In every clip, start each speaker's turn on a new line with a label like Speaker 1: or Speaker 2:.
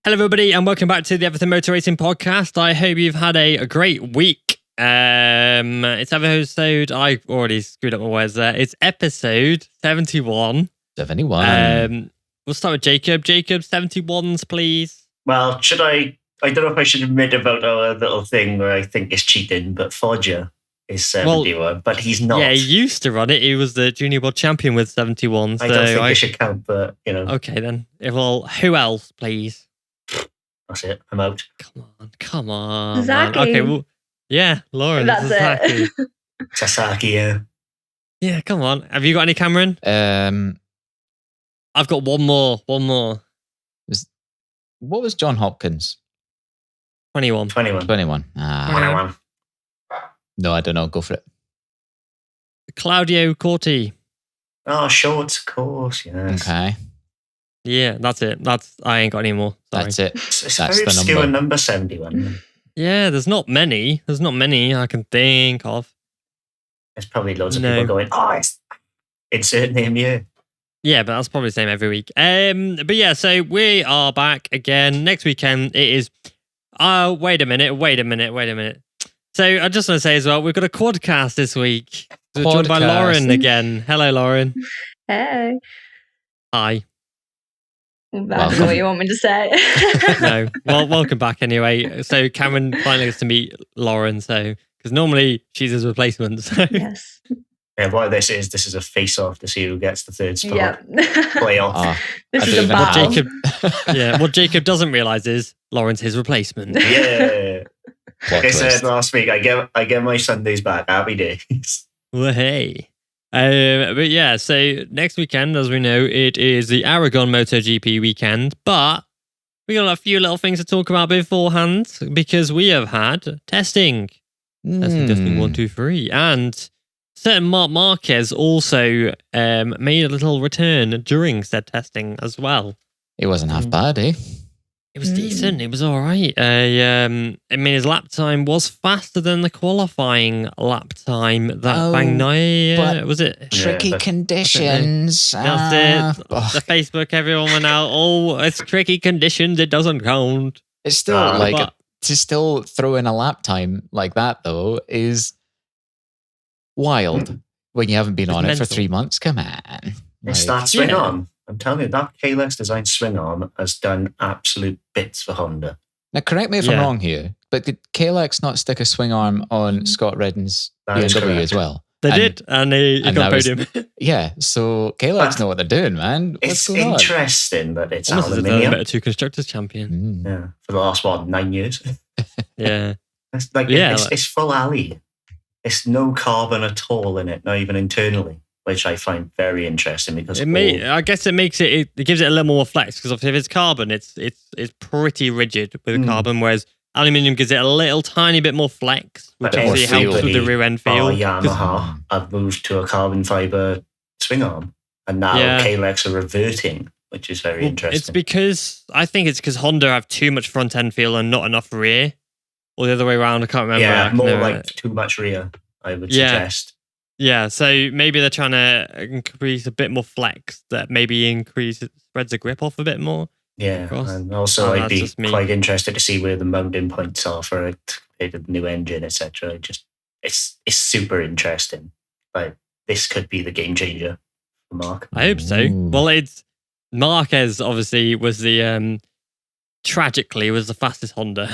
Speaker 1: Hello, everybody, and welcome back to the Everything Motor Racing podcast. I hope you've had a great week. It's episode... I already screwed up my words there. It's episode 71.
Speaker 2: 71.
Speaker 1: We'll start with Jacob. Jacob, 71s, please.
Speaker 3: Well, should I don't know if I should admit about our little thing where I think it's cheating, but Foggia is 71, but he's not.
Speaker 1: Yeah, he used to run it. He was the Junior World Champion with 71.
Speaker 3: I don't think it should count, but, you know.
Speaker 1: Okay, then. Well, who else, please?
Speaker 3: That's it. I'm out.
Speaker 1: Come on.
Speaker 4: Sasaki.
Speaker 1: Okay, well, yeah, Lauren.
Speaker 4: That's
Speaker 1: Sasaki.
Speaker 4: it.
Speaker 3: Sasaki, yeah.
Speaker 1: Yeah, come on. Have you got any, Cameron? I've got one more.
Speaker 2: What was John Hopkins?
Speaker 1: 21.
Speaker 2: 21. Ah.
Speaker 3: 21.
Speaker 2: No, I don't know. Go for it.
Speaker 1: Claudio Corti.
Speaker 3: Oh, shorts, of course, yes.
Speaker 2: Okay.
Speaker 1: Yeah, that's it. I ain't got any more. Sorry.
Speaker 2: That's it.
Speaker 3: It's
Speaker 2: That's
Speaker 3: very
Speaker 2: the
Speaker 3: obscure
Speaker 2: number.
Speaker 3: number 71.
Speaker 1: Yeah, there's not many. There's not many I can think of.
Speaker 3: There's probably loads of people going, it's insert name, yeah.
Speaker 1: Yeah, but that's probably the same every week. But yeah, so we are back again next weekend. It is. Wait a minute. So I just want to say as well, we've got a quadcast this week. We're joined by Lauren again. Hello, Lauren.
Speaker 4: Hey.
Speaker 1: Hi.
Speaker 4: That's not what you want me to say.
Speaker 1: No. Well, welcome back anyway. So Cameron finally gets to meet Lauren. So because normally she's his replacement. So.
Speaker 4: Yes.
Speaker 3: Yeah, what this is a face-off to see who gets the third spot.
Speaker 4: Yep.
Speaker 3: Playoff.
Speaker 4: This is a battle.
Speaker 1: What Jacob doesn't realise is Lauren's his replacement.
Speaker 3: Yeah.
Speaker 2: Plot
Speaker 3: Like I said
Speaker 2: twist.
Speaker 3: last week, I get my Sundays back. Happy days.
Speaker 1: Well, hey. But yeah, so next weekend, as we know, it is the Aragon MotoGP weekend, but we got a few little things to talk about beforehand because we have had testing. Testing 1, 2, 3. And certain Marc Marquez also made a little return during said testing as well.
Speaker 2: It wasn't half bad, eh?
Speaker 1: It was decent. It was all right. I mean, his lap time was faster than the qualifying lap time that Bagnaia, was it?
Speaker 2: Tricky conditions.
Speaker 1: That's it. The Facebook, everyone went out, it's tricky conditions, it doesn't count.
Speaker 2: It's still to still throw in a lap time like that, though, is wild when you haven't been on it for 3 months. Come on.
Speaker 3: It's that swing arm. I'm telling you, that Kalex design swing arm has done absolute bits for Honda.
Speaker 2: Now, correct me if I'm wrong here, but did Kalex not stick a swing arm on Scott Redden's BMW as well?
Speaker 1: They did, and he got podium.
Speaker 2: Yeah, so Kalex know what they're doing, man.
Speaker 3: It's interesting that it's aluminium.
Speaker 1: Better two constructors champion.
Speaker 3: Yeah, for the last 9 years.
Speaker 1: Yeah,
Speaker 3: it's full alley. It's no carbon at all in it, not even internally, which I find very interesting because
Speaker 1: I guess it makes it gives it a little more flex because if it's carbon, it's pretty rigid with carbon, whereas aluminium gives it a little tiny bit more flex, which obviously helps with the rear end feel.
Speaker 3: Yamaha have moved to a carbon fiber swing arm, and now Kalex are reverting, which is very interesting.
Speaker 1: It's because Honda have too much front end feel and not enough rear, or the other way around. I can't remember.
Speaker 3: Yeah, more like too much rear, I would suggest.
Speaker 1: Yeah, so maybe they're trying to increase a bit more flex that maybe spreads the grip off a bit more.
Speaker 3: Yeah, and also I'd be quite interested to see where the mounting points are for it compared to the new engine, etc. It's super interesting. Like this could be the game changer for Marc.
Speaker 1: I hope so.
Speaker 2: Ooh.
Speaker 1: Well, it's Marquez obviously was the tragically was the fastest Honda.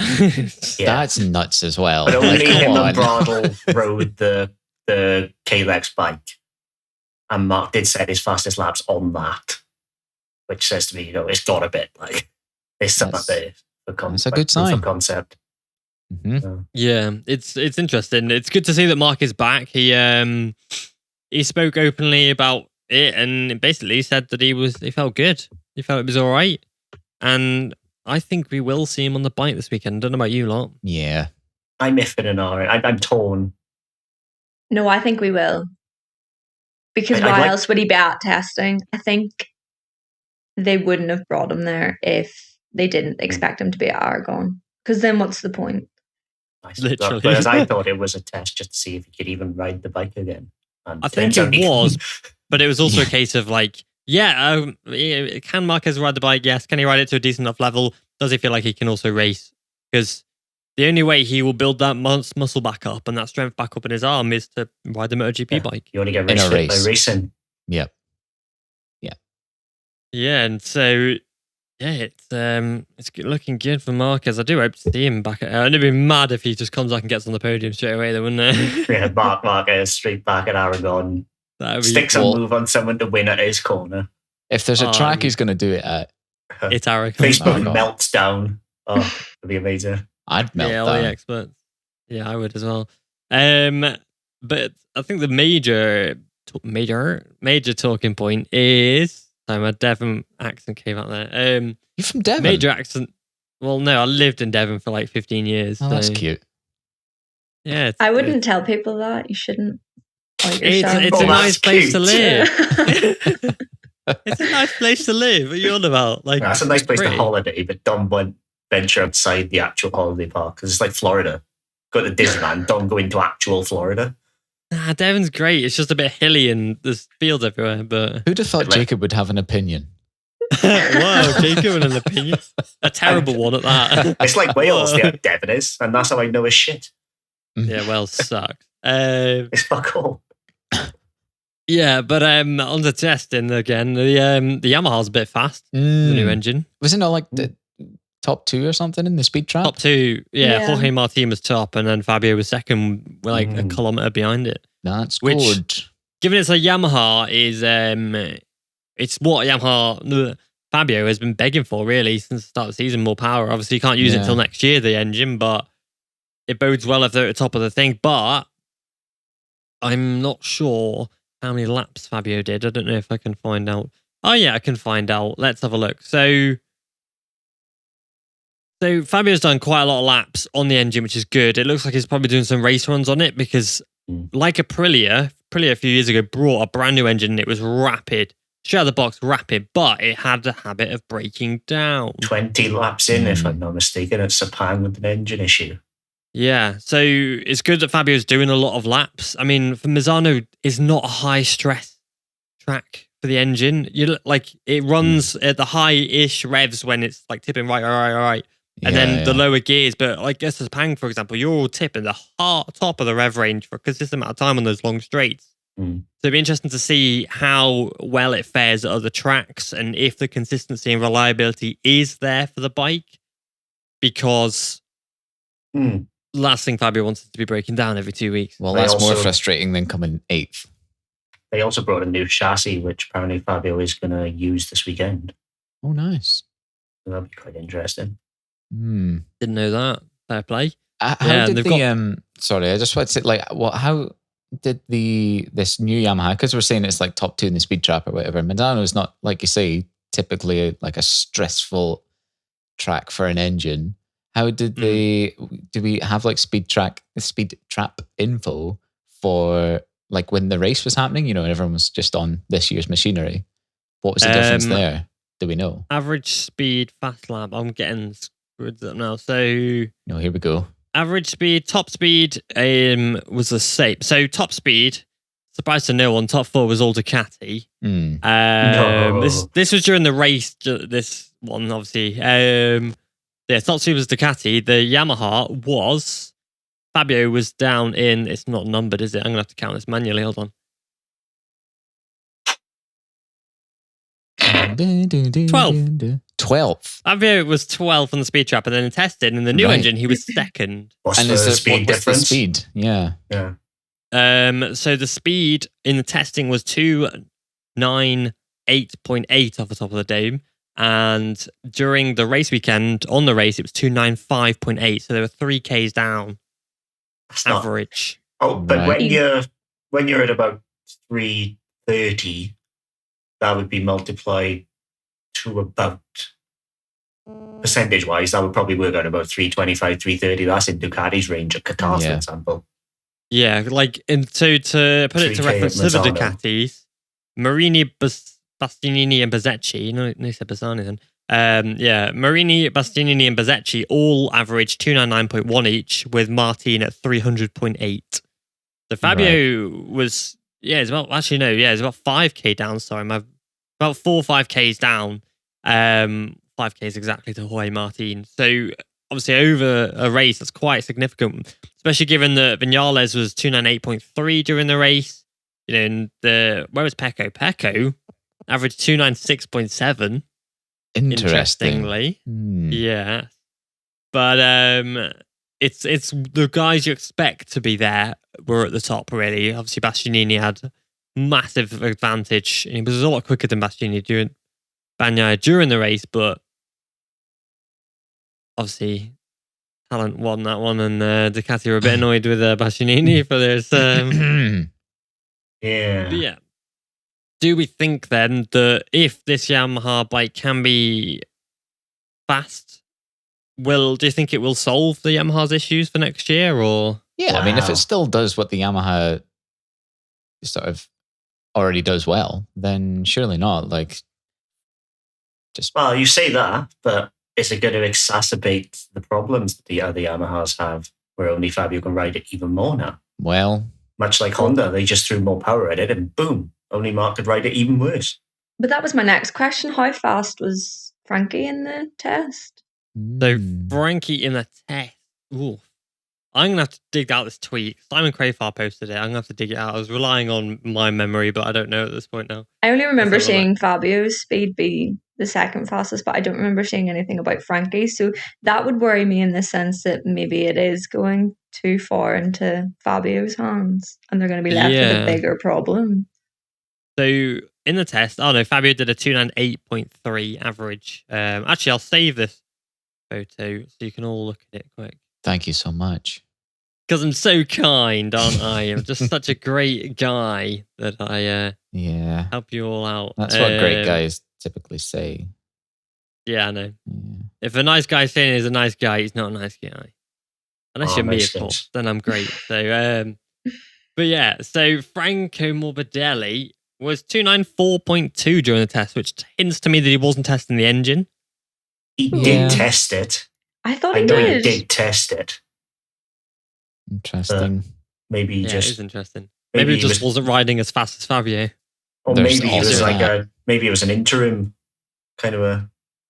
Speaker 2: That's nuts as well.
Speaker 3: But only him and Bradle rode the Kalex bike, and Marc did set his fastest laps on that, which says to me, it's got a bit like there's something there.
Speaker 2: It's a good sign.
Speaker 3: For concept.
Speaker 2: Mm-hmm.
Speaker 1: Yeah, it's interesting. It's good to see that Marc is back. He spoke openly about it and basically said that he felt good. He felt it was all right, and I think we will see him on the bike this weekend. Don't know about you lot.
Speaker 2: Yeah,
Speaker 3: I'm iffing and I'm torn.
Speaker 4: No, I think we will. Because why else would he be out testing? I think they wouldn't have brought him there if they didn't expect him to be at Aragon. Because then what's the point?
Speaker 1: Literally.
Speaker 3: Whereas I thought it was a test just to see if he could even ride the bike again. And
Speaker 1: I think it was, but it was also a case of can Marquez ride the bike? Yes. Can he ride it to a decent enough level? does he feel like he can also race? Because the only way he will build that muscle back up and that strength back up in his arm is to ride the MotoGP bike.
Speaker 3: You only get race fit by racing.
Speaker 2: Yep.
Speaker 1: Yeah, and so it's looking good for Marquez. I do hope to see him back. It'd be mad if he just comes back and gets on the podium straight away, though, wouldn't it?
Speaker 3: Yeah, Marc Marquez straight back at Aragon. Sticks a move on someone to win at his corner.
Speaker 2: If there's a track he's going to do it at,
Speaker 1: it's Aragon.
Speaker 3: Facebook melts down. Oh, it'd be amazing.
Speaker 2: I'd melt down.
Speaker 1: All the experts. Yeah, I would as well. But I think the major talking point is. My Devon accent came out there.
Speaker 2: You're from Devon?
Speaker 1: Major accent. Well, no, I lived in Devon for like 15 years.
Speaker 2: Oh, that's cute.
Speaker 1: Yeah.
Speaker 4: I wouldn't tell people that. You shouldn't.
Speaker 1: It's a nice place to live. It's a nice place to live. What are you on about? Like,
Speaker 3: that's a nice place to holiday, but don't venture outside the actual holiday park because it's like Florida. Go to Disneyland, don't go into actual Florida.
Speaker 1: Devon's great. It's just a bit hilly and there's fields everywhere. But
Speaker 2: who'd have thought Jacob would have an opinion?
Speaker 1: Wow, Jacob with an opinion. A terrible one at that.
Speaker 3: It's like Wales, Devon is, and that's how I know his shit.
Speaker 1: Yeah, Wales sucks.
Speaker 3: It's fuck all.
Speaker 1: Yeah, but on the testing again, the Yamaha's a bit fast. The new engine.
Speaker 2: Wasn't it like the top 2 or something in the speed trap?
Speaker 1: Top 2, yeah. Jorge Martin was top, and then Fabio was second, like a kilometre behind it.
Speaker 2: That's good.
Speaker 1: Given it's a Yamaha, is it's what Yamaha Fabio has been begging for really since the start of the season. More power. Obviously, you can't use it until next year, the engine, but it bodes well if they're at the top of the thing. But I'm not sure how many laps Fabio did. I don't know if I can find out. Oh yeah, I can find out. Let's have a look. So Fabio's done quite a lot of laps on the engine, which is good. It looks like he's probably doing some race runs on it because like Aprilia a few years ago brought a brand new engine and it was rapid. Straight out of the box, rapid, but it had the habit of breaking down.
Speaker 3: 20 laps in, if I'm not mistaken, at Sepang with an engine issue.
Speaker 1: Yeah, so it's good that Fabio's doing a lot of laps. I mean, for Misano, it's not a high stress track for the engine. It runs at the high-ish revs when it's like tipping right. And then the lower gears, but like I guess as Pang, for example, you're all tipping the top of the rev range for a consistent amount of time on those long straights. So it'd be interesting to see how well it fares at other tracks and if the consistency and reliability is there for the bike. Because last thing Fabio wants it to be breaking down every 2 weeks.
Speaker 2: Well, that's more frustrating than coming 8th.
Speaker 3: They also brought a new chassis, which apparently Fabio is going to use this weekend.
Speaker 2: Oh, nice.
Speaker 3: So that'll be quite interesting.
Speaker 1: Didn't know that. Fair play.
Speaker 2: How did sorry, I just wanted to say, how did this new Yamaha, because we're saying it's like top 2 in the speed trap or whatever, Misano is not, like you say, typically like a stressful track for an engine. How did do we have like speed trap info for like when the race was happening, and everyone was just on this year's machinery? What was the difference there? Do we know?
Speaker 1: Average speed, fast lap. I'm getting screwed up now. So here
Speaker 2: we go.
Speaker 1: Average speed, top speed was the same. So top speed, surprised to no one, top 4 was all Ducati.
Speaker 3: No.
Speaker 1: This was during the race, this one obviously. Top speed was Ducati. The Yamaha was, Fabio was down in, it's not numbered, is it? I'm going to have to count this manually, hold on.
Speaker 2: 12th.
Speaker 1: Fabio was 12th on the speed trap, and then in testing, in the new engine, he was second.
Speaker 3: What's the speed difference?
Speaker 2: The speed? Yeah.
Speaker 1: So the speed in the testing was 298.8 off the top of the dome, and during the race weekend, on the race, it was 295.8. So they were 3Ks down.
Speaker 3: That's
Speaker 1: average.
Speaker 3: But when you're at about 330. That would be multiplied to about, percentage-wise, that would probably work out about 325, 330. That's in Ducati's range at Qatar, for example.
Speaker 1: Yeah, so to put it to reference to the Ducatis, Marini, Bastianini, and Bezzecchi, no said Bassani then. Marini, Bastianini, and Bezzecchi all averaged 299.1 each, with Martin at 300.8. So Fabio was... it's about 5k down. Sorry, about 4 or 5k's down 5Ks exactly to Jorge Martin. So obviously over a race, that's quite significant, especially given that Vinales was 298.3 during the race. And where was Pecco? Pecco averaged 296.7. Interestingly. Yeah. But it's the guys you expect to be there were at the top, really. Obviously, Bastianini had massive advantage. He was a lot quicker than Bastianini during Bagnaia during the race, but obviously talent won that one, and Ducati were a bit annoyed with Bastianini for this.
Speaker 3: Yeah.
Speaker 1: Do we think then that if this Yamaha bike can be fast, do you think it will solve the Yamaha's issues for next year? Or
Speaker 2: I mean, if it still does what the Yamaha sort of already does well, then surely not.
Speaker 3: Well, you say that, but is it going to exacerbate the problems that the other Yamahas have, where only Fabio can ride it even more now?
Speaker 2: Well,
Speaker 3: much like Honda, they just threw more power at it, and boom, only Marc could ride it even worse.
Speaker 4: But that was my next question. How fast was Frankie in the test?
Speaker 1: So Frankie in the test. Ooh. I'm going to have to dig out this tweet. Simon Crafar posted it. I'm going to have to dig it out. I was relying on my memory, but I don't know at this point now.
Speaker 4: I only remember seeing Fabio's speed be the second fastest, but I don't remember seeing anything about Frankie. So that would worry me in the sense that maybe it is going too far into Fabio's hands and they're going to be left with a bigger problem.
Speaker 1: So in the test, Fabio did a 298.3 average. Actually, I'll save this photo so you can all look at it quick.
Speaker 2: Thank you so much.
Speaker 1: Because I'm so kind, aren't I? I'm just such a great guy that I help you all out.
Speaker 2: That's what great guys typically say.
Speaker 1: Yeah, I know. Yeah. If a nice guy saying he's a nice guy, he's not a nice guy. Unless you're me, of course. Then I'm great. So, but yeah, so Franco Morbidelli was 294.2 during the test, which hints to me that he wasn't testing the engine.
Speaker 3: He did test it.
Speaker 4: I thought
Speaker 3: he
Speaker 4: did
Speaker 3: test it.
Speaker 2: Interesting.
Speaker 3: Maybe
Speaker 1: it is interesting. Maybe he just wasn't riding as fast as Fabio.
Speaker 3: Or maybe it was maybe it was an interim kind of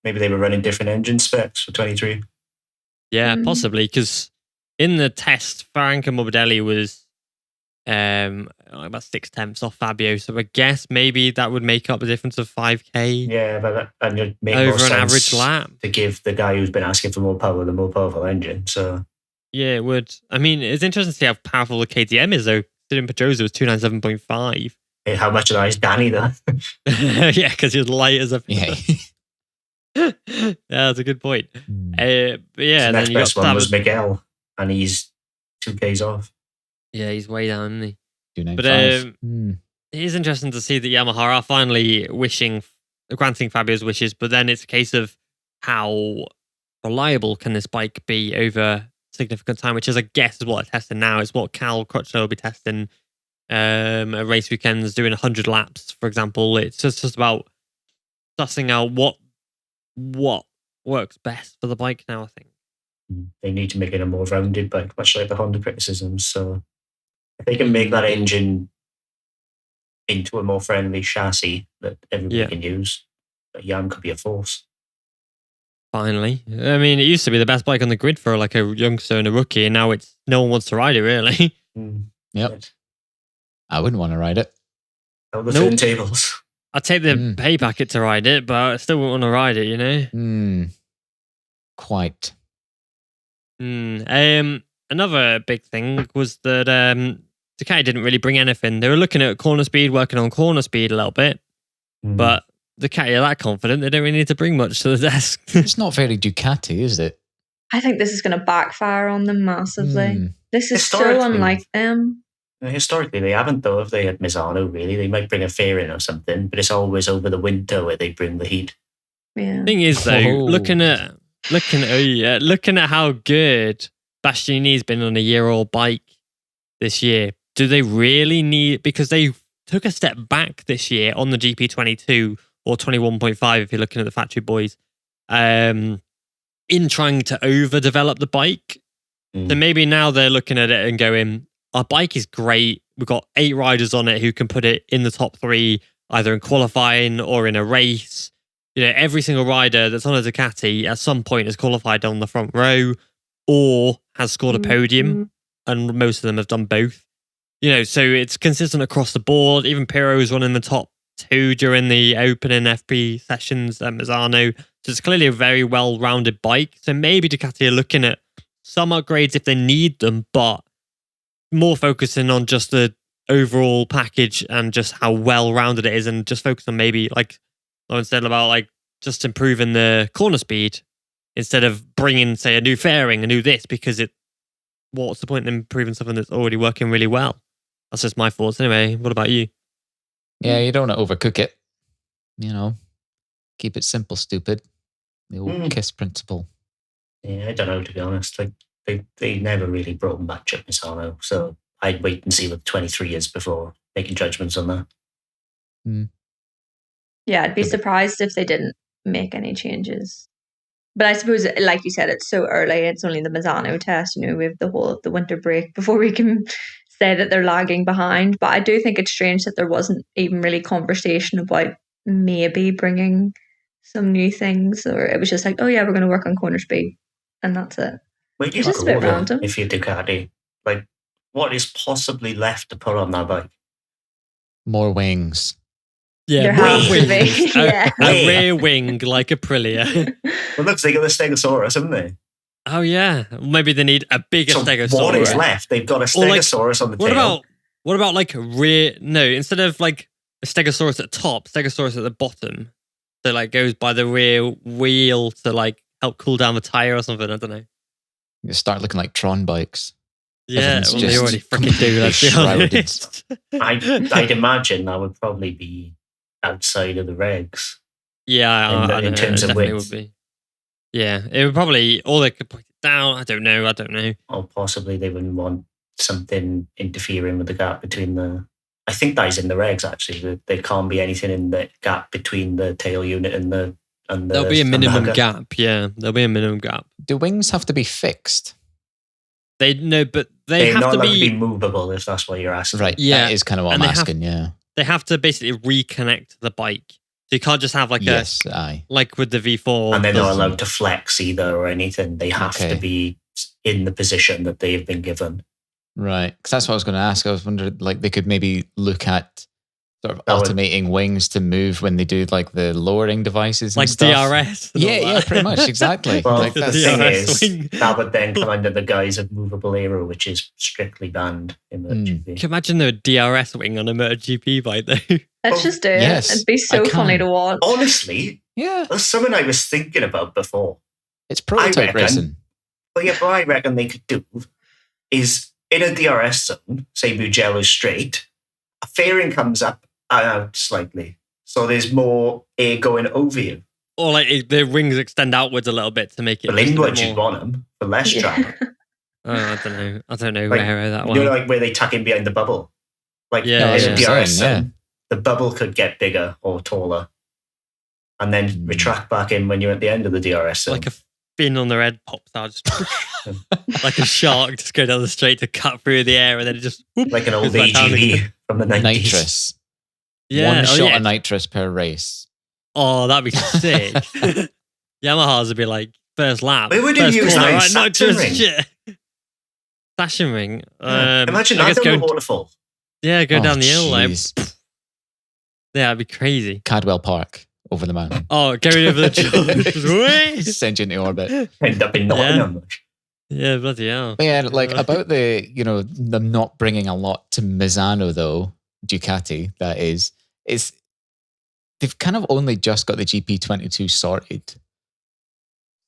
Speaker 3: maybe they were running different engine specs for 23.
Speaker 1: Yeah, possibly, because in the test, Franco Morbidelli was about 6/10 off Fabio, so I guess maybe that would make up the difference of 5k.
Speaker 3: Yeah, but and it'd make
Speaker 1: over
Speaker 3: more
Speaker 1: an
Speaker 3: sense
Speaker 1: average lap
Speaker 3: to give the guy who's been asking for more power the more powerful engine. So
Speaker 1: yeah, it would. I mean, it's interesting to see how powerful the KTM is, though. Considering Pedrosa was 297.5.
Speaker 3: Hey, how much of that is Danny, though?
Speaker 1: Yeah, because he was light as a...
Speaker 2: Yeah.
Speaker 1: Yeah, that's a good point. But yeah,
Speaker 3: the next best one was Miguel, and he's 2Ks off.
Speaker 1: Yeah, he's way down, isn't he?
Speaker 2: 295.
Speaker 1: But it is interesting to see that Yamaha are finally granting Fabio's wishes, but then it's a case of how reliable can this bike be over significant time, which is, I guess, is what they're testing now. It's what Cal Crutchlow will be testing at race weekends, doing 100 laps, for example. It's just about sussing out what works best for the bike now, I think.
Speaker 3: They need to make it a more rounded bike, much like the Honda criticisms. So if they can make that engine into a more friendly chassis that everybody can use, Yam could be a force.
Speaker 1: Finally. I mean, it used to be the best bike on the grid for like a youngster and a rookie, and now it's no one wants to ride it, really.
Speaker 2: Yep. I wouldn't want to ride it.
Speaker 3: Oh, the turntables.
Speaker 1: I'd take the pay packet to ride it, but I still wouldn't want to ride it, you know?
Speaker 2: Quite.
Speaker 1: Another big thing was that Ducati didn't really bring anything. They were looking at corner speed, working on corner speed a little bit, but Ducati are that confident they don't really need to bring much to the desk.
Speaker 2: It's not very Ducati, is it?
Speaker 4: I think this is going to backfire on them massively. This is so unlike them.
Speaker 3: Historically, they haven't, though. If they had Misano, really, they might bring a fairing or something, but it's always over the winter where they bring the heat.
Speaker 4: Yeah.
Speaker 1: Thing is, though, looking at how good Bastianini's been on a year-old bike this year, do they really need... Because they took a step back this year on the GP22 or 21.5 if you're looking at the factory boys, in trying to overdevelop the bike. So maybe now they're looking at it and going, our bike is great. We've got 8 riders on it who can put it in the top 3, either in qualifying or in a race. every single rider that's on a Ducati at some point has qualified on the front row or has scored a podium, and most of them have done both. So it's consistent across the board. Even Pirro was running the top 2 during the opening FP sessions at Misano. So it's clearly a very well-rounded bike. So maybe Ducati are looking at some upgrades if they need them, but more focusing on just the overall package and just how well-rounded it is, and just focus on maybe, like Lauren said, about like just improving the corner speed instead of bringing, say, a new fairing, a new this, because what's the point in improving something that's already working really well? That's just my thoughts. Anyway, what about you?
Speaker 2: Yeah, you don't want to overcook it. Keep it simple, stupid. The old KISS principle.
Speaker 3: Yeah, I don't know, to be honest. Like they never really brought much at Misano, so I'd wait and see what 23 is before making judgments on that.
Speaker 4: Yeah, I'd be surprised if they didn't make any changes. But I suppose, like you said, it's so early. It's only the Misano test. We have the winter break before we can say that they're lagging behind. But I do think it's strange that there wasn't even really conversation about maybe bringing some new things, or it was just like, oh yeah, we're going to work on corner speed, and that's it.
Speaker 3: Well,
Speaker 4: it's just a bit random.
Speaker 3: If you're Ducati, like, what is possibly left to put on that bike?
Speaker 2: More wings.
Speaker 1: Yeah,
Speaker 4: there has to be.
Speaker 1: Yeah. A rear wing like Aprilia.
Speaker 3: Well, looks, they got a Stegosaurus, haven't they?
Speaker 1: Oh yeah, maybe they need a bigger Stegosaurus.
Speaker 3: What is left? They've got a Stegosaurus on the tail.
Speaker 1: What about like rear? No, instead of like a Stegosaurus at the top, Stegosaurus at the bottom. So like goes by the rear wheel to like help cool down the tire or something. I don't know.
Speaker 2: You start looking like Tron bikes.
Speaker 1: Yeah, well, they already freaking do. Let's be honest.
Speaker 3: I'd imagine that would probably be outside of the regs.
Speaker 1: Yeah,
Speaker 3: in terms of width.
Speaker 1: Would be. Yeah, it would probably, or they could point it down. I don't know.
Speaker 3: Or possibly they wouldn't want something interfering with the gap between the. I think that is in the regs actually. That there can't be anything in the gap between the tail unit and the.
Speaker 1: There'll be a minimum gap. Yeah, there'll be a minimum gap.
Speaker 2: Do wings have to be fixed?
Speaker 1: They have
Speaker 3: not
Speaker 1: to
Speaker 3: allowed to be movable, if that's what you're asking.
Speaker 2: Right. Yeah, that is kind of what I'm asking.
Speaker 1: They have to basically reconnect the bike. So you can't just have like like with the V4.
Speaker 3: And they're not allowed to flex either or anything. They have to be in the position that they've been given.
Speaker 2: Right. Because that's what I was going to ask. I was wondering, like, they could maybe look at sort of automating wings to move when they do like the lowering devices and
Speaker 1: like
Speaker 2: stuff.
Speaker 1: DRS.
Speaker 2: Yeah, pretty much. Exactly.
Speaker 3: Well,
Speaker 2: like
Speaker 3: the thing is, that would then come under the guise of movable aero, which is strictly banned in MotoGP.
Speaker 1: Can you imagine the DRS wing on a MotoGP bike though?
Speaker 4: Let's just do it. It'd be so funny to watch.
Speaker 3: Honestly, that's something I was thinking about before.
Speaker 2: It's prototype racing.
Speaker 3: Well, yeah, but I reckon they could do is in a DRS zone, say Mugello straight, a fairing comes up out slightly, so there's more air going over you.
Speaker 1: Or like the wings extend outwards a little bit to make it.
Speaker 3: Well, inwards you'd want them for less track.
Speaker 1: I don't know like, where that one.
Speaker 3: Like where they tuck in behind the bubble. Like in a DRS zone, the bubble could get bigger or taller, and then retract back in when you're at the end of the DRS zone.
Speaker 1: Like a fin on their head pops out, just like a shark, just go down the straight to cut through the air, and then it just
Speaker 3: like an old AGV from the 90s.
Speaker 2: Nitrous. Yeah, one shot of nitrous per race.
Speaker 1: Oh, that'd be sick. Yamaha's would be like first lap.
Speaker 3: They would have used that
Speaker 1: nitrous shit. Sashing ring.
Speaker 3: Imagine that down the waterfall.
Speaker 1: Yeah, go down the hill. Like, yeah, it'd be crazy.
Speaker 2: Cadwell Park over the mountain.
Speaker 1: Oh, going over the
Speaker 2: send you into orbit.
Speaker 3: End up in Nottingham.
Speaker 1: Yeah, bloody hell.
Speaker 2: Yeah, like about the them not bringing a lot to Misano though. Ducati, that is they've kind of only just got the GP22 sorted,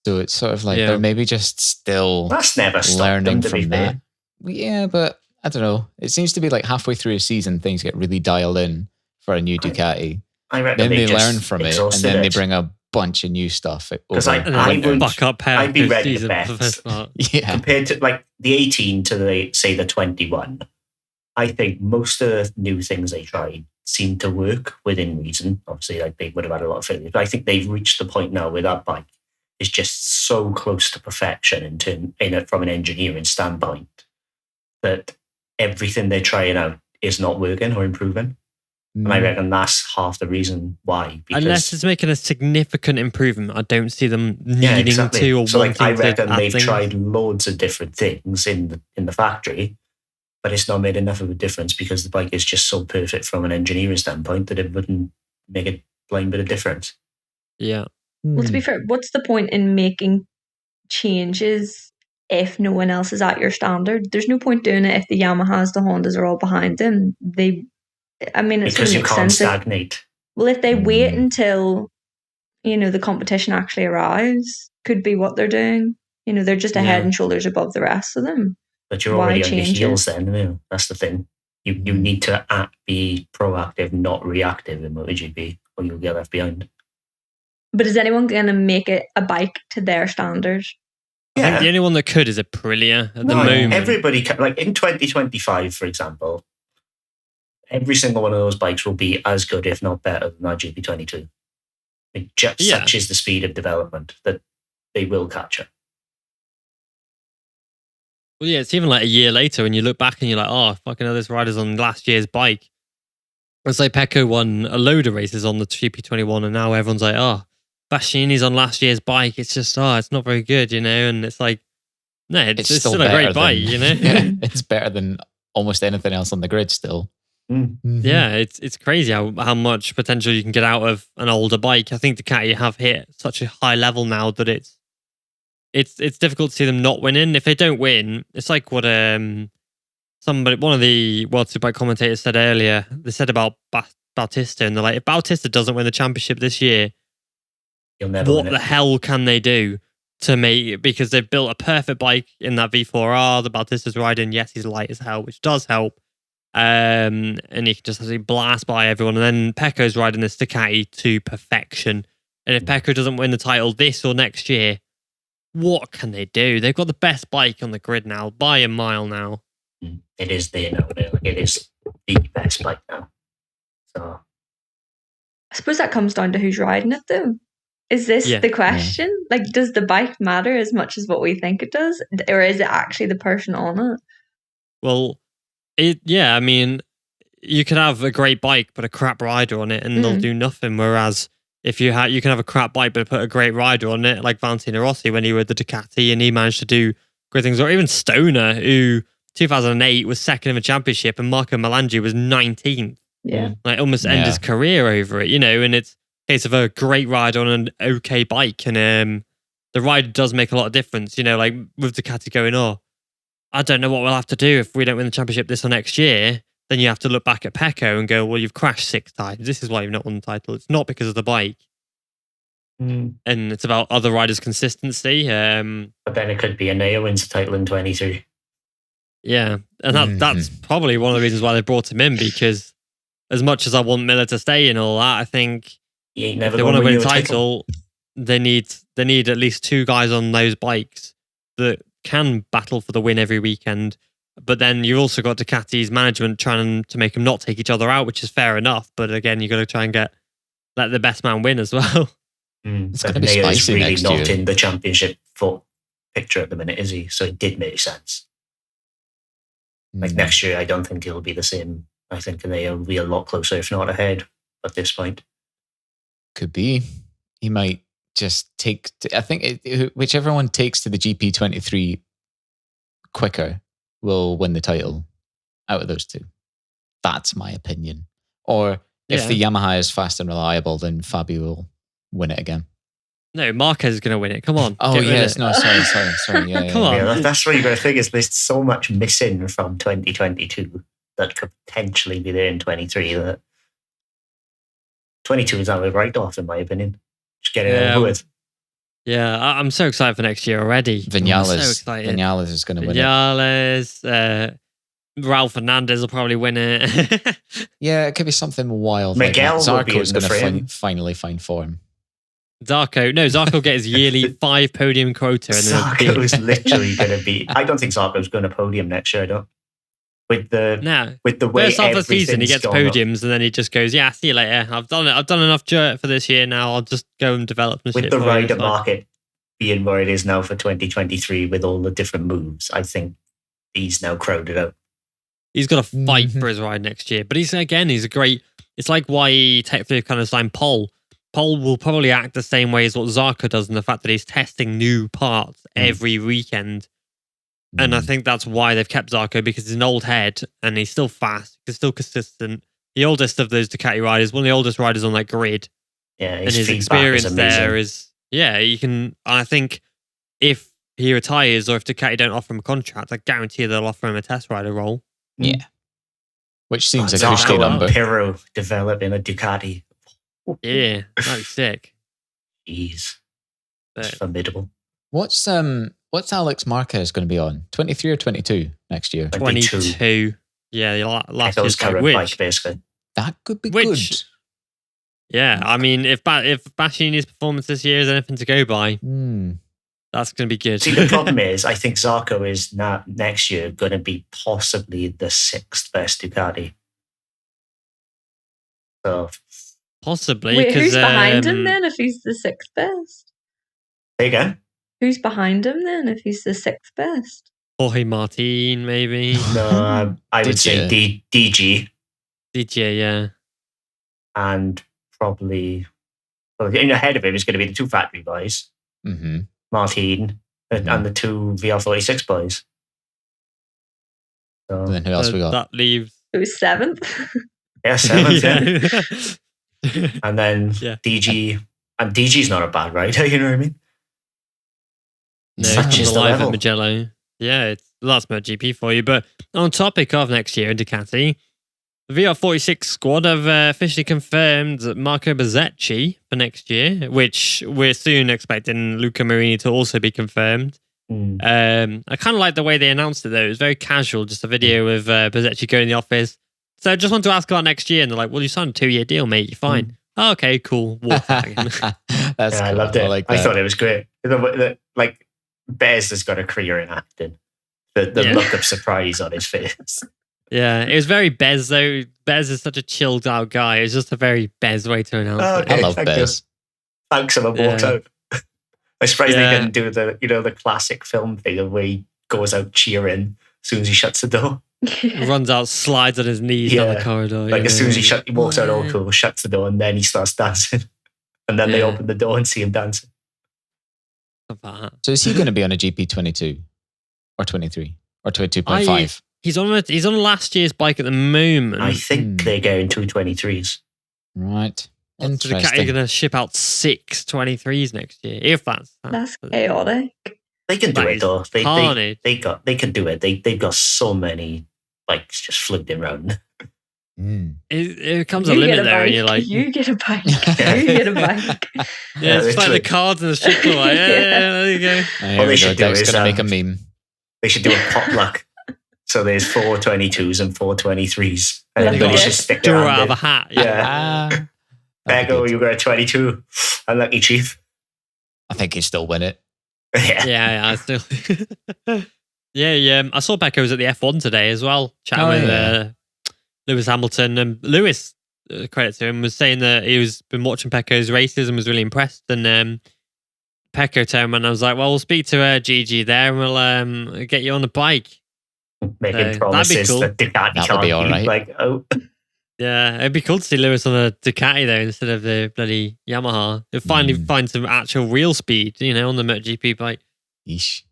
Speaker 2: so it's sort of like they're maybe just still
Speaker 3: that's never
Speaker 2: learning
Speaker 3: them,
Speaker 2: from that. Yeah, but I don't know. It seems to be like halfway through a season, things get really dialed in for a new Ducati.
Speaker 3: I reckon
Speaker 2: then they learn from it, and then they bring a bunch of new stuff.
Speaker 3: Because I'd be ready to bet.
Speaker 2: Yeah,
Speaker 3: compared to like the 18 to the 21. I think most of the new things they tried seem to work within reason. Obviously, like they would have had a lot of failures, but I think they've reached the point now where that bike is just so close to perfection from an engineering standpoint that everything they're trying out is not working or improving. And I reckon that's half the reason why. Because,
Speaker 1: unless it's making a significant improvement, I don't see them needing to or
Speaker 3: so,
Speaker 1: wanting to.
Speaker 3: I reckon they've
Speaker 1: things.
Speaker 3: tried loads of different things in the factory, but it's not made enough of a difference because the bike is just so perfect from an engineering standpoint that it wouldn't make a blind bit of difference.
Speaker 1: Yeah.
Speaker 4: Well, to be fair, what's the point in making changes if no one else is at your standard? There's no point doing it if the Yamahas, the Hondas are all behind them.
Speaker 3: Because you can't stagnate.
Speaker 4: If they wait until, the competition actually arrives, could be what they're doing. They're just a head and shoulders above the rest of them.
Speaker 3: But you're already on your heels then, that's the thing. You need to be proactive, not reactive in MotoGP, or you'll get left behind.
Speaker 4: But is anyone going to make it a bike to their standard?
Speaker 1: I think the only one that could is Aprilia at the moment.
Speaker 3: Everybody can, like in 2025, for example, every single one of those bikes will be as good, if not better, than our GP22. Such is the speed of development that they will catch up.
Speaker 1: Well, yeah, it's even like a year later when you look back and you're like, oh, fucking hell, this rider's on last year's bike. It's like Pecco won a load of races on the GP21 and now everyone's like, oh, Bastianini's on last year's bike. It's just, it's not very good, and it's like, no, it's still a great bike,
Speaker 2: Yeah, it's better than almost anything else on the grid still.
Speaker 1: Mm-hmm. Yeah, it's crazy how much potential you can get out of an older bike. I think Ducati have hit such a high level now that it's difficult to see them not winning. If they don't win, it's like what one of the World Superbike commentators said earlier. They said about Bautista, and they're like, if Bautista doesn't win the championship this year, what the hell can they do to make it? Because they've built a perfect bike in that V4R. The Bautista's riding, yes, he's light as hell, which does help. And he can just absolutely blast by everyone. And then Pecco's riding this Ducati to perfection. And if Pecco doesn't win the title this or next year, what can they do? They've got the best bike on the grid now, by a mile now.
Speaker 3: It is there now. It is the best bike now. So
Speaker 4: I suppose that comes down to who's riding it, though. Is this the question? Like, does the bike matter as much as what we think it does? Or is it actually the person on it?
Speaker 1: Well, I mean, you could have a great bike but a crap rider on it and they'll do nothing. Whereas if you can have a crap bike but put a great rider on it, like Valentino Rossi when he was the Ducati and he managed to do great things, or even Stoner, who 2008 was second in the championship and Marco Melandri was 19th.
Speaker 4: Yeah.
Speaker 1: Like almost end his career over it, and it's a case of a great rider on an okay bike. And the rider does make a lot of difference, like with Ducati going, I don't know what we'll have to do if we don't win the championship this or next year. Then you have to look back at Pecco and go, well, you've crashed 6 times. This is why you've not won the title. It's not because of the bike. And it's about other riders' consistency.
Speaker 3: But then it could be Anea wins the title in 23.
Speaker 1: Yeah. And that's probably one of the reasons why they brought him in, because as much as I want Miller to stay and all that, I think if they want to win a title, they need at least 2 guys on those bikes that can battle for the win every weekend. But then you've also got Ducati's management trying to make them not take each other out, which is fair enough. But again, you've got to try and let the best man win as well.
Speaker 2: It's going to be spicy
Speaker 3: really
Speaker 2: next
Speaker 3: not
Speaker 2: year.
Speaker 3: In the championship picture at the minute, is he? So it did make sense. Like next year, I don't think it'll be the same. I think they'll be a lot closer, if not ahead, at this point.
Speaker 2: Could be. He might just take. I think whichever one takes to the GP23 quicker will win the title out of those 2. That's my opinion. Or if the Yamaha is fast and reliable, then Fabio will win it again.
Speaker 1: No, Marquez is going to win it. Come on.
Speaker 2: Oh, yes. No, sorry. Yeah,
Speaker 1: Come on.
Speaker 3: Yeah, that's what you got to think is there's so much missing from 2022 that could potentially be there in 23. That 22 is out of write-off, in my opinion. Just get it over with.
Speaker 1: Yeah, I'm so excited for next year already.
Speaker 2: Vinales is going to win
Speaker 1: it. Ralph Fernandez will probably win it.
Speaker 2: Yeah, it could be something wild.
Speaker 3: Miguel
Speaker 2: like Zarco's
Speaker 3: going
Speaker 2: to finally find form.
Speaker 1: Zarco will get his yearly 5 podium quota. And
Speaker 3: Zarco's literally going to be... I don't think Zarco's going to podium next year, I don't. With the way
Speaker 1: first half of the season, he gets podiums
Speaker 3: up.
Speaker 1: And then he just goes, yeah, see you later. I've done enough dirt for this year now. I'll just go and develop some shit.
Speaker 3: With the rider market being where it is now for 2023 with all the different moves, I think he's now crowded out.
Speaker 1: He's got to fight for his ride next year. But he's a great it's like why technically kind of signed Pole. Pole will probably act the same way as what Zarco does in the fact that he's testing new parts every weekend. And I think that's why they've kept Zarco, because he's an old head and he's still fast, he's still consistent. The oldest of those Ducati riders, one of the oldest riders on that grid.
Speaker 3: Yeah,
Speaker 1: and his experience there is, you can, I think if he retires or if Ducati don't offer him a contract, I guarantee they'll offer him a test rider role.
Speaker 2: Yeah. Which seems like a
Speaker 3: Zarco
Speaker 2: risky number.
Speaker 3: Pirro developing a Ducati.
Speaker 1: Yeah, that'd be sick.
Speaker 3: Jeez. That's formidable.
Speaker 2: What's Alex Marquez going to be on? 23 or 22 next year?
Speaker 1: 22. Yeah, last year's
Speaker 3: current bike, basically.
Speaker 2: That could be good.
Speaker 1: Yeah, I mean, if Bastianini's performance this year is anything to go by, that's going to be good.
Speaker 3: See, the problem is, I think Zarco is next year going to be possibly the 6th best Ducati. So
Speaker 1: possibly.
Speaker 4: Wait, who's behind him then if he's the 6th best?
Speaker 3: Say again?
Speaker 4: Who's behind him then if he's the 6th best?
Speaker 1: Jorge Martin, maybe.
Speaker 3: No, I would say DG.
Speaker 1: DJ, yeah.
Speaker 3: And probably, ahead of him is going to be the 2 factory boys, Martin, and the 2 VR46 boys. So,
Speaker 2: and then who else we got?
Speaker 1: That leaves...
Speaker 4: Who's 7th?
Speaker 3: Yeah, 7th, yeah. And then DG, and DG's not a bad rider, you know what I mean?
Speaker 1: No, such is the level. At Mugello. Yeah, that's MotoGP for you. But on topic of next year in Ducati, the VR46 squad have officially confirmed Marco Bezzecchi for next year, which we're soon expecting Luca Marini to also be confirmed. I kind of like the way they announced it, though. It was very casual, just a video of Bezzecchi going in the office. So I just want to ask about next year, and they're like, well, you signed a 2-year deal, mate. You're fine. Oh, okay, cool. That's cool.
Speaker 3: I loved it. I thought it was great. Like, Bez has got a career in acting. The look of surprise on his face.
Speaker 1: Yeah, it was very Bez, though. Bez is such a chilled out guy. It's just a very Bez way to announce it.
Speaker 2: I love Bez.
Speaker 3: Thanks, I'm walked out. I'm surprised they didn't do the classic film thing of where he goes out cheering as soon as he shuts the door.
Speaker 1: Runs out, slides on his knees down the corridor.
Speaker 3: Like as soon as he walks out all cool, shuts the door, and then he starts dancing. And then they open the door and see him dancing.
Speaker 2: So is he going to be on a GP22 or 23 or 22.5?
Speaker 1: He's on last year's bike at the moment.
Speaker 3: I think they're going 223s.
Speaker 2: Right.
Speaker 1: Interesting. So they're going to ship out 6 23s next year, if that's
Speaker 4: chaotic.
Speaker 3: They can do it though. They can do it. They've got so many bikes just floating around.
Speaker 1: It comes a limit there, and you're like,
Speaker 4: you get a bike. You get a bike.
Speaker 1: Yeah, it's like the cards in the strip club. Like, there you go.
Speaker 3: What they should do is
Speaker 2: going to make a meme.
Speaker 3: They should do a potluck. So there's 4 22s and 4 23s. And everybody should stick their hand
Speaker 1: out
Speaker 3: in.
Speaker 1: of a hat.
Speaker 3: Yeah. There you go, you got a 22. Unlucky, Chief.
Speaker 2: I think he'd still win it.
Speaker 1: Yeah, I still. I saw Pecco was at the F1 today as well, chatting with Lewis Hamilton. And Lewis, credit to him, was saying that he was been watching Pecco's races and was really impressed. And Pecco told him, and I was like, well, we'll speak to Gigi there and we'll get you on the bike.
Speaker 3: Making promises that Ducati can't
Speaker 2: be all right.
Speaker 3: Like,
Speaker 1: yeah, it'd be cool to see Lewis on a Ducati though instead of the bloody Yamaha. He'll finally find some actual real speed, on the MotoGP bike.
Speaker 2: Yeesh.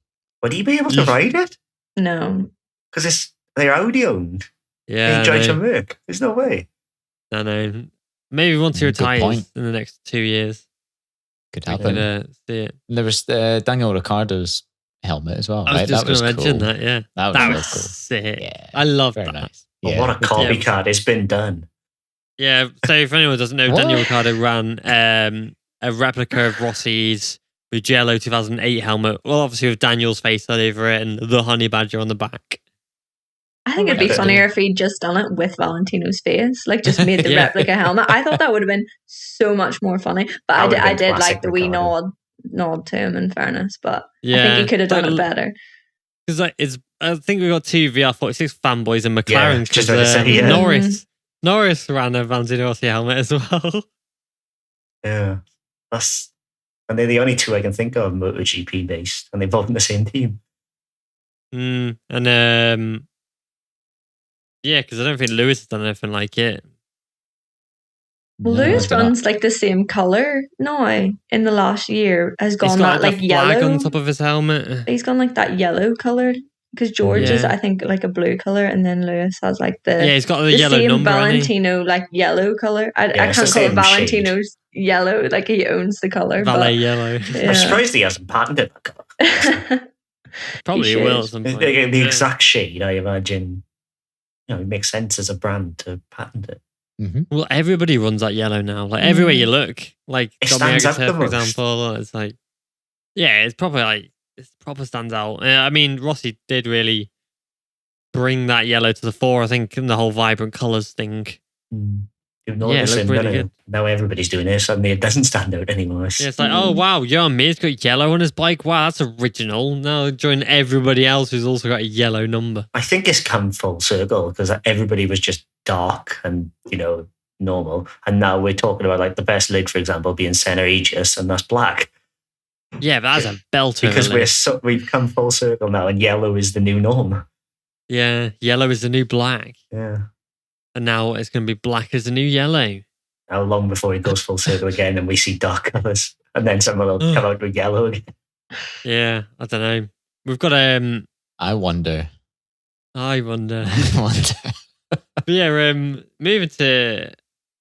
Speaker 3: Would he be able to ride it?
Speaker 4: No,
Speaker 3: because they're Audi owned.
Speaker 1: Yeah,
Speaker 3: he drives some work. There's no way.
Speaker 1: No. Maybe once he retires in the next 2 years,
Speaker 2: could happen.
Speaker 1: See it.
Speaker 2: There was Daniel Ricciardo's helmet as well.
Speaker 1: I was just going to mention that. Yeah,
Speaker 2: that was cool.
Speaker 1: Sick.
Speaker 2: Yeah,
Speaker 1: I love
Speaker 2: very
Speaker 1: that.
Speaker 2: Nice.
Speaker 3: Well, what a copycat! It's been done.
Speaker 1: Yeah. So if anyone doesn't know, Daniel Ricciardo ran a replica of Rossi's Mugello 2008 helmet. Well, obviously with Daniel's face all over it and the honey badger on the back.
Speaker 4: I think it'd be funnier if he'd just done it with Valentino's face, like just made the replica helmet. I thought that would have been so much more funny. But I did like the wee nod to him, in fairness. But I think he could have done it better.
Speaker 1: Because I think we got 2 VR46 fanboys in McLaren.
Speaker 3: Yeah, just to say,
Speaker 1: Norris ran a Valentino Rossi helmet as well.
Speaker 3: Yeah, and they're the only 2 I can think of MotoGP based, and they're both in the same team.
Speaker 1: And because I don't think Lewis has done anything like it.
Speaker 4: Well, Lewis runs like the same color now. In the last year, has gone that like
Speaker 1: flag
Speaker 4: yellow
Speaker 1: on top of his helmet.
Speaker 4: He's gone like that yellow color because George is, I think, like a blue color, and then Lewis has like
Speaker 1: he's got the yellow
Speaker 4: same
Speaker 1: number.
Speaker 4: Valentino like yellow color. I can't call it Valentino's shade. Yellow. Like he owns the color.
Speaker 1: Valet yellow.
Speaker 3: Yeah. I'm surprised he hasn't patented that color.
Speaker 1: Probably will at some point.
Speaker 3: The exact shade, I imagine. It makes sense as a brand to patent it.
Speaker 1: Mm-hmm. Well, everybody runs that yellow now. Like everywhere you look, like Dominic, for example, it's like, it's proper stands out. I mean, Rossi did really bring that yellow to the fore, I think, in the whole vibrant colours thing.
Speaker 3: It looked really good. Now everybody's doing it, suddenly it doesn't stand out anymore.
Speaker 1: It's like, oh wow, Johan Mir's got yellow on his bike. Wow, that's original. Now join everybody else who's also got a yellow number.
Speaker 3: I think it's come full circle because everybody was just dark and normal, and now we're talking about like the best lid, for example, being Senna Aegis, and that's black.
Speaker 1: Yeah, but that's a belter.
Speaker 3: Because we've come full circle now, and yellow is the new norm.
Speaker 1: Yeah, yellow is the new black.
Speaker 3: Yeah.
Speaker 1: And now it's going to be black as the new yellow.
Speaker 3: How long before it goes full circle again and we see dark colours? And then someone will come out with yellow again.
Speaker 1: Yeah, I don't know. We've got
Speaker 2: I wonder.
Speaker 1: But yeah, moving to...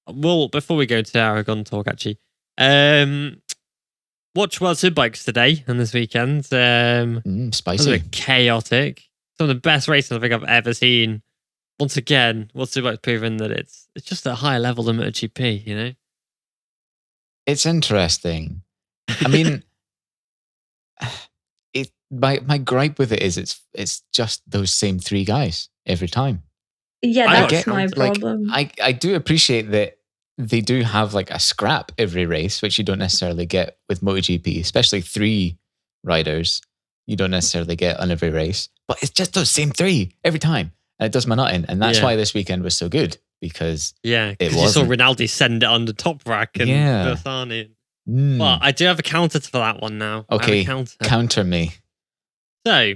Speaker 1: Well, before we go to Aragon talk, actually. Watch World Superbikes today and this weekend.
Speaker 2: Spicy.
Speaker 1: It was chaotic. Some of the best racing I think I've ever seen. Once again, World Superbike's proven that it's just at a higher level than MotoGP,
Speaker 2: It's interesting. I mean, my gripe with it is it's just those same three guys every time.
Speaker 4: Yeah, that's my problem.
Speaker 2: I do appreciate that they do have like a scrap every race, which you don't necessarily get with MotoGP, especially three riders. You don't necessarily get on every race, but it's just those same three every time. And it does my nut in. And that's why this weekend was so good, because
Speaker 1: you saw Rinaldi send it on the top rack and Bersani. Well, I do have a counter for that one now.
Speaker 2: Okay, counter me.
Speaker 1: So,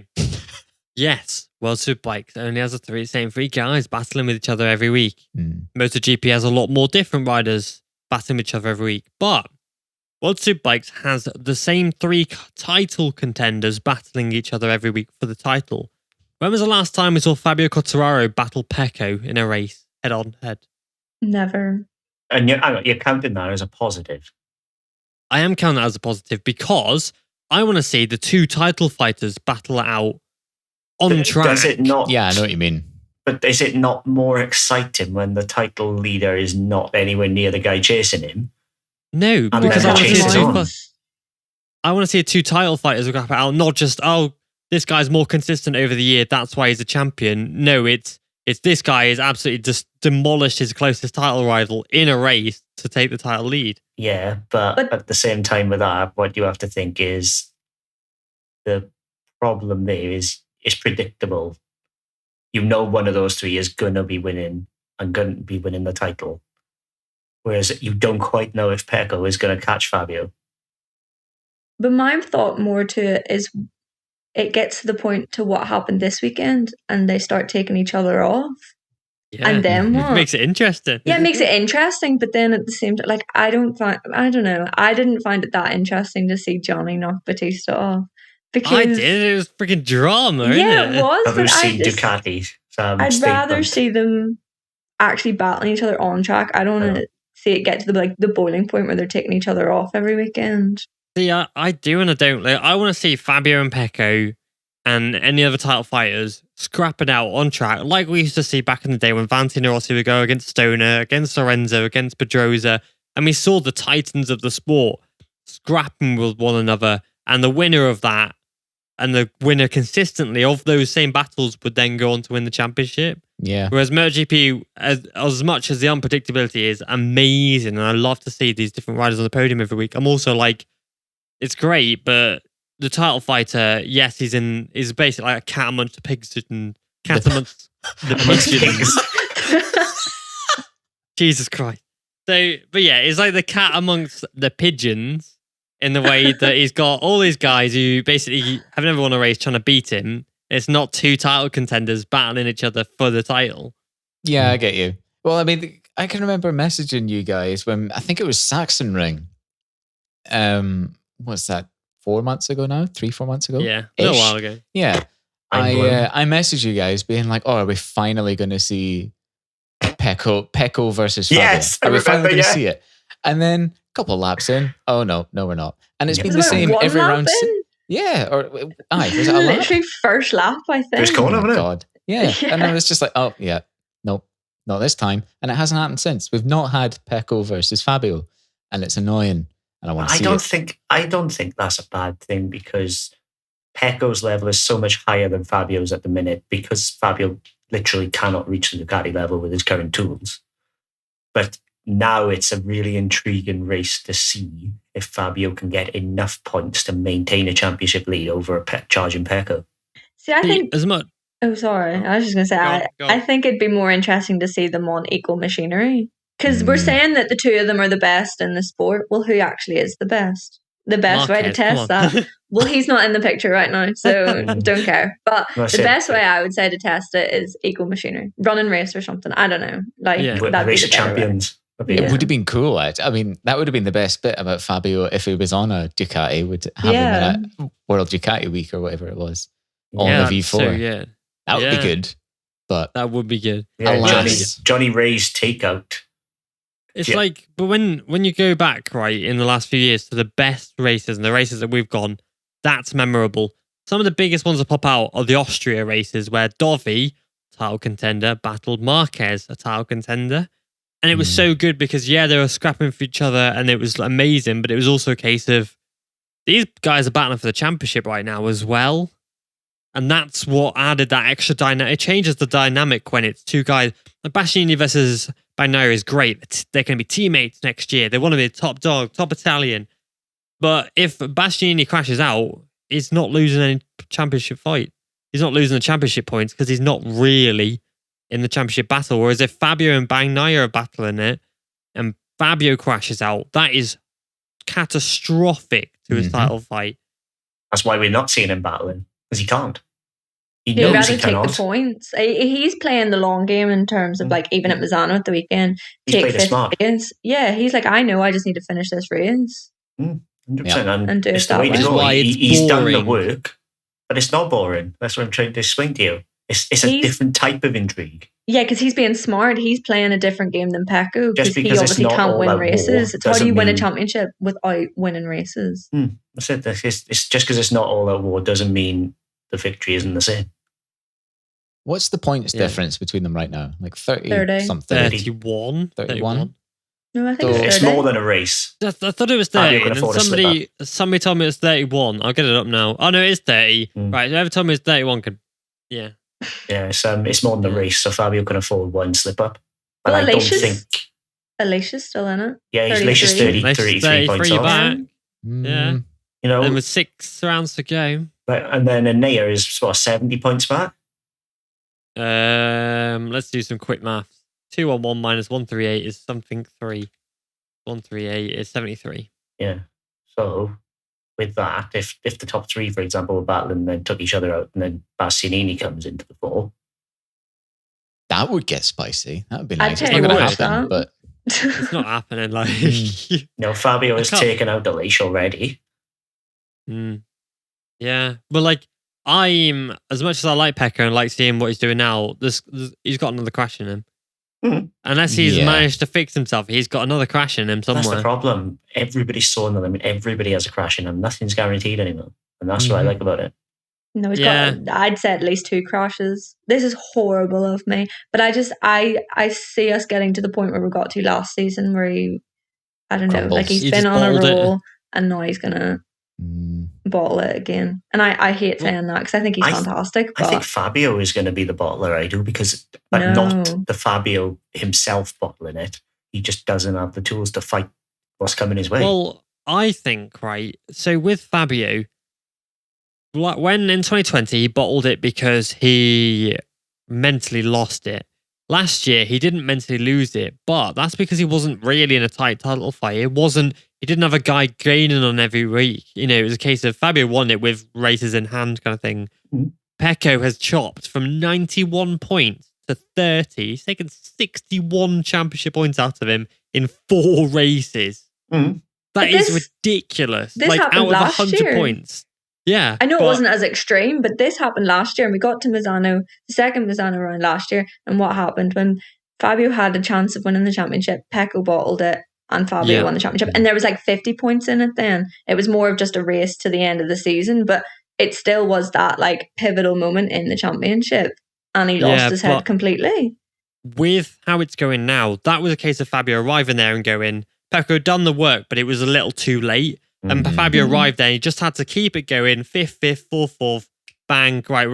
Speaker 1: yes, World Superbikes only has the same three guys battling with each other every week. MotoGP has a lot more different riders battling with each other every week. But World Superbikes has the same three title contenders battling each other every week for the title. When was the last time we saw Fabio Quartararo battle Pecco in a race head-on-head?
Speaker 4: Never.
Speaker 3: And you're counting that as a positive?
Speaker 1: I am counting that as a positive because I want to see the two title fighters battle it out on track.
Speaker 3: Does it not?
Speaker 2: Yeah, I know what you mean.
Speaker 3: But is it not more exciting when the title leader is not anywhere near the guy chasing him?
Speaker 1: No, because I want to see two title fighters battle it out, not just, this guy's more consistent over the year, that's why he's a champion. No, it's this guy has absolutely just demolished his closest title rival in a race to take the title lead.
Speaker 3: Yeah, but at the same time with that, what you have to think is the problem there is it's predictable. One of those three is going to be winning and going to be winning the title. Whereas you don't quite know if Pecco is going to catch Fabio.
Speaker 4: But my thought more to it is it gets to the point to what happened this weekend and they start taking each other off.
Speaker 1: Yeah.
Speaker 4: And then what?
Speaker 1: It makes it interesting.
Speaker 4: Yeah, it makes it interesting. But then at the same time, I don't know. I didn't find it that interesting to see Johnny knock Batista off. Because
Speaker 1: I did. It was freaking drama,
Speaker 4: yeah,
Speaker 1: it
Speaker 4: was.
Speaker 3: I've seen Ducati.
Speaker 4: I'd rather see them actually battling each other on track. I don't want to see it get to the boiling point where they're taking each other off every weekend.
Speaker 1: See, I do and I don't. I want to see Fabio and Pecco and any other title fighters scrap it out on track, like we used to see back in the day when Valentino Rossi would go against Stoner, against Lorenzo, against Pedrosa, and we saw the titans of the sport scrapping with one another, and the winner of that, and the winner consistently of those same battles would then go on to win the championship.
Speaker 2: Yeah.
Speaker 1: Whereas MotoGP, as much as the unpredictability is amazing, and I love to see these different riders on the podium every week, I'm also like, it's great, but the title fighter, yes, he's basically like a cat amongst the pigs and cat amongst the pigeons. Jesus Christ. So, but yeah, it's like the cat amongst the pigeons in the way that he's got all these guys who basically have never won a race trying to beat him. It's not two title contenders battling each other for the title.
Speaker 2: Yeah, I get you. Well, I mean, I can remember messaging you guys when I think it was Sachsenring. What's that? 4 months ago now? 3-4 months ago?
Speaker 1: Yeah, a little while ago.
Speaker 2: Yeah. I messaged you guys being like, are we finally going to see Pecco versus Fabio?
Speaker 3: Yes,
Speaker 2: are we finally going to see it? And then a couple of laps in, oh no, we're not. And it's been the same every round. Yeah, or was it a lap?
Speaker 4: Literally first lap, I think.
Speaker 3: First corner,
Speaker 2: oh my God. Yeah. And I was just like, oh yeah, nope, not this time. And it hasn't happened since. We've not had Pecco versus Fabio, and it's annoying. And I want to see it.
Speaker 3: I don't think that's a bad thing, because Pecco's level is so much higher than Fabio's at the minute, because Fabio literally cannot reach the Ducati level with his current tools. But now it's a really intriguing race to see if Fabio can get enough points to maintain a championship lead over charging Pecco.
Speaker 4: See, I think
Speaker 1: as much.
Speaker 4: Oh, sorry. I was just going to say, I think it'd be more interesting to see them on equal machinery. Because we're saying that the two of them are the best in the sport. Well, who actually is the best? The best way to test that. Well, he's not in the picture right now, so don't care. But the best way I would say to test it is equal machinery. Run and race or something. I don't know. That'd
Speaker 3: race
Speaker 4: be
Speaker 3: of champions.
Speaker 2: It would have been cool. I mean, that would have been the best bit about Fabio if he was on a Ducati, would have him in a World Ducati Week or whatever it was on the V4.
Speaker 1: So,
Speaker 2: that would be good. But
Speaker 1: that would be good.
Speaker 3: Yeah, Johnny Ray's takeout.
Speaker 1: It's like, but when you go back, right, in the last few years to the best races and the races that we've gone, that's memorable. Some of the biggest ones that pop out are the Austria races where Dovi, title contender, battled Marquez, a title contender. And it was so good because, they were scrapping for each other and it was amazing, but it was also a case of these guys are battling for the championship right now as well. And that's what added that extra dynamic. It changes the dynamic when it's two guys. Like Bastianini versus Bagnaia is great. They're going to be teammates next year. They want to be the top dog, top Italian. But if Bastianini crashes out, he's not losing any championship fight. He's not losing the championship points because he's not really in the championship battle. Whereas if Fabio and Bagnaia are battling it and Fabio crashes out, that is catastrophic to his title fight.
Speaker 3: That's why we're not seeing him battling, because he can't.
Speaker 4: He'd rather take the points. He's playing the long game in terms of even at Misano at the weekend.
Speaker 3: He's played it smart.
Speaker 4: Yeah, he's like, I know, I just need to finish this race.
Speaker 3: 100%.
Speaker 4: And do
Speaker 3: it's
Speaker 4: it
Speaker 3: the
Speaker 4: that
Speaker 3: way
Speaker 4: way.
Speaker 3: to go.
Speaker 1: Why
Speaker 3: He's done the work, but it's not boring. That's what I'm trying to explain to you. It's a different type of intrigue.
Speaker 4: Yeah, because he's being smart. He's playing a different game than Pecco because he
Speaker 3: because
Speaker 4: obviously can't win races. It's how do you win a
Speaker 3: mean...
Speaker 4: championship without winning races?
Speaker 3: That's it. It's just because it's not all out war doesn't mean the victory isn't the same.
Speaker 2: What's the points difference between them right now? Like 30 something?
Speaker 1: 31.
Speaker 2: 31?
Speaker 4: No, I think
Speaker 3: it's more than a race.
Speaker 1: I thought it was 30. And somebody told me it was 31. I'll get it up now. Oh, no, it is 30. Right, whoever told me it was 31 could... Yeah.
Speaker 3: Yeah, it's more than a race, so Fabio can afford one slip up.
Speaker 4: But I don't think... Alicia's still in it.
Speaker 3: Yeah, Alicia's 33 points off.
Speaker 1: Back. Yeah.
Speaker 3: You know,
Speaker 1: and with 6 rounds to go.
Speaker 3: Right, and then Anea is 70 points back.
Speaker 1: Let's do some quick maths. 211 minus 138 is something 3. 138 is 73.
Speaker 3: Yeah. So with that, if the top 3, for example, were battling and then took each other out, and then Bastianini comes into the fall,
Speaker 2: that would get spicy. That would be nice.
Speaker 4: It's
Speaker 2: not going to happen, but
Speaker 1: it's not happening. Like,
Speaker 3: Fabio has taken out the leash already.
Speaker 1: Yeah, but like, I'm as much as I like Pecco and like seeing what he's doing now. He's got another crash in him. Unless he's managed to fix himself, he's got another crash in him somewhere.
Speaker 3: That's the problem. Everybody's so in the limit. Everybody has a crash in them. Nothing's guaranteed anymore, and that's what I like about it.
Speaker 4: No, he's got, I'd say at least 2 crashes. This is horrible of me, but I see us getting to the point where we got to last season where I don't know, like he's been on a roll and now he's gonna bottle it again. And I hate saying that because I think he's fantastic. But
Speaker 3: I think Fabio is going to be the bottler. I do, but not the Fabio himself bottling it. He just doesn't have the tools to fight what's coming his way.
Speaker 1: Well, I think, right, so with Fabio, when in 2020 he bottled it because he mentally lost it. Last year he didn't mentally lose it, but that's because he wasn't really in a tight title fight. He didn't have a guy gaining on every week. It was a case of Fabio won it with races in hand kind of thing. Pecco has chopped from 91 points to 30. He's taken 61 championship points out of him in 4 races.
Speaker 3: Mm.
Speaker 1: That is ridiculous.
Speaker 4: This
Speaker 1: like,
Speaker 4: happened
Speaker 1: out of
Speaker 4: last
Speaker 1: 100
Speaker 4: year.
Speaker 1: points. Yeah.
Speaker 4: I know it wasn't as extreme, but this happened last year. And we got to Misano, the second Misano round last year. And what happened when Fabio had a chance of winning the championship, Pecco bottled it, and Fabio won the championship. And there was like 50 points in it then. It was more of just a race to the end of the season, but it still was that like pivotal moment in the championship. And he lost his head completely.
Speaker 1: With how it's going now, that was a case of Fabio arriving there and going, Pecco done the work, but it was a little too late. And Fabio arrived there, he just had to keep it going. 5th, 5th, 4th, 4th, bang. Right,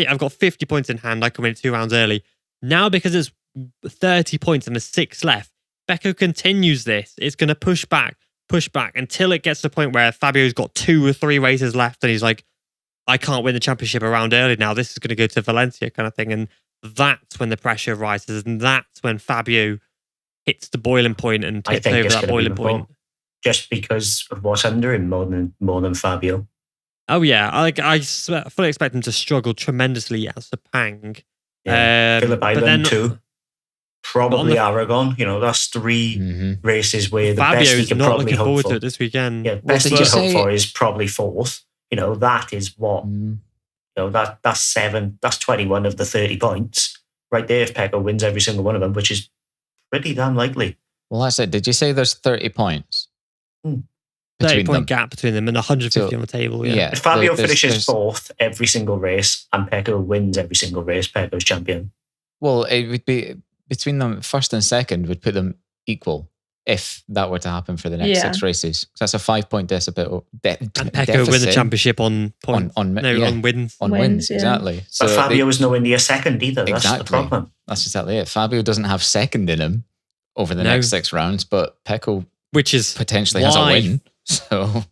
Speaker 1: I've got 50 points in hand. I come in 2 rounds early. Now, because it's 30 points and there's 6 left, Pecco continues this. It's going to push back until it gets to the point where Fabio's got 2 or 3 races left and he's like, I can't win the championship a round early now. This is going to go to Valencia kind of thing. And that's when the pressure rises. And that's when Fabio hits the boiling point and tips over that boiling point.
Speaker 3: Just because of what's under him more than Fabio.
Speaker 1: Oh yeah, I fully expect him to struggle tremendously at Sepang.
Speaker 3: Yeah. Phillip Island too. Probably Aragon. You know, that's 3 races where the best he can probably hope for.
Speaker 1: Forward to it this weekend.
Speaker 3: Yeah, best he can hope for is probably 4th. You know, that is what. You know, that's 7. That's 21 of the 30 points right there. If Pecco wins every single one of them, which is pretty damn likely.
Speaker 2: Well, that's it. Did you say therethere's 30 points?
Speaker 1: 30-point gap between them and 150 on the table. Yeah.
Speaker 3: If Fabio finishes 4th every single race and Pecco wins every single race, Pecco's champion.
Speaker 2: Well, it would be between them, 1st and 2nd would put them equal if that were to happen for the next 6 races. So that's a 5-point deficit.
Speaker 1: And Pecco win the championship on points. On wins.
Speaker 2: On wins, exactly.
Speaker 3: So but Fabio is nowhere near 2nd either. That's the problem.
Speaker 2: That's exactly it. Fabio doesn't have 2nd in him over the next 6 rounds, but Pecco potentially has a win. So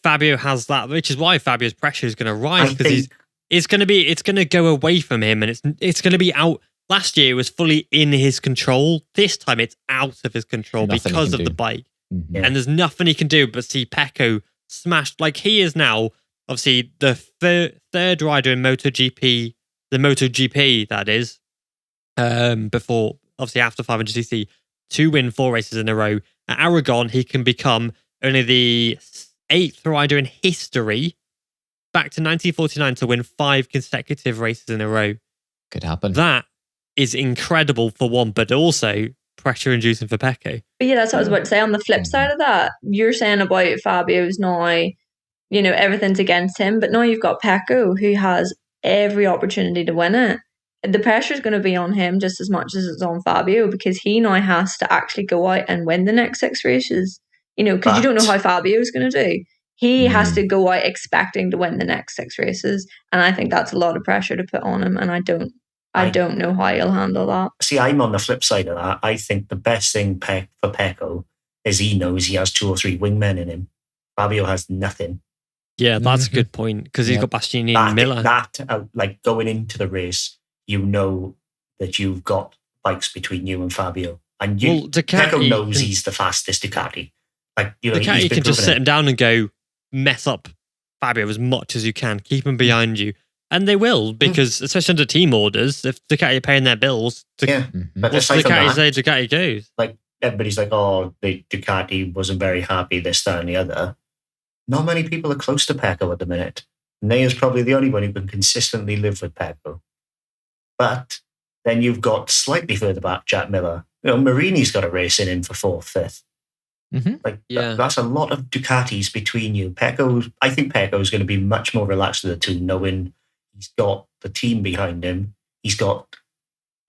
Speaker 1: Fabio has that, which is why Fabio's pressure is going to rise, because it's going to go away from him, and it's going to be out. Last year it was fully in his control. This time it's out of his control because of the bike, and there's nothing he can do but see Pecco smashed. Like, he is now obviously the third rider in MotoGP, the MotoGP that is, before obviously after 500cc to win 4 races in a row. At Aragon, he can become only the 8th rider in history back to 1949 to win 5 consecutive races in a row.
Speaker 2: Could happen.
Speaker 1: That is incredible for one, but also pressure-inducing for Pecco.
Speaker 4: But yeah, that's what I was about to say. On the flip side of that, you're saying about Fabio's now, you know, everything's against him, but now you've got Pecco, who has every opportunity to win it. The pressure is going to be on him just as much as it's on Fabio, because he now has to actually go out and win the next 6 races. You know, because you don't know how Fabio is going to do. He has to go out expecting to win the next 6 races, and I think that's a lot of pressure to put on him. And I don't know how he'll handle that.
Speaker 3: See, I'm on the flip side of that. I think the best thing for Pecco is he knows he has 2 or 3 wingmen in him. Fabio has nothing.
Speaker 1: Yeah, that's a good point, because he's got Bastianini and Miller.
Speaker 3: Like going into the race, you know that you've got bikes between you and Fabio, and Pecco knows he's the fastest Ducati. Like, you know,
Speaker 1: Ducati can just sit him down and go, mess up Fabio as much as you can, keep him behind you. And they will, because especially under team orders, if Ducati are paying their bills,
Speaker 3: but
Speaker 1: what's Ducati say Ducati goes?
Speaker 3: Like, everybody's like, oh, the Ducati wasn't very happy, this, that, and the other. Not many people are close to Pecco at the minute. Ney is probably the only one who can consistently live with Pecco. But then you've got slightly further back Jack Miller. You know, Marini's got a race in him for 4th, 5th. That's a lot of Ducatis between you. I think Pecco is going to be much more relaxed of the two, knowing he's got the team behind him. He's got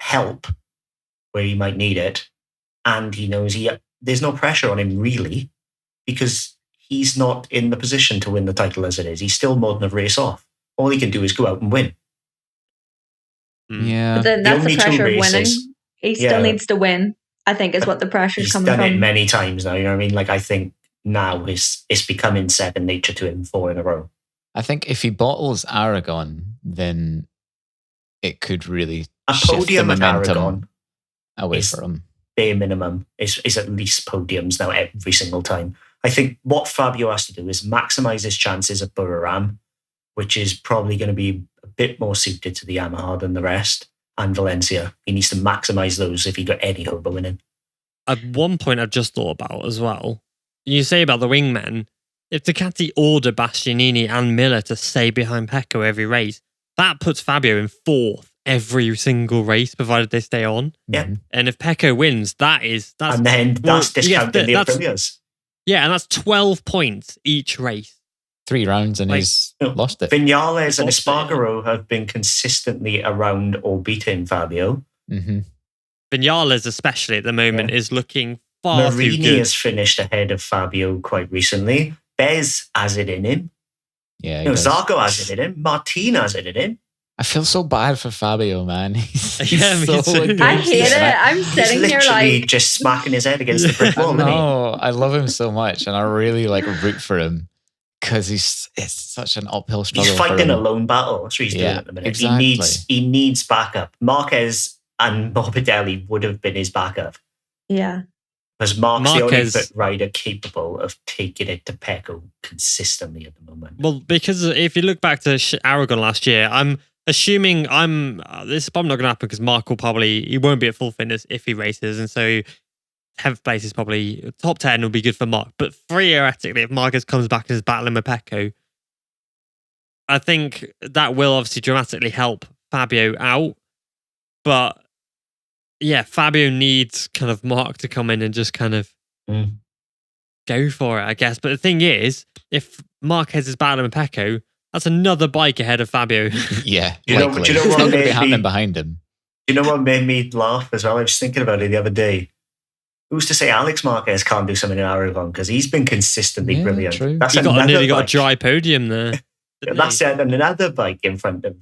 Speaker 3: help where he might need it. And he knows there's no pressure on him, really, because he's not in the position to win the title as it is. He's still more than a race off. All he can do is go out and win.
Speaker 2: Yeah.
Speaker 4: But then that's the pressure of winning. He still needs to win, I think, is what the pressure is coming from.
Speaker 3: He's done it many times now, you know what I mean? Like, I think now it's becoming second nature to him 4 in a row.
Speaker 2: I think if he bottles Aragon, then it could really
Speaker 3: shift podium the momentum at Aragon
Speaker 2: away from him.
Speaker 3: Bare minimum is at least podiums now every single time. I think what Fabio has to do is maximise his chances at Buriram, which is probably going to be a bit more suited to the Yamaha than the rest. and Valencia. He needs to maximise those if he got any hope of winning.
Speaker 1: At one point, I've just thought about as well. You say about the wingmen. If Ducati order Bastianini and Miller to stay behind Pecco every race, that puts Fabio in 4th every single race, provided they stay on.
Speaker 3: Yeah.
Speaker 1: And if Pecco wins, that's
Speaker 3: discounting the Aprilias.
Speaker 1: Yeah, and that's 12 points each race.
Speaker 2: 3 rounds and he's lost it.
Speaker 3: Vinales and Espargaro have been consistently around or beating Fabio.
Speaker 2: Mm-hmm.
Speaker 1: Vinales, especially at the moment, is looking far too good.
Speaker 3: Marini has finished ahead of Fabio quite recently. Bez has it in him.
Speaker 2: Yeah,
Speaker 3: Zarco has it in him. Martin has it in him.
Speaker 2: I feel so bad for Fabio, man. He's
Speaker 1: me too.
Speaker 4: I hate it. I'm sitting here like
Speaker 3: just smacking his head against the brick wall.
Speaker 2: I love him so much, and I really root for him because it's such an uphill struggle.
Speaker 3: He's fighting a lone battle. That's what he's doing at the minute.
Speaker 2: Exactly.
Speaker 3: He needs backup. Marquez and Morbidelli would have been his backup.
Speaker 4: Yeah.
Speaker 3: Because Marquez the only rider capable of taking it to Pecco consistently at the moment.
Speaker 1: Well, because if you look back to Aragon last year, I'm assuming this is probably not going to happen because Marc he won't be at full fitness if he races, and so 10th place is probably top 10 will be good for Marc. But theoretically, if Marquez comes back and is battling with Pecco, I think that will obviously dramatically help Fabio out. But yeah, Fabio needs kind of Marc to come in and just kind of go for it, I guess. But the thing is, if Marquez is battling with Pecco, that's another bike ahead of Fabio.
Speaker 2: Yeah,
Speaker 3: do you know
Speaker 2: it's
Speaker 3: what
Speaker 2: not going to be happening behind him.
Speaker 3: Do you know what made me laugh as well? I was thinking about it the other day. Who's to say Alex Marquez can't do something in Aragon? Because he's been consistently brilliant.
Speaker 2: True.
Speaker 3: That's
Speaker 1: nearly got a dry podium there.
Speaker 3: That's another bike in front of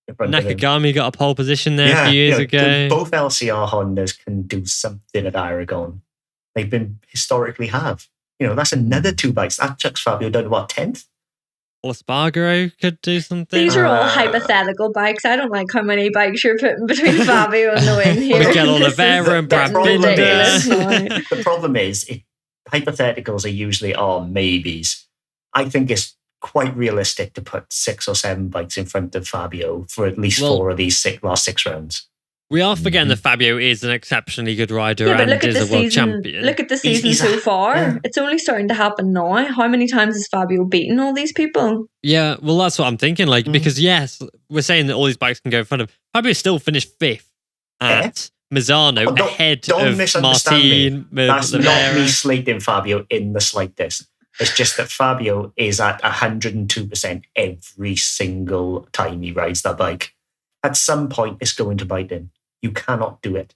Speaker 1: Nakagami got a pole position there a few years ago.
Speaker 3: Both LCR Hondas can do something at Aragon. They've been historically have. That's another 2 bikes. That chucks Fabio down to 10th?
Speaker 1: Espargaro could do something.
Speaker 4: These are all hypothetical bikes. I don't like how many bikes you're putting between Fabio and the win here.
Speaker 1: We get Oliveira and Brad Binder.
Speaker 3: The problem is, hypotheticals are usually maybes. I think it's quite realistic to put 6 or 7 bikes in front of Fabio for at least 4 of these last 6 rounds.
Speaker 1: We are forgetting that Fabio is an exceptionally good rider and is a world champion.
Speaker 4: Look at the season so far. Yeah. It's only starting to happen now. How many times has Fabio beaten all these people?
Speaker 1: Yeah, well, that's what I'm thinking. Because yes, we're saying that all these bikes can go in front of Fabio. Still finished 5th at Misano, ahead of Martin.
Speaker 3: That's not me slating Fabio in the slightest. It's just that Fabio is at 102% every single time he rides that bike. At some point, it's going to bite him. You cannot do it.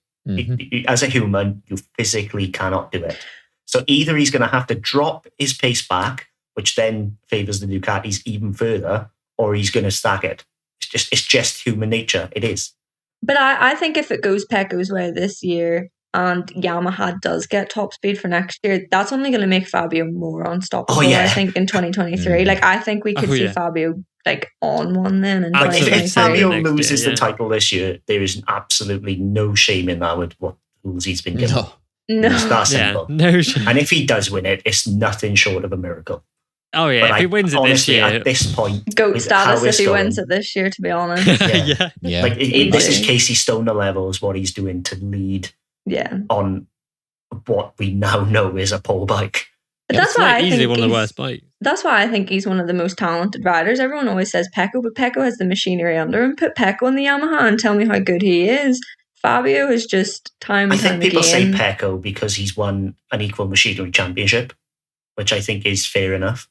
Speaker 3: As a human, you physically cannot do it. So either he's going to have to drop his pace back, which then favours the Ducatis even further, or he's going to stack it. It's just human nature. It is.
Speaker 4: But I think if it goes Pecco's way this year and Yamaha does get top speed for next year, that's only going to make Fabio more unstoppable, I think, in 2023. I think we could see Fabio on one then. In
Speaker 3: if Fabio loses the title this year, there is absolutely no shame in that with what rules he's been given.
Speaker 4: No.
Speaker 3: It's that simple.
Speaker 1: No shame.
Speaker 3: And if he does win it, it's nothing short of a miracle.
Speaker 1: Oh yeah, if he wins it this year,
Speaker 3: at this point,
Speaker 4: GOAT status if he wins it this year, to be honest.
Speaker 1: Yeah.
Speaker 3: This is Casey Stoner levels, what he's doing to lead on what we now know is a pole bike.
Speaker 4: That's why I think
Speaker 1: one of the worst bikes.
Speaker 4: That's why I think he's one of the most talented riders. Everyone always says Pecco, but Pecco has the machinery under him. Put Pecco in the Yamaha and tell me how good he is. Fabio is just time and time again.
Speaker 3: I think people say Pecco because he's won an equal machinery championship, which I think is fair enough.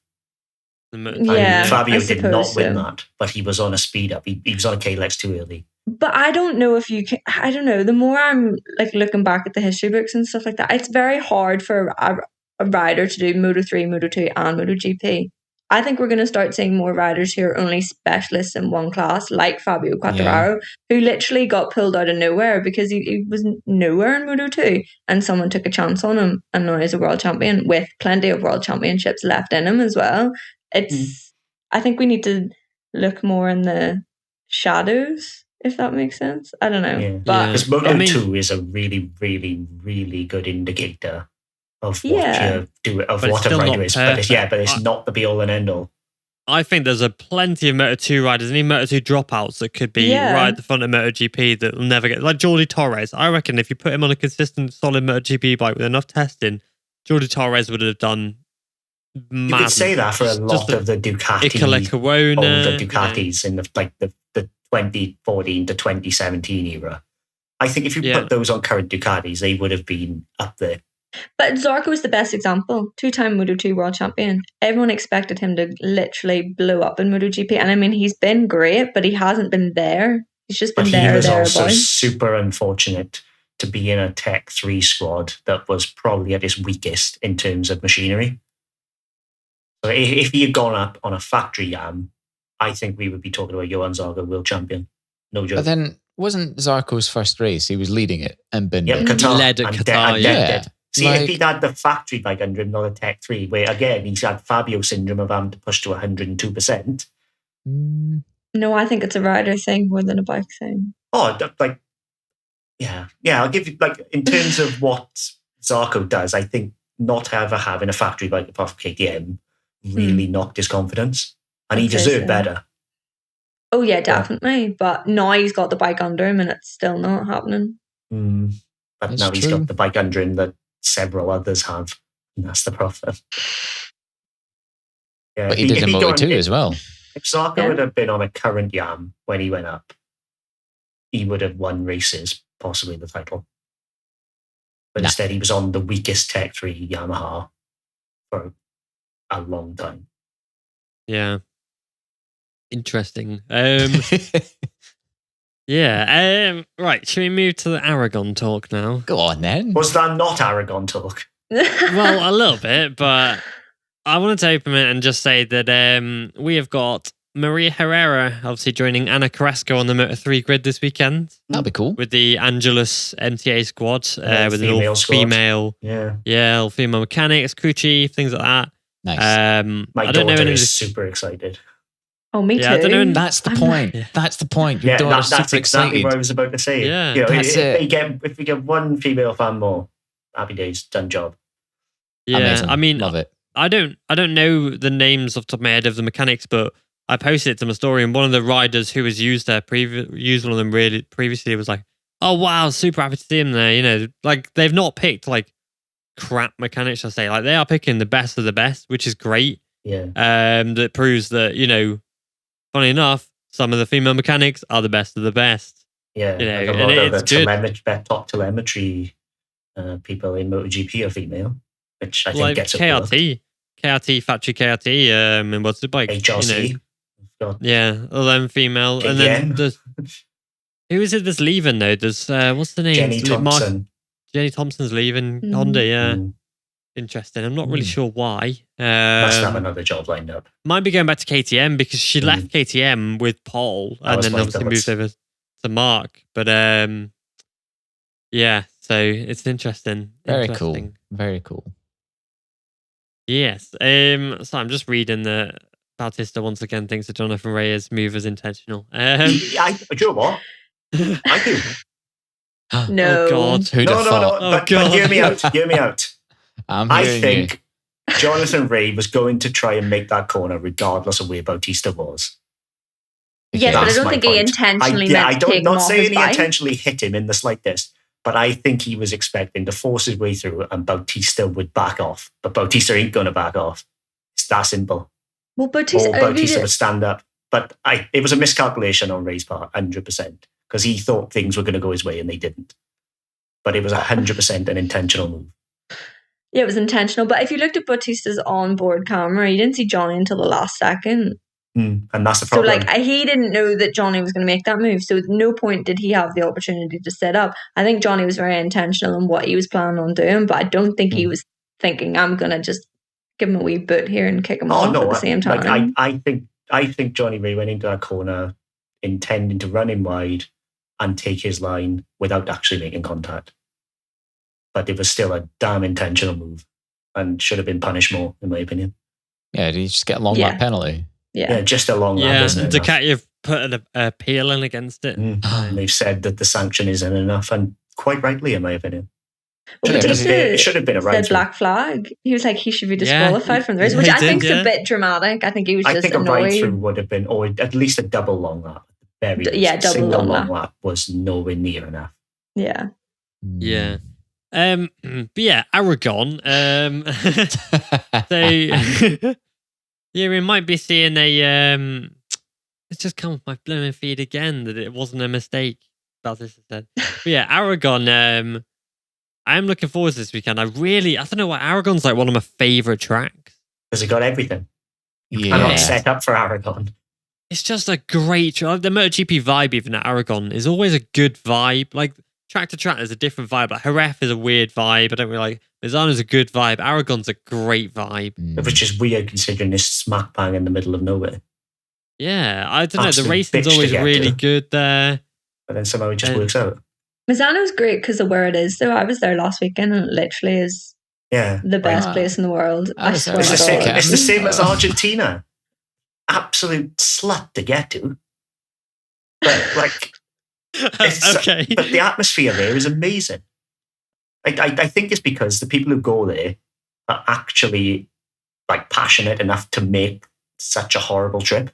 Speaker 3: Fabio did not win that, but he was on a speed up. He was on a KLX too early.
Speaker 4: But I don't know if you can. I don't know. The more I'm looking back at the history books and stuff like that, it's very hard for a rider to do Moto3, Moto2 and MotoGP. I think we're going to start seeing more riders who are only specialists in one class, like Fabio Quartararo, who literally got pulled out of nowhere because he was nowhere in Moto2 and someone took a chance on him and now he's a world champion with plenty of world championships left in him as well. I think we need to look more in the shadows, if that makes sense. I don't know.
Speaker 3: Because Moto2 is a really, really, really good indicator of what you do, of what a rider is. But it's not the be all and end all.
Speaker 1: I think there's plenty of Moto2 riders and even Moto2 dropouts that could be right at the front of MotoGP that will never get, like Jordi Torres. I reckon if you put him on a consistent, solid MotoGP bike with enough testing, Jordi Torres would have done mad.
Speaker 3: You could say that for a lot of the Ducati, older Ducatis in the 2014 to 2017 era. I think if you put those on current Ducatis, they would have been up there.
Speaker 4: But Zarco was the best example. 2-time Moto2 world champion. Everyone expected him to literally blow up in MotoGP. And I mean, he's been great, but he hasn't been there. He's just been there.
Speaker 3: He was also super unfortunate to be in a Tech 3 squad that was probably at its weakest in terms of machinery. So if he had gone up on a factory Yam, I think we would be talking about Johan Zarco, world champion. No joke.
Speaker 2: But then, wasn't Zarco's first race? He was leading it and been
Speaker 3: Qatar.
Speaker 1: Led at Qatar,
Speaker 3: See, if he'd had the factory bike under him, not a Tech 3, where again, he's had Fabio syndrome of having to push to 102%.
Speaker 4: No, I think it's a rider thing more than a bike thing.
Speaker 3: Oh, yeah, I'll give you, in terms of what Zarco does, I think not ever having a factory bike apart from KTM really knocked his confidence. And he deserved better.
Speaker 4: Oh, yeah, definitely. But now he's got the bike under him and it's still not happening.
Speaker 3: But now he's got the bike under him that several others have. And that's the problem. Yeah,
Speaker 2: but he did in Moto2 as well.
Speaker 3: If Zarco would have been on a current Yam when he went up, he would have won races, possibly the title. But instead he was on the weakest Tech 3 Yamaha for a long time.
Speaker 1: Yeah. Interesting. Right, should we move to the Aragon talk now?
Speaker 2: Go on then.
Speaker 3: Was that not Aragon talk?
Speaker 1: Well, a little bit, but I wanted to open it and just say that we have got Maria Herrera obviously joining Ana Carrasco on the Moto3 grid this weekend.
Speaker 2: That'll be cool.
Speaker 1: With the Angelus MTA squad, with an all-female, all-female mechanics, crew chief, things like that.
Speaker 2: Nice.
Speaker 3: My daughter is super excited.
Speaker 4: Oh, me too.
Speaker 1: I don't know.
Speaker 2: That's the point. That's the point. Your daughter's
Speaker 3: that's
Speaker 2: super
Speaker 3: exactly
Speaker 2: excited.
Speaker 3: what I was about to say.
Speaker 1: Yeah,
Speaker 3: if we get one female fan more, happy days, done job.
Speaker 1: Yeah,
Speaker 2: amazing.
Speaker 1: I mean,
Speaker 2: love it.
Speaker 1: I don't know the names off the top of my head of the mechanics, but I posted it to my story, and one of the riders who has used one of them really previously was like, "Oh wow, super happy to see him there." You know, like they've not picked like crap mechanics. I say, like they are picking the best of the best, which is great.
Speaker 3: Yeah.
Speaker 1: That proves that, you know, funny enough, some of the female mechanics are the best of the best.
Speaker 3: Yeah,
Speaker 1: you know,
Speaker 3: like a lot of the top telemetry people in MotoGP are female, which I think gets
Speaker 1: KRT, factory KRT, and what's the bike?
Speaker 3: HRC.
Speaker 1: You know, all them female,
Speaker 3: KTM.
Speaker 1: and then there's who is it that's leaving though? There's what's the name?
Speaker 3: Jenny Thompson.
Speaker 1: Jenny Thompson's leaving Honda. Yeah. Interesting. I'm not really sure why.
Speaker 3: Must have another job lined up.
Speaker 1: Might be going back to KTM because she left KTM with Paul and then obviously moved over to Mark. But yeah, so it's interesting.
Speaker 2: Very cool. Very cool.
Speaker 1: Yes. So I'm just reading the Bautista once again thinks that Jonathan Reyes' move was intentional.
Speaker 3: Do you know what? I do.
Speaker 4: No.
Speaker 1: Oh God.
Speaker 3: No. But hear me out. I think
Speaker 2: you.
Speaker 3: Jonathan Ray was going to try and make that corner regardless of where Bautista was.
Speaker 4: Yes, but I don't think he intentionally meant to take him off his bike.
Speaker 3: Not saying he intentionally hit him in the slightest, but I think he was expecting to force his way through and Bautista would back off. But Bautista ain't going to back off. It's that simple.
Speaker 4: Well, Bautista
Speaker 3: would stand up. But it was a miscalculation on Ray's part, 100%, because he thought things were going to go his way and they didn't. But it was 100% an intentional move.
Speaker 4: Yeah, it was intentional. But if you looked at Bautista's onboard camera, you didn't see Johnny until the last second.
Speaker 3: And that's the problem.
Speaker 4: So, he didn't know that Johnny was going to make that move. So, at no point did he have the opportunity to set up. I think Johnny was very intentional in what he was planning on doing, but I don't think he was thinking, I'm going to just give him a wee boot here and kick him off at the same time.
Speaker 3: I think Johnny Ray went into that corner intending to run him wide and take his line without actually making contact. But it was still a damn intentional move and should have been punished more, in my opinion.
Speaker 2: Yeah, did he just get a long lap penalty?
Speaker 3: Yeah, just a long lap, isn't it?
Speaker 1: Ducati have put an appeal in against it.
Speaker 3: And they've said that the sanction isn't enough, and quite rightly, in my opinion.
Speaker 4: Well,
Speaker 3: it should have been a right.
Speaker 4: Said black flag. He was like, he should be disqualified from the race, which I think is a bit dramatic. I think he was just annoyed.
Speaker 3: A ride through would have been, or at least a double long lap.
Speaker 4: Double long
Speaker 3: lap was nowhere near enough.
Speaker 4: Yeah.
Speaker 1: Yeah. But yeah, Aragon. So yeah, we might be seeing a it's just come off my blooming feed again that it wasn't a mistake. That's what I said. But yeah, Aragon, I'm looking forward to this weekend. I don't know why Aragon's like one of my favorite tracks.
Speaker 3: Because it got everything.
Speaker 2: Yeah.
Speaker 3: I'm not set up for Aragon.
Speaker 1: It's just a great track. The MotoGP vibe even at Aragon is always a good vibe. Like track to track, there's a different vibe. Like Jerez is a weird vibe. I don't really like. Misano's a good vibe. Aragon's a great vibe.
Speaker 3: Which is weird considering this smack bang in the middle of nowhere.
Speaker 1: Yeah, I don't know. The racing's always really good there.
Speaker 3: But then somehow it just works out.
Speaker 4: Misano's great because of where it is, though. I was there last weekend and it literally is the best place in the world. I swear
Speaker 3: it's the same as Argentina. Absolute slut to get to. But like,
Speaker 1: okay.
Speaker 3: But the atmosphere there is amazing. I think it's because the people who go there are actually like passionate enough to make such a horrible trip.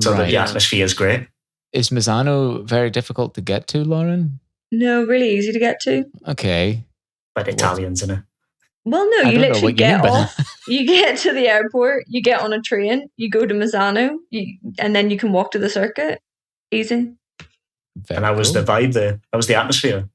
Speaker 3: So that the atmosphere is great.
Speaker 2: Is Misano very difficult to get to, Lauren?
Speaker 4: No, really easy to get to.
Speaker 2: Okay.
Speaker 3: But Italians, in it.
Speaker 4: Well, no, you literally get off. You get to the airport, you get on a train, you go to Misano, and then you can walk to the circuit. Easy.
Speaker 2: Very
Speaker 3: and that was the vibe there. That was the atmosphere.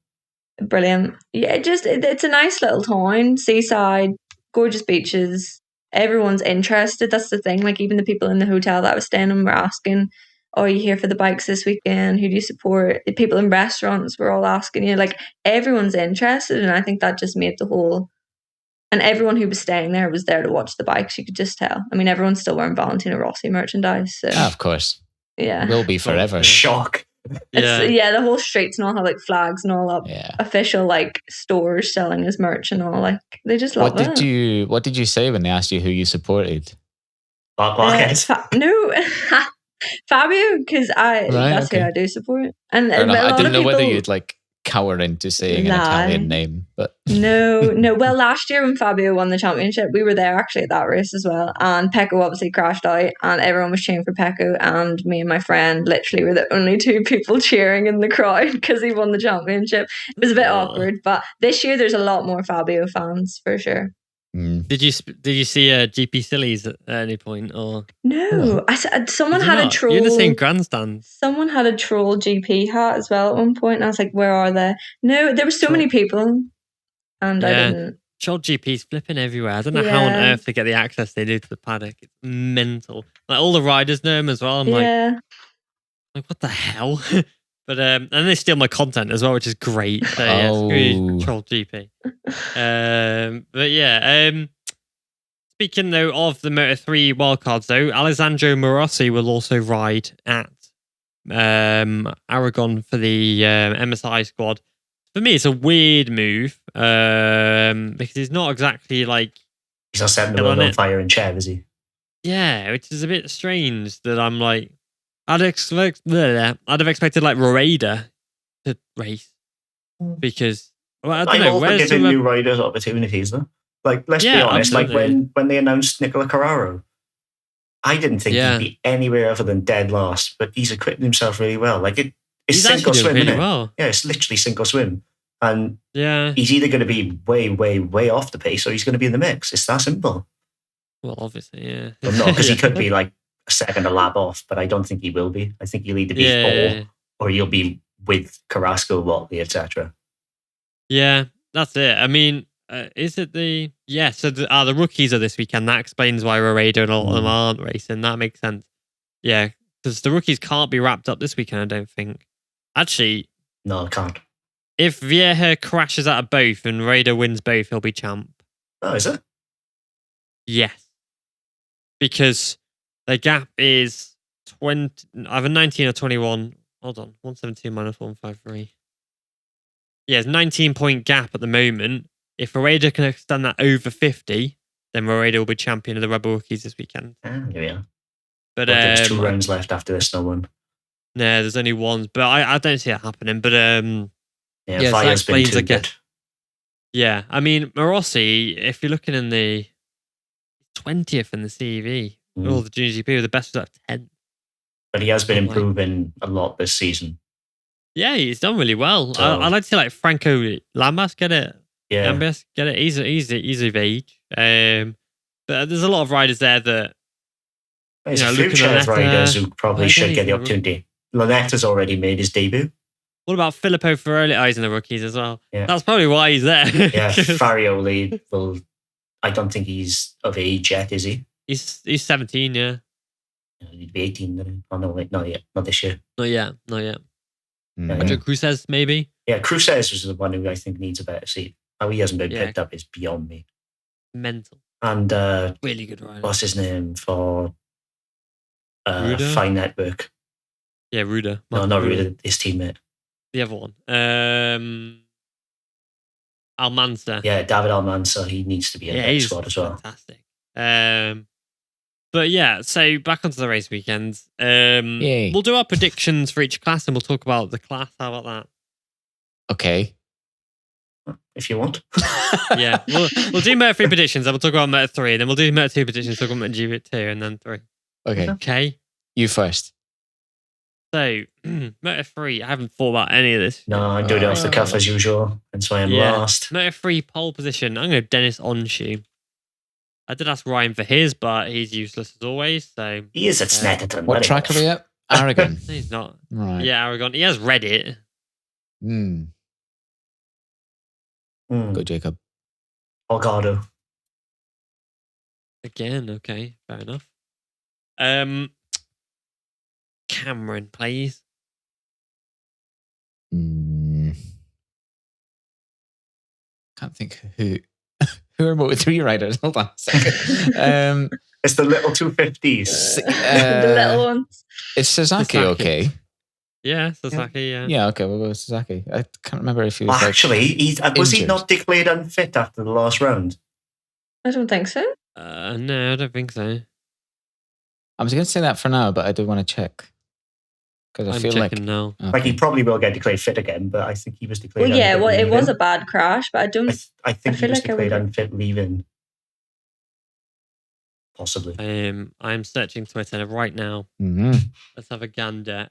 Speaker 4: Brilliant. Yeah, it's a nice little town, seaside, gorgeous beaches. Everyone's interested. That's the thing. Like even the people in the hotel that I was staying in were asking, "Oh, are you here for the bikes this weekend? Who do you support?" The people in restaurants were all asking you. Like everyone's interested, and I think that just made the whole. And everyone who was staying there was there to watch the bikes. You could just tell. I mean, everyone's still wearing Valentino Rossi merchandise. So.
Speaker 2: Of course.
Speaker 4: Yeah.
Speaker 2: Will be forever.
Speaker 3: Shock.
Speaker 4: Yeah, the whole streets and all have like flags and all up.
Speaker 2: Yeah.
Speaker 4: Official like stores selling his merch and all. Like they just love it.
Speaker 2: What did you say when they asked you who you supported?
Speaker 3: Marc Marquez.
Speaker 4: No, Fabio, because that's who I do support. And
Speaker 2: I didn't know whether you'd like cower into saying an Italian name, but
Speaker 4: no. Well, last year when Fabio won the championship, we were there actually at that race as well, and Pecco obviously crashed out, and everyone was cheering for Pecco, and me and my friend literally were the only two people cheering in the crowd because he won the championship. It was a bit awkward, but this year there's a lot more Fabio fans for sure.
Speaker 1: Did you see GP Sillies at any point or
Speaker 4: no? Someone had a troll.
Speaker 1: You're in the same grandstand.
Speaker 4: Someone had a troll GP hat as well at one point, and I was like, "Where are they?" No, there were so many people, and I didn't.
Speaker 1: Troll GP's flipping everywhere. I don't know how on earth they get the access they do to the paddock. It's mental. Like all the riders know him as well. I'm like, what the hell? But and they steal my content as well, which is great. So screw Troll GP. But yeah, speaking though of the Moto3 wildcards though, Alessandro Morossi will also ride at Aragon for the MSI squad. For me, it's a weird move because he's not exactly like
Speaker 3: he's not setting the world on fire in Chev, is he?
Speaker 1: Yeah, which is a bit strange that I'm like. I'd have expected like Rueda to race because I don't know.
Speaker 3: Where's giving new riders opportunities though? Like let's be honest.
Speaker 1: Absolutely.
Speaker 3: Like when they announced Nicola Quartararo, I didn't think he'd be anywhere other than dead last, but he's equipped himself really well. Like it's sink or swim,
Speaker 1: really
Speaker 3: isn't it?
Speaker 1: Well.
Speaker 3: Yeah, it's literally sink or swim, and
Speaker 1: he's
Speaker 3: either going to be way, way, way off the pace, or he's going to be in the mix. It's that simple.
Speaker 1: Well, obviously, yeah.
Speaker 3: Well, no, because he could be like a second a lap off, but I don't think he will be. I think he'll either be four or you'll be with Carrasco, Watley, etc.
Speaker 1: Yeah, that's it. I mean, is it the so the rookies are this weekend? That explains why Rueda and all of them aren't racing. That makes sense. Yeah, because the rookies can't be wrapped up this weekend. I don't think. Actually,
Speaker 3: no, it can't.
Speaker 1: If Vieja crashes out of both and Rueda wins both, he'll be champ.
Speaker 3: Oh, is it?
Speaker 1: Yes, because the gap is 20, either 19 or 21. Hold on, 172 minus 153. Yeah, it's 19-point gap at the moment. If Rueda can extend that over 50, then Rueda will be champion of the Rebel Rookies this weekend.
Speaker 3: Here we are.
Speaker 1: But
Speaker 3: there's 2 rounds left after this, no one.
Speaker 1: No, there's only one. But I don't see it happening. But
Speaker 3: Via's been too good.
Speaker 1: Yeah, I mean, Marossi, if you're looking in the 20th in the CV, all the Junior GP, the best was at 10th.
Speaker 3: But he has been improving a lot this season.
Speaker 1: Yeah, he's done really well. So, I'd like to see like Franco Lamas get it.
Speaker 3: Yeah.
Speaker 1: Lambas get it. He's of age. But there's a lot of riders there that...
Speaker 3: There's a few Chev riders who probably should get the opportunity. Lanetta's already made his debut.
Speaker 1: What about Filippo Ferroli? Oh, he's in the rookies as well.
Speaker 3: Yeah.
Speaker 1: That's probably why he's there.
Speaker 3: Yeah, Farioli will... I don't think he's of age yet, is he?
Speaker 1: He's 17, yeah.
Speaker 3: He'd be 18, then. Oh, no, wait, not yet. Not this year.
Speaker 1: Not yet. Andre Cruces, maybe?
Speaker 3: Yeah, Cruces was the one who I think needs a better seat. How he hasn't been picked up is beyond me.
Speaker 1: Mental.
Speaker 3: And
Speaker 1: really good rider.
Speaker 3: What's his name for Fine Network?
Speaker 1: Yeah, Ruda.
Speaker 3: No, not Ruda, his teammate.
Speaker 1: The other one. Almanza.
Speaker 3: Yeah, David Almanza. He needs to be in that squad as well.
Speaker 1: Fantastic. But yeah, so back onto the race weekend. We'll do our predictions for each class and we'll talk about the class. How about that?
Speaker 2: Okay.
Speaker 3: If you want.
Speaker 1: Yeah, we'll do Moto 3 predictions and we'll talk about Moto 3. Then we'll do Moto 2 predictions, talk about GP2 and then 3.
Speaker 2: Okay. You first.
Speaker 1: So, Moto 3, I haven't thought about any of this.
Speaker 3: No, I'm doing it off the cuff as usual. That's why I'm last.
Speaker 1: Moto 3 pole position. I'm going to Dennis Onshoe. I did ask Ryan for his, but he's useless as always. So
Speaker 3: he is at Snetterton.
Speaker 2: What track are we at? Aragon.
Speaker 1: He's not.
Speaker 2: Right.
Speaker 1: Yeah, Aragon. He has Reddit.
Speaker 2: Go, Jacob.
Speaker 3: Olgado.
Speaker 1: Again, okay, fair enough. Cameron, please.
Speaker 2: Can't think who are Moto 3 riders. Hold on a second.
Speaker 3: It's the little 250s.
Speaker 4: The little ones.
Speaker 2: Is Sasaki okay?
Speaker 1: Yeah, Sasaki, yeah.
Speaker 2: Yeah, okay, we'll go with Sasaki. I can't remember if he was
Speaker 3: actually, was he not declared unfit after the last round?
Speaker 4: I don't think so.
Speaker 1: No, I don't think so.
Speaker 2: I was going to say that for now, but I do want to check. Because I feel like...
Speaker 1: now.
Speaker 2: Okay.
Speaker 3: Like, he probably will get declared fit again, but I think he was declared
Speaker 4: unfit.
Speaker 3: Well,
Speaker 4: it was a bad crash, but I don't...
Speaker 3: I think he was declared unfit leaving. Possibly.
Speaker 1: I'm searching Twitter right now.
Speaker 2: Mm-hmm.
Speaker 1: Let's have a gander.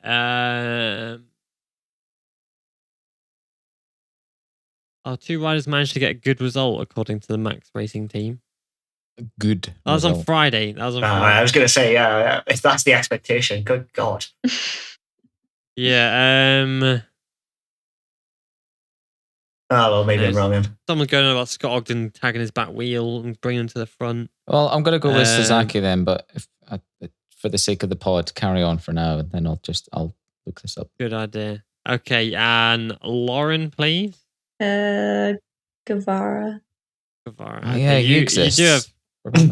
Speaker 1: Our 2 riders managed to get a good result according to the Max Racing team.
Speaker 2: Good.
Speaker 1: That was on Friday.
Speaker 3: I was going to say, if that's the expectation, good God.
Speaker 1: Yeah.
Speaker 3: Oh, well, maybe I'm wrong then.
Speaker 1: Someone's going on about Scott Ogden tagging his back wheel and bringing him to the front.
Speaker 2: Well, I'm going to go with Sasaki then, but if for the sake of the pod, carry on for now, and then I'll look this up.
Speaker 1: Good idea. Okay, and Lauren, please.
Speaker 4: Guevara.
Speaker 2: Oh, yeah, he exists.
Speaker 1: You do have...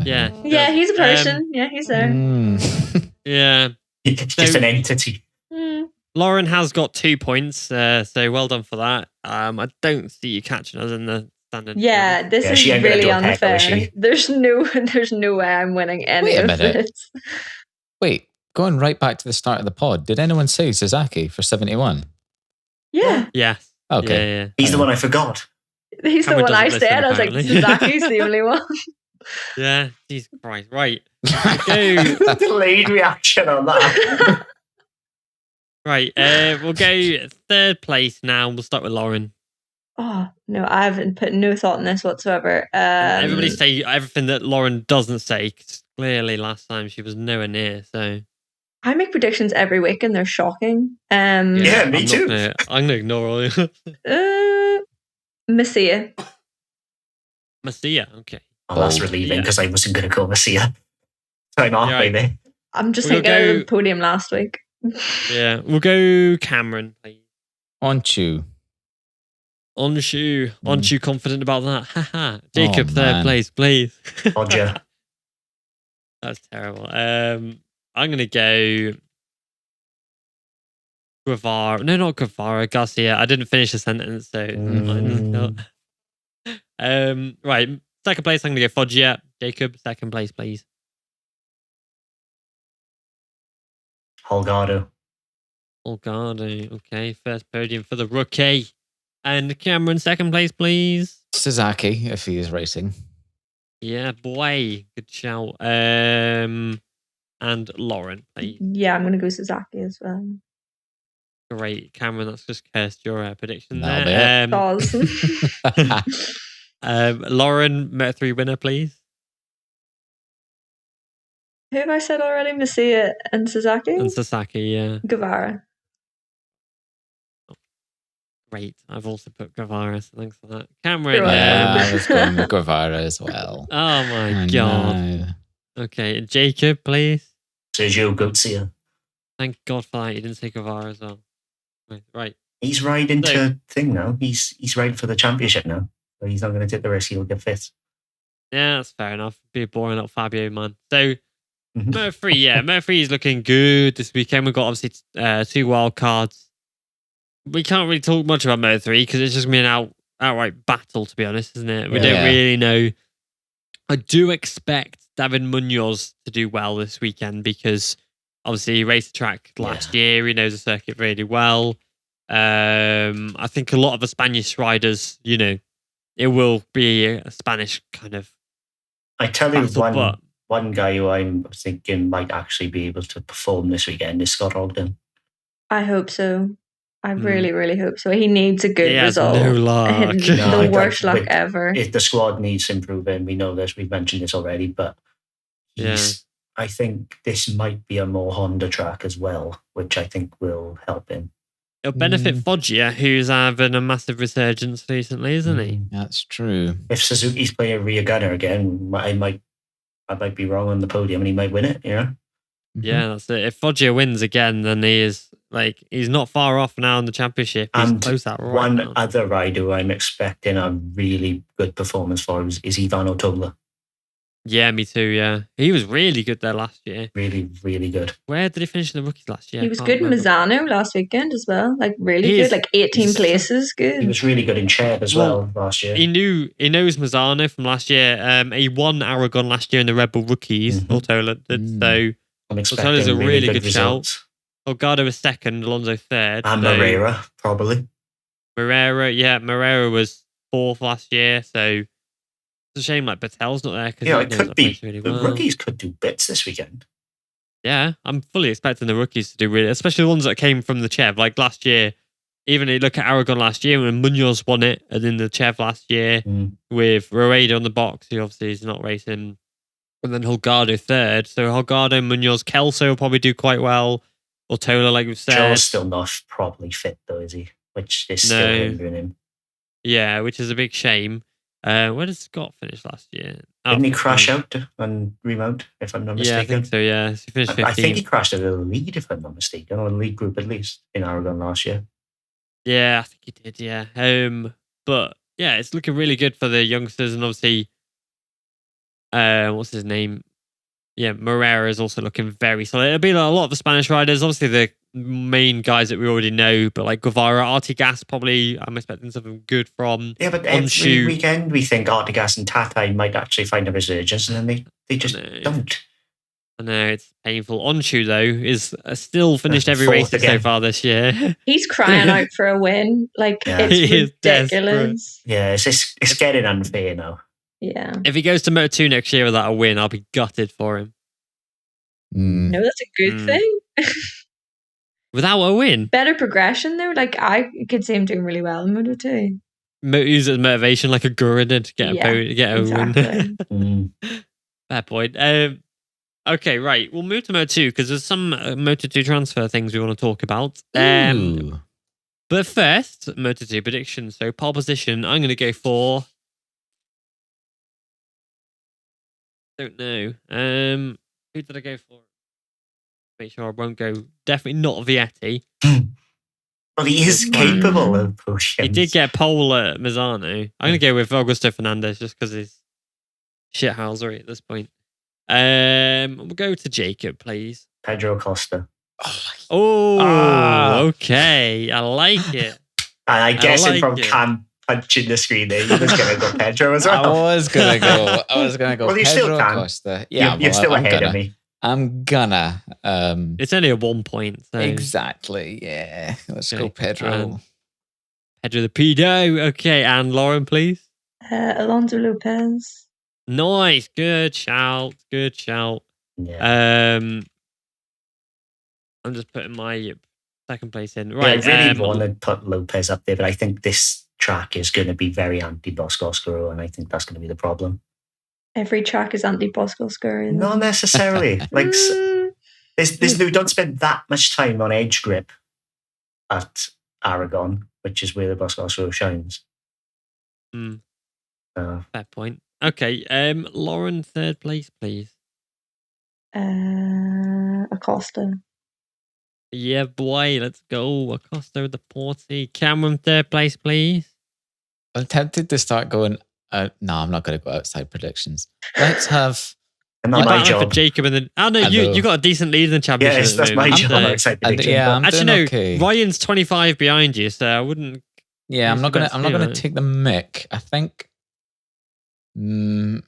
Speaker 1: Yeah.
Speaker 4: Yeah, he's a person. Yeah, he's there.
Speaker 1: Yeah.
Speaker 3: He's just an entity.
Speaker 1: Lauren has got 2 points, so well done for that. I don't see you catching us in the standard.
Speaker 4: Yeah, this is really unfair. There's no way I'm winning any of this.
Speaker 2: Wait, going right back to the start of the pod, did anyone say Sasaki for 71?
Speaker 4: Yeah.
Speaker 1: Yes.
Speaker 2: Okay.
Speaker 1: Yeah.
Speaker 3: He's the one I forgot.
Speaker 4: He's the one I said. I was like, Sasaki's the only one.
Speaker 1: Yeah, Jesus Christ. Right.
Speaker 3: Go. Delayed reaction on that.
Speaker 1: Right, we'll go 3rd place now. We'll start with Lauren.
Speaker 4: Oh, no, I haven't put no thought in this whatsoever.
Speaker 1: Everybody say everything that Lauren doesn't say, because clearly last time she was nowhere near, so...
Speaker 4: I make predictions every week and they're shocking.
Speaker 3: Yeah, me too.
Speaker 1: I'm going to ignore all you.
Speaker 4: Messia,
Speaker 1: okay.
Speaker 3: Oh, that's relieving, because I wasn't going to go Messia. Time off, baby.
Speaker 4: I'm just thinking of the podium last week.
Speaker 1: Yeah, we'll go Cameron, please.
Speaker 2: Onshoe,
Speaker 1: confident about that. Haha. Jacob, 3rd place, please.
Speaker 3: Roger.
Speaker 1: That's terrible. I'm gonna go Guevara. No, not Guevara. Garcia. I didn't finish the sentence, so. Right. 2nd place. I'm gonna go Foggia. Jacob, 2nd place, please.
Speaker 3: Holgado.
Speaker 1: Okay. 1st podium for the rookie. And Cameron, 2nd place, please.
Speaker 2: Sasaki, if he is racing.
Speaker 1: Yeah, boy. Good shout. And Lauren, please.
Speaker 4: Yeah, I'm going to go Sasaki as well.
Speaker 1: Great, Cameron. That's just cursed your prediction
Speaker 2: That'll
Speaker 1: there.
Speaker 2: be
Speaker 1: Lauren, Moto3 winner, please.
Speaker 4: Who have I said already? Masia and Sasaki?
Speaker 1: And Sasaki, yeah.
Speaker 4: Guevara.
Speaker 1: Great. I've also put Guevara, so thanks for that. Cameron.
Speaker 2: I was going with Guevara as well.
Speaker 1: Oh my God.
Speaker 2: No.
Speaker 1: Okay, Jacob, please.
Speaker 3: Sergio Garcia.
Speaker 1: Thank God for that. You didn't say Guevara as well. Right.
Speaker 3: He's riding to thing now. He's riding for the championship now. So he's not going to take the risk. He'll get fifth.
Speaker 1: Yeah, that's fair enough. Be a boring little Fabio, man. So, Moto3, yeah. Moto3 is looking good this weekend. We've got obviously 2 wild cards. We can't really talk much about Moto3 because it's just going to be an outright battle, to be honest, isn't it? We don't really know. I do expect David Munoz to do well this weekend because obviously he raced the track last year. He knows the circuit really well. I think a lot of the Spanish riders, it will be a Spanish kind of.
Speaker 3: I tell you, one guy who I'm thinking might actually be able to perform this weekend is Scott Ogden.
Speaker 4: I hope so. I really, really hope so. He needs a good result.
Speaker 1: No luck.
Speaker 4: The worst luck ever.
Speaker 3: If the squad needs improving, we know this. We've mentioned this already, but I think this might be a more Honda track as well, which I think will help him.
Speaker 1: It'll benefit Foggia, who's having a massive resurgence recently, isn't he?
Speaker 2: That's true.
Speaker 3: If Suzuki's playing a rear gunner again, I might be wrong on the podium and he might win it,
Speaker 1: Yeah, that's it. If Foggia wins again, then he's not far off now in the championship. He's close out right now.
Speaker 3: Other rider who I'm expecting a really good performance for is Ivan Otola.
Speaker 1: Yeah, me too, yeah. He was really good there last year.
Speaker 3: Really, really good.
Speaker 1: Where did he finish in the rookies last year?
Speaker 4: He was good in Misano last weekend as well. Really good, 18 places, good.
Speaker 3: He was really good in Chev as well last year.
Speaker 1: He knows Misano from last year. He won Aragon last year in the Red Bull rookies, Otola did. So Otola's a really good shout. Olgado was second, Alonso third.
Speaker 3: And Moreira, probably.
Speaker 1: Moreira was fourth last year, so it's a shame Batel's not there because
Speaker 3: it could be. Really the rookies could do bits this weekend.
Speaker 1: Yeah, I'm fully expecting the rookies to do really, especially the ones that came from the Chev. Like last year, even you look at Aragon last year when Munoz won it, and in the Chev last year with Rueda on the box, who obviously is not racing, and then Holgado third. So Holgado, Munoz, Kelso will probably do quite well. Otola, like we've said.
Speaker 3: Joe's still not properly fit though, is he? Which is still hindering him.
Speaker 1: Yeah, which is a big shame. Where did Scott finish last year?
Speaker 3: Didn't he crash out and remount, if I'm not mistaken?
Speaker 1: Yeah, I think so, yeah. He finished 15th.
Speaker 3: I think he crashed at a lead, if I'm not mistaken, or a lead group at least, in Aragon last year.
Speaker 1: Yeah, I think he did, yeah. But, yeah, it's looking really good for the youngsters, and obviously, what's his name? Yeah, Moreira is also looking very solid. It'll be a lot of the Spanish riders, obviously the main guys that we already know, but like Guevara, Artigas, probably I'm expecting something good from.
Speaker 3: Yeah, but every weekend we think Artigas and Tatai might actually find a resurgence, and then they just don't.
Speaker 1: I know, it's painful. Onshu, though, is still finished every race so far this year.
Speaker 4: He's crying out for a win. It's ridiculous.
Speaker 3: Yeah, it's getting unfair now.
Speaker 4: Yeah.
Speaker 1: If he goes to Moto2 next year without a win, I'll be gutted for him.
Speaker 4: No, that's a good thing.
Speaker 1: Without a win?
Speaker 4: Better progression, though. I could see him doing really well in Moto2.
Speaker 1: Use it as motivation, like a Gurida to get a win. Fair point. Okay, right. We'll move to Moto2 because there's some Moto2 transfer things we want to talk about. But first, Moto2 predictions. So, pole position, I'm going to go for... Don't know. Who did I go for? Make sure I won't go. Definitely not Vietti.
Speaker 3: Well, he is capable of pushing.
Speaker 1: He did get pole at Misano. I'm going to go with Augusto Fernandez just because he's shithousery at this point. We'll go to Jacob, please.
Speaker 3: Pedro Costa.
Speaker 1: Okay. I like it.
Speaker 3: And I guess from Cam punching the screen there, you was going to go Pedro as well.
Speaker 2: I was going to go
Speaker 3: well, you
Speaker 2: Pedro
Speaker 3: still can.
Speaker 2: Costa. Yeah,
Speaker 3: you're still ahead of me.
Speaker 2: I'm gonna.
Speaker 1: It's only a 1 point. So.
Speaker 2: Exactly. Yeah. Let's go Pedro.
Speaker 1: Pedro the pedo. Okay, and Lauren, please.
Speaker 4: Alonso Lopez.
Speaker 1: Nice. Good shout.
Speaker 3: Yeah.
Speaker 1: I'm just putting my second place in.
Speaker 3: Right.
Speaker 1: Right.
Speaker 3: I really want to put Lopez up there, but I think this track is going to be very anti-Bosco Oscuro, and I think that's going to be the problem.
Speaker 4: Every track is anti-Bosco Oscuro.
Speaker 3: Not necessarily. Like, don't spend that much time on edge grip at Aragon, which is where the Bosco Oscuro shines.
Speaker 1: Fair point. Okay. Lauren, third place, please.
Speaker 4: Acosta.
Speaker 1: Yeah, boy, let's go. Acosta with the Porty. Cameron, third place, please.
Speaker 2: I'm tempted to start going. No, I'm not going to go outside predictions. Let's have.
Speaker 3: And that's my job.
Speaker 1: For Jacob and then. Oh no, you got a decent lead in the championship.
Speaker 3: Yes, that's my job. Outside prediction.
Speaker 2: I'm
Speaker 1: actually,
Speaker 2: doing
Speaker 1: no.
Speaker 2: Okay.
Speaker 1: Ryan's 25 behind you, so I wouldn't.
Speaker 2: Yeah, I'm not gonna take the mick. I think. I'm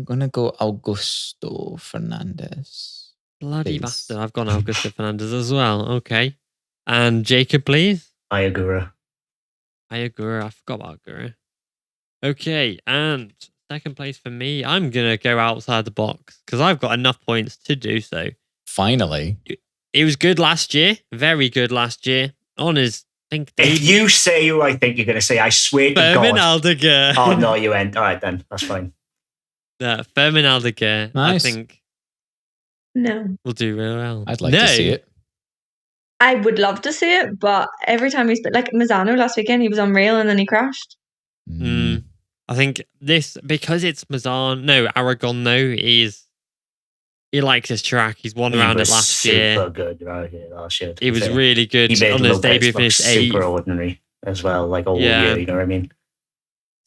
Speaker 2: gonna go Augusto Fernandez.
Speaker 1: Bloody bastard! I've gone Augusto Fernandez as well. Okay, and Jacob, please.
Speaker 3: Ayagura.
Speaker 1: I forgot about Agura. Okay, and second place for me. I'm gonna go outside the box because I've got enough points to do so.
Speaker 2: Finally,
Speaker 1: it was good last year. Very good last year. On his.
Speaker 3: If you say who I think you're going to say, I swear to
Speaker 1: Fermin
Speaker 3: God.
Speaker 1: Aldeguer.
Speaker 3: Oh, no, you ain't. All right, then. That's fine.
Speaker 1: Yeah, Fermin Aldeguer.
Speaker 2: Nice.
Speaker 1: I think.
Speaker 4: No.
Speaker 1: Will do real well.
Speaker 2: I'd like to see it.
Speaker 4: I would love to see it, but every time he's like Mazzano last weekend, he was unreal and then he crashed.
Speaker 1: I think this, because it's Mazzano, no, Aragon though, he likes his track. He's won around it last year.
Speaker 3: Super good right here last year.
Speaker 1: He was really good.
Speaker 3: He made
Speaker 1: on his debut, finished 8th.
Speaker 3: Super ordinary as well, like all year, you know what I mean?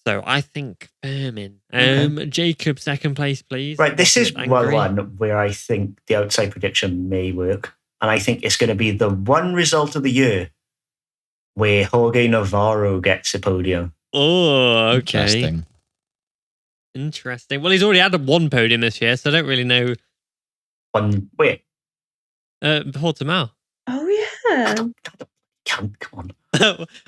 Speaker 1: So I think Fermin.
Speaker 3: Okay.
Speaker 1: Jacob, second place, please.
Speaker 3: Right, this is one where I think the outside prediction may work. And I think it's going to be the one result of the year where Jorge Navarro gets a podium.
Speaker 1: Oh, okay. Interesting. Well, he's already had one podium this year, so I don't really know.
Speaker 3: Wait.
Speaker 1: Portimao.
Speaker 4: Oh yeah.
Speaker 3: Come on.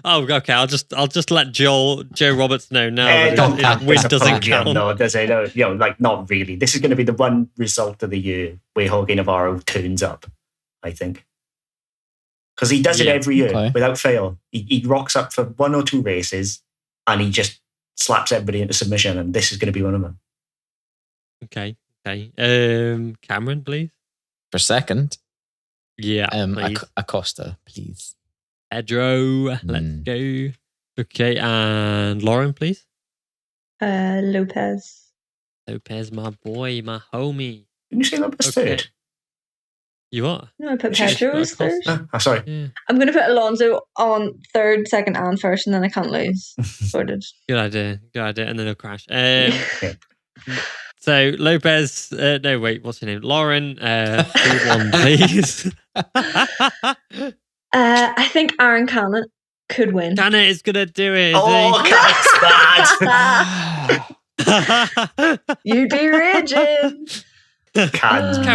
Speaker 1: Oh, okay. I'll just let Joe Roberts know now.
Speaker 3: That
Speaker 1: win doesn't count.
Speaker 3: No, does it? No, like not really. This is going to be the one result of the year where Jorge Navarro turns up. I think because he does it every year without fail. He rocks up for 1 or 2 races and he just slaps everybody into submission. And this is going to be one of them.
Speaker 1: Okay. Cameron, please.
Speaker 2: For second.
Speaker 1: Yeah.
Speaker 2: Acosta, please.
Speaker 1: Pedro, let's go. Okay, and Lauren, please.
Speaker 4: Lopez,
Speaker 1: my boy, my homie.
Speaker 3: Didn't you say Lopez third?
Speaker 1: You what?
Speaker 4: No, I put Pedro as third.
Speaker 3: Sorry.
Speaker 1: Yeah.
Speaker 4: I'm going to put Alonso on third, second, and first, and then I can't lose. Sorted.
Speaker 1: Good idea, and then he'll crash. So Lopez, no wait, what's her name? Lauren, one, please.
Speaker 4: I think Aaron Canet could win.
Speaker 1: Canet is gonna do it.
Speaker 3: Canet's bad.
Speaker 4: You'd be raging.
Speaker 3: Cameron,
Speaker 1: so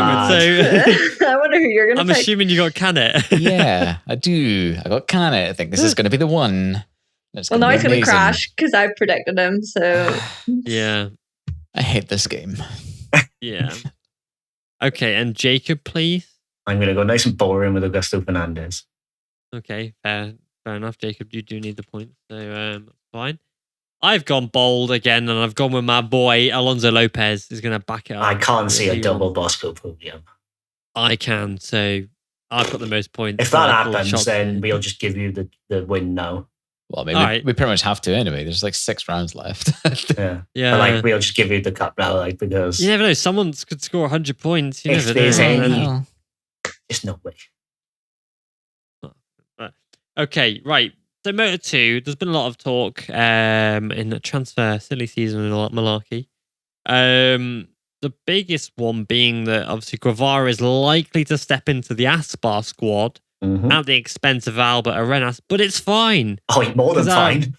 Speaker 4: I wonder who you're gonna
Speaker 1: I'm
Speaker 4: pick.
Speaker 1: assuming you got Canet.
Speaker 2: Yeah, I do. I got Canet. I think this is going to be the one.
Speaker 4: Well, now he's going to crash because I've predicted him. So
Speaker 1: yeah,
Speaker 2: I hate this game.
Speaker 1: Yeah. Okay, and Jacob, please.
Speaker 3: I'm going to go nice and boring with Augusto Fernandez.
Speaker 1: Okay, fair enough, Jacob. You do need the point, so fine. I've gone bold again, and I've gone with my boy Alonso Lopez. Is going to back it up.
Speaker 3: I can't see a double Bosco podium.
Speaker 1: I can, so I've got the most points.
Speaker 3: If that happens, then we'll just give you the win now.
Speaker 2: Well, I mean, we pretty much have to anyway. There's like 6 rounds left.
Speaker 3: Yeah. But like, we'll just give you the cup now, like, because
Speaker 1: you never know. Someone could score 100 points. You
Speaker 3: if
Speaker 1: never
Speaker 3: there's
Speaker 1: know.
Speaker 3: There's no way.
Speaker 1: Okay, right. So Moto 2, there's been a lot of talk in the transfer silly season and a lot of malarkey. The biggest one being that obviously Guevara is likely to step into the Aspar squad at the expense of Albert Arenas, but it's fine.
Speaker 3: Oh, it's more than fine.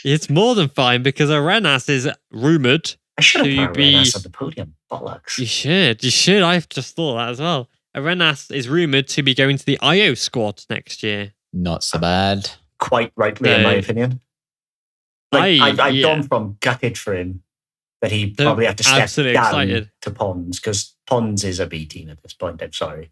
Speaker 1: It's more than fine because Arenas is rumoured
Speaker 3: I should have put Arenas on the podium. Bollocks.
Speaker 1: You should. I've just thought that as well. Arenas is rumoured to be going to the IO squad next year.
Speaker 2: Not so bad.
Speaker 3: Quite rightly, in my opinion. I've gone from gutted for him that he probably have to step down to Pons, because Pons is a B team at this point. I'm sorry.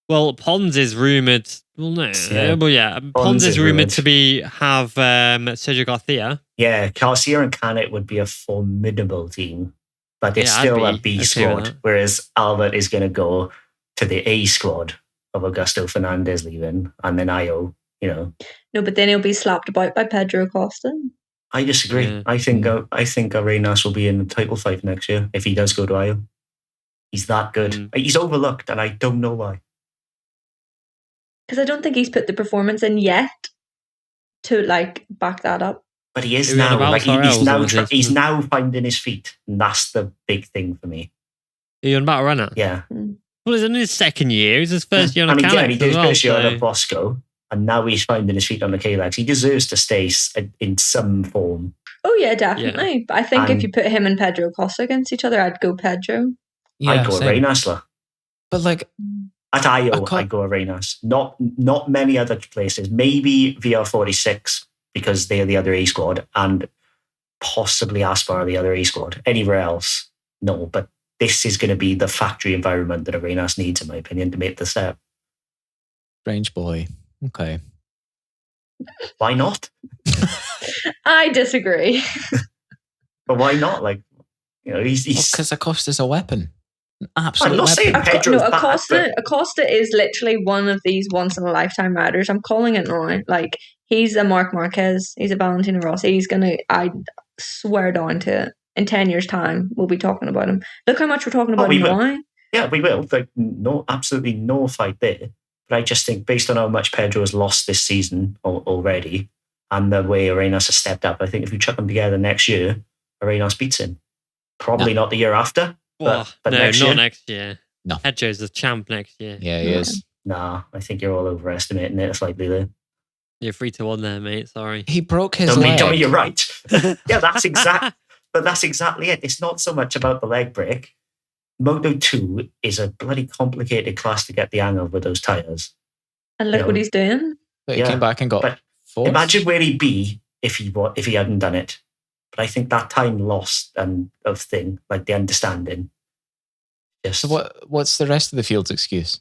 Speaker 1: Well, Pons is rumoured. Well, no. Yeah. Well, yeah. Pons is rumoured to have Sergio Garcia.
Speaker 3: Yeah, Garcia and Canet would be a formidable team, but they're still a B squad, whereas Albert is going to go to the A squad of Augusto Fernandez leaving, and then Io, No,
Speaker 4: but then he'll be slapped about by Pedro Acosta.
Speaker 3: I disagree. Yeah. I think Arenas will be in the title fight next year if he does go to Io. He's that good. He's overlooked, and I don't know why.
Speaker 4: Because I don't think he's put the performance in yet to back that up.
Speaker 3: But he is now. He's now finding his feet, and that's the big thing for me.
Speaker 1: Are you on about Renner?
Speaker 3: Yeah.
Speaker 1: Well, he's in his second year. It's his first year on the
Speaker 3: Kalex. He did his first year on the Bosco, and now he's finding his feet on the Kalex. He deserves to stay in some form.
Speaker 4: Oh yeah, definitely. Yeah. But I think if you put him and Pedro Acosta against each other, I'd go Pedro.
Speaker 3: Yeah, I'd go Arenas.
Speaker 2: But
Speaker 3: at Io, I'd go Arenas. Not many other places. Maybe VR46 because they're the other A squad, and possibly Aspar the other A squad. Anywhere else, no. But this is going to be the factory environment that Arenas needs, in my opinion, to make the step.
Speaker 2: Strange boy. Okay.
Speaker 3: Why not?
Speaker 4: I disagree.
Speaker 3: But why not? He's
Speaker 2: because Acosta's a weapon. Absolutely.
Speaker 3: I'm not saying Pedro's
Speaker 4: Acosta is literally one of these once in a lifetime riders. I'm calling it now. He's a Marc Marquez. He's a Valentino Rossi. I swear down to it. In 10 years' time, we'll be talking about him. Look how much we're talking about him now.
Speaker 3: Yeah, we will. Absolutely no fight there. But I just think based on how much Pedro has lost this season already, and the way Arenas has stepped up, I think if you chuck them together next year, Arenas beats him. Probably not the year after. But next year.
Speaker 1: Not next year.
Speaker 2: No.
Speaker 1: Pedro's the champ next year.
Speaker 2: Yeah, he is.
Speaker 3: Nah, I think you're all overestimating it slightly there.
Speaker 1: You're 3-1 there, mate. Sorry.
Speaker 2: He broke his leg.
Speaker 3: Tell me you're right. Yeah, that's exactly it. It's not so much about the leg break. Moto 2 is a bloody complicated class to get the hang of with those tyres.
Speaker 4: And look what he's doing.
Speaker 2: But he came back and got fourth.
Speaker 3: Imagine where he'd be if he hadn't done it. But I think that time lost of thing, the understanding.
Speaker 2: So what's the rest of the field's excuse?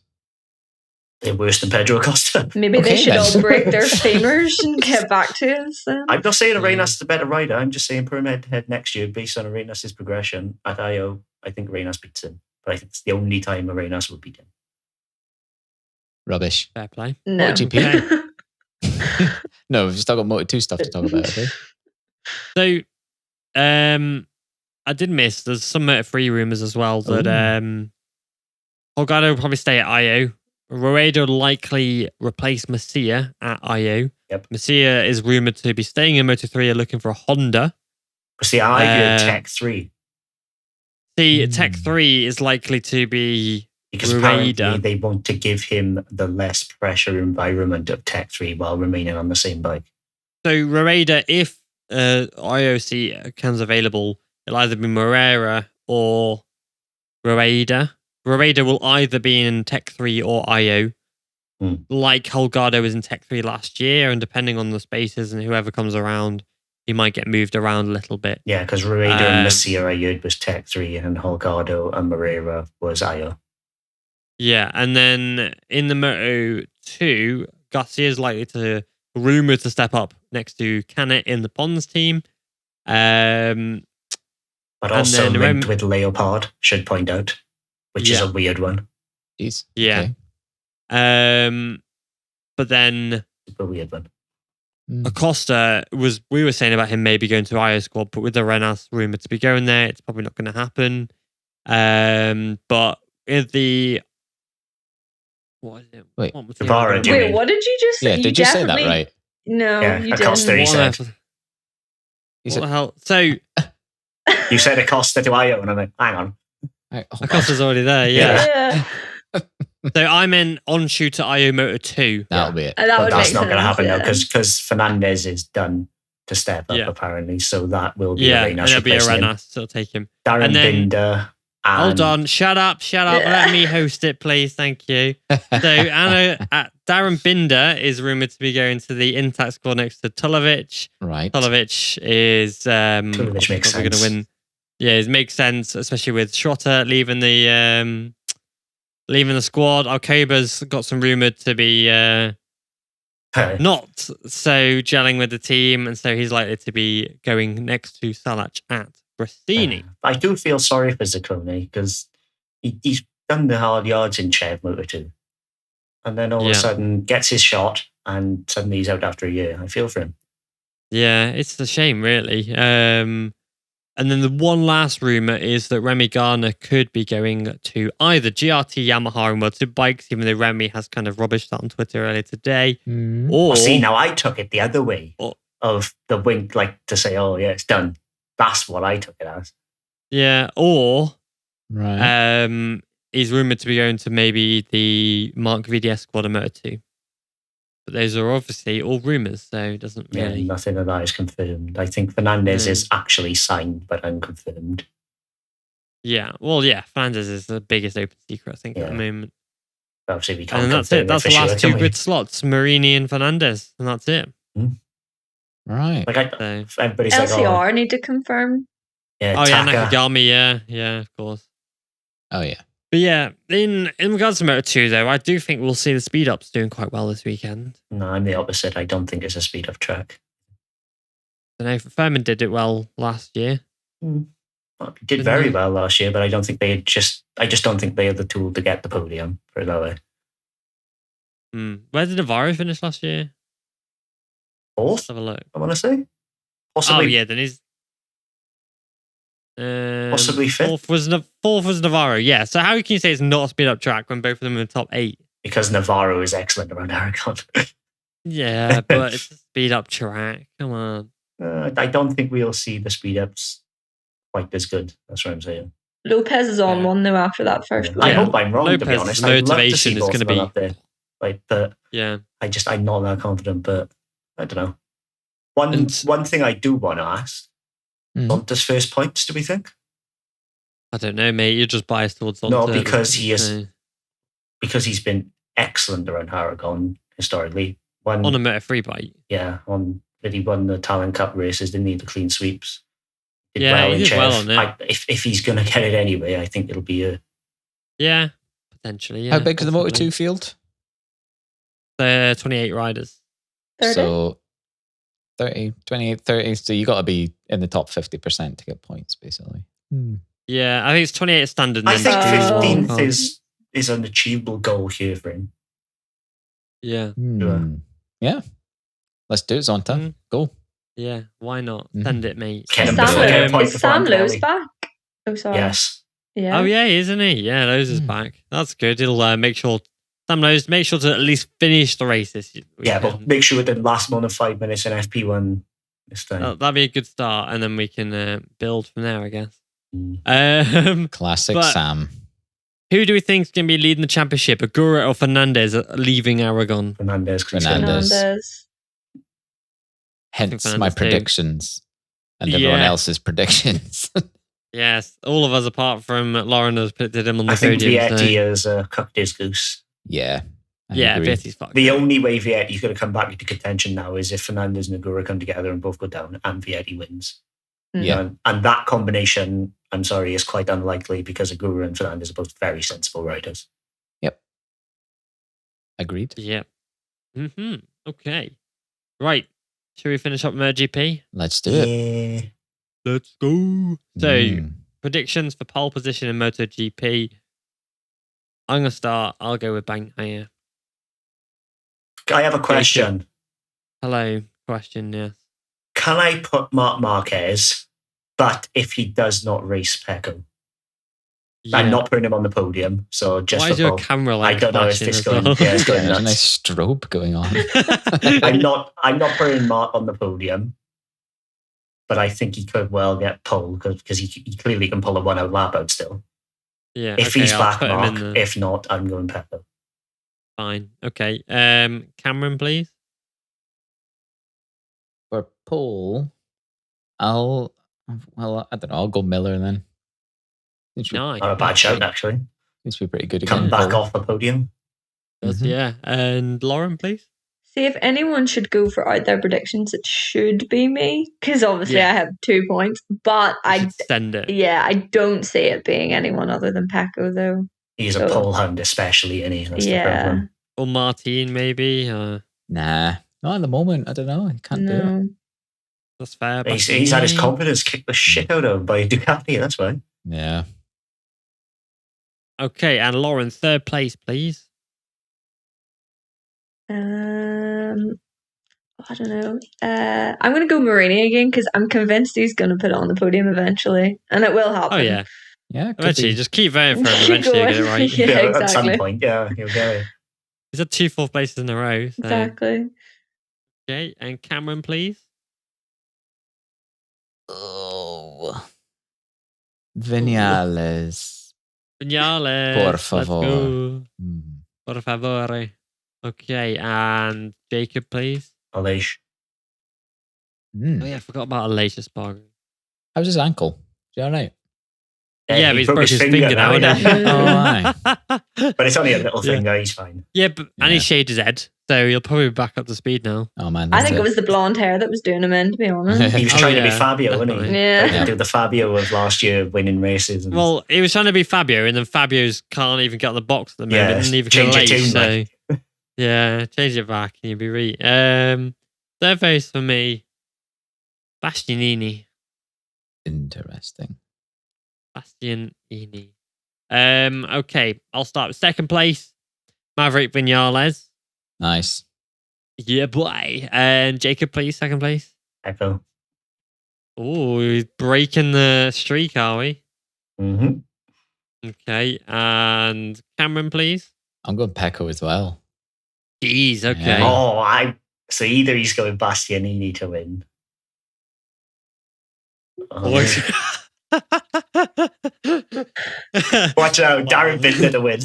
Speaker 3: They're worse than Pedro Acosta.
Speaker 4: Maybe they should all break their femurs and get back to us.
Speaker 3: I'm not saying Arenas is a better rider. I'm just saying per head next year, based on Arenas' progression at Io, I think Arenas beats him. But I think it's the only time Arenas will beat him.
Speaker 2: Rubbish.
Speaker 1: Fair play.
Speaker 4: No.
Speaker 2: MotoGP. No, we've still got Moto2 stuff to talk about. Okay.
Speaker 1: So, I did miss. There's some Moto3 rumors as well that Holgado will probably stay at Io. Rueda will likely replace Masia at Io.
Speaker 3: Yep.
Speaker 1: Masia is rumored to be staying in Moto3 and looking for a Honda.
Speaker 3: See, I heard Tech 3.
Speaker 1: See, Tech 3 is likely to be
Speaker 3: because apparently they want to give him the less pressure environment of Tech 3 while remaining on the same bike.
Speaker 1: So Rueda, if IOC comes available, it'll either be Moreira or Rueda. Rueda will either be in Tech 3 or IO, like Holgado was in Tech 3 last year, and depending on the spaces and whoever comes around, he might get moved around a little bit.
Speaker 3: Yeah, because Rueda and Masia I heard was Tech 3 and Holgado and Moreira was IO.
Speaker 1: Yeah, and then in the Moto 2, Garcia is likely to rumored to step up next to Canet in the Pons team.
Speaker 3: But also linked with Leopard, should point out, which is a weird one.
Speaker 2: Jeez.
Speaker 1: Yeah.
Speaker 2: Okay.
Speaker 1: But then
Speaker 3: a weird one.
Speaker 1: Acosta we were saying about him maybe going to IO squad, but with the Renas rumored to be going there, it's probably not going to happen. But with the what is it?
Speaker 2: Wait,
Speaker 4: what did you just say?
Speaker 2: Yeah, did you say that right?
Speaker 4: No, you
Speaker 3: Acosta,
Speaker 4: didn't.
Speaker 3: he said.
Speaker 1: What the hell? So
Speaker 3: you said Acosta to IO, and I'm like, hang on.
Speaker 1: Acosta's already there, yeah. So I'm in on shoot to IO Moto 2.
Speaker 2: That'll be it.
Speaker 3: But that's not going to happen now because Fernandez is done to step up apparently. So that will be
Speaker 1: and it'll be a Renas. So it'll take him.
Speaker 3: Darren Binder
Speaker 1: Hold on. Shut up. Let me host it, please. Thank you. So, Darren Binder is rumored to be going to the intact squad next to Tulovic.
Speaker 2: Right.
Speaker 1: Tulovic is
Speaker 3: Tulovic makes sense.
Speaker 1: Going to win. Yeah, it makes sense, especially with Schrotter leaving the squad. Alcoba's got some rumored to be not so gelling with the team, and so he's likely to be going next to Salac at Bristini.
Speaker 3: I do feel sorry for Zaccone because he's done the hard yards in Chev Motor 2. And then all of a sudden gets his shot and suddenly he's out after a year. I feel for him.
Speaker 1: Yeah, it's a shame, really. And then the one last rumour is that Remy Garner could be going to either GRT, Yamaha and World Superbikes, even though Remy has kind of rubbished that on Twitter earlier today. Or
Speaker 3: see, now I took it the other way of the wink, like to say, oh yeah, it's done. That's what I took it as.
Speaker 1: Yeah, or
Speaker 2: right.
Speaker 1: He's rumoured to be going to maybe the Mark VDS squad of Moto 2. But those are obviously all rumours, so it doesn't really...
Speaker 3: Yeah, nothing of that is confirmed. I think Fernandez is actually signed, but unconfirmed.
Speaker 1: Yeah, well, yeah, Fernandez is the biggest open secret, I think, at the moment.
Speaker 3: Obviously, we can't
Speaker 1: and that's it. That's the last two grid slots, Marini and Fernandez, and that's it.
Speaker 2: Right.
Speaker 3: Like everybody's
Speaker 4: LCR need to confirm.
Speaker 3: Yeah,
Speaker 1: Nakagami, yeah, of course.
Speaker 2: Oh, yeah.
Speaker 1: But yeah, in regards to Moto 2, though, I do think we'll see the speed ups doing quite well this weekend.
Speaker 3: No, I'm the opposite. I don't think it's a speed up track.
Speaker 1: I know Furman did it well last year.
Speaker 3: Well, he did very well last year, but I don't think I just don't think they had the tool to get the podium, for that way.
Speaker 1: Where did Navarro finish last year?
Speaker 3: Fourth?
Speaker 1: Let's have a look.
Speaker 3: I want to say. Possibly.
Speaker 1: Oh, yeah, then he's...
Speaker 3: possibly fifth.
Speaker 1: Fourth was Navarro, yeah. So how can you say it's not a speed up track when both of them are in the top 8?
Speaker 3: Because Navarro is excellent around Aragon.
Speaker 1: Yeah, but it's a speed up track. Come on.
Speaker 3: I don't think we'll see the speed ups quite as good. That's what I'm saying.
Speaker 4: Lopez is on one though after that first lap.
Speaker 3: I hope I'm wrong,
Speaker 1: Lopez's
Speaker 3: to be honest.
Speaker 1: motivation is going to be
Speaker 3: up there. But
Speaker 1: yeah.
Speaker 3: I'm not that confident, but I don't know. One thing I do want to ask, Zonta's first points, do we think?
Speaker 1: I don't know, mate. You're just biased towards Zonta.
Speaker 3: No, because he's been excellent around Aragon historically.
Speaker 1: On a Moto 3 bike.
Speaker 3: Yeah, he won the Talent Cup races, didn't he? The clean sweeps.
Speaker 1: He did well on it.
Speaker 3: If he's going to get it anyway, I think it'll be a...
Speaker 1: Yeah, potentially. Yeah,
Speaker 2: how big is the Moto 2 field?
Speaker 1: 28 riders.
Speaker 4: 30?
Speaker 2: So 30, 28, 30. So you got to be in the top 50% to get points, basically.
Speaker 1: Yeah, I think it's 28 standard.
Speaker 3: I think 15th is an achievable goal here for him.
Speaker 1: Yeah.
Speaker 2: Yeah. Let's do it, Zonta. Go.
Speaker 1: Yeah, why not? Send it, mate.
Speaker 4: Is Sam Lowe's back? Oh, sorry.
Speaker 3: Yes.
Speaker 4: Yeah.
Speaker 1: Oh, yeah, isn't he? Yeah, Lowe's is back. That's good. It'll make sure... Sam Lowe's, make sure to at least finish the races.
Speaker 3: Yeah, but make sure it didn't last more than 5 minutes in FP1 this time.
Speaker 1: That'd be a good start, and then we can build from there, I guess.
Speaker 2: Classic Sam.
Speaker 1: Who do we think is going to be leading the championship? Agura or Fernandez leaving Aragon?
Speaker 3: Fernandez.
Speaker 2: Hence my predictions and everyone else's predictions.
Speaker 1: Yes, all of us apart from Lauren has predicted him on the
Speaker 3: podium.
Speaker 1: I
Speaker 3: think Vietti has cooked his goose.
Speaker 2: Yeah.
Speaker 1: Vietti's fucked.
Speaker 3: The only way Vietti's going to come back into contention now is if Fernandez and Agura come together and both go down and Vietti wins.
Speaker 2: Yeah.
Speaker 3: And that combination, I'm sorry, is quite unlikely because Agura and Fernandez are both very sensible riders.
Speaker 2: Yep. Agreed.
Speaker 1: Yep. Okay. Right. Should we finish up MotoGP?
Speaker 2: Let's do it.
Speaker 1: Let's go. So, predictions for pole position in MotoGP. I'm going to start. I'll go with Bagnaia.
Speaker 3: I have a question.
Speaker 1: Hello. Question, yes.
Speaker 3: Can I put Marc Marquez, but if he does not race Pecco? Yeah. I'm not putting him on the podium, so just
Speaker 1: why is your camera like
Speaker 3: I don't know if it's going. Yeah, it's going
Speaker 2: There's a nice strobe going on.
Speaker 3: I'm not putting Marc on the podium, but I think he could well get pole because he clearly can pull a 1 hour lap out still.
Speaker 1: Yeah.
Speaker 3: If he's back, Marc. If not, I'm going Pecco.
Speaker 1: Fine. Okay. Cameron, please.
Speaker 2: For pole, I don't know. I'll go Miller then.
Speaker 1: Nice.
Speaker 3: Not a bad shout, actually.
Speaker 2: Seems to be pretty good again.
Speaker 3: Come back off the podium.
Speaker 1: Yeah. And Lauren, please.
Speaker 4: See, if anyone should go for out their predictions, it should be me, because obviously I have 2 points. But I
Speaker 1: send it.
Speaker 4: Yeah, I don't see it being anyone other than Pecco, though.
Speaker 3: He's a pole hound, especially, and that's the problem.
Speaker 1: Or Martin, maybe.
Speaker 2: Nah, not at the moment. I don't know. He can't do it.
Speaker 1: That's fair.
Speaker 3: He's had his confidence kicked the shit out of him by Ducati. That's why.
Speaker 2: Yeah.
Speaker 1: Okay, and Lauren, third place, please.
Speaker 4: I don't know. I'm going to go Marini again because I'm convinced he's going to put it on the podium eventually, and it will happen.
Speaker 1: Oh yeah,
Speaker 2: yeah.
Speaker 1: Eventually, just keep voting for him. Eventually, you'll get it right.
Speaker 4: Yeah, exactly.
Speaker 3: At some point, yeah, you'll get it.
Speaker 1: He's had 2 fourth places in a row. So.
Speaker 4: Exactly.
Speaker 1: Okay, and Cameron, please.
Speaker 2: Oh, Vinales.
Speaker 1: Por
Speaker 2: favor.
Speaker 1: Por favore. Okay, and Jacob, please.
Speaker 3: Aleix.
Speaker 1: Oh yeah, I forgot about Aleix Espargaro.
Speaker 2: How's his ankle? Is he all right?
Speaker 1: Yeah, but he's broke his finger now, isn't he?
Speaker 3: But it's only a little finger, he's fine.
Speaker 1: Yeah, and he shaved his head, so he'll probably be back up to speed now.
Speaker 2: Oh man,
Speaker 4: I think it was the blonde hair that was doing him in, to be honest.
Speaker 3: He was trying to be Fabio, wasn't he?
Speaker 4: Yeah.
Speaker 3: Do the Fabio of last year winning races. And
Speaker 1: well, he was trying to be Fabio, and then Fabio's can't even get on the box at the moment, and neither can Aleix, so... Yeah, change it back and you'll be right. Third place for me, Bastianini.
Speaker 2: Interesting.
Speaker 1: Bastianini. Okay, I'll start with second place, Maverick Vinales.
Speaker 2: Nice.
Speaker 1: Yeah, boy. And Jacob, please, second place.
Speaker 3: Echo.
Speaker 1: Oh, we're breaking the streak, are we?
Speaker 3: Mm-hmm.
Speaker 1: Okay, and Cameron, please.
Speaker 2: I'm going Pecco as well.
Speaker 1: Jeez, okay.
Speaker 3: Oh, so either he's going Bastianini to win. Watch out, Darren Binder to win.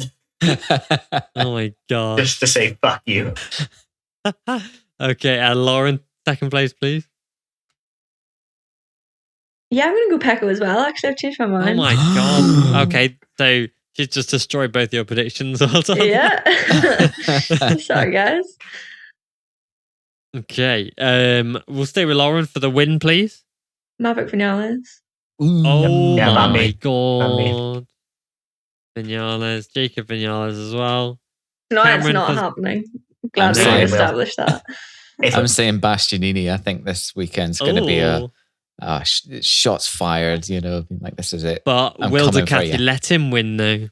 Speaker 1: Oh my god.
Speaker 3: Just to say fuck you.
Speaker 1: Okay, and Lauren, second place, please.
Speaker 4: Yeah, I'm going to go Pecco as well. Actually, I've changed my mind.
Speaker 1: Oh my god. Okay, so she's just destroyed both your predictions. Well done.
Speaker 4: Yeah. Sorry, guys.
Speaker 1: Okay, we'll stay with Lauren for the win, please.
Speaker 4: Maverick Vinales.
Speaker 1: Oh
Speaker 3: yeah,
Speaker 1: my god. Vinales, Jacob Vinales as well.
Speaker 4: No,
Speaker 1: Cameron
Speaker 4: it's not happening. Glad we established that.
Speaker 2: I'm saying Bastianini. I think this weekend's going to be a shots fired. You know, like this is it.
Speaker 1: But will Ducati let him win though?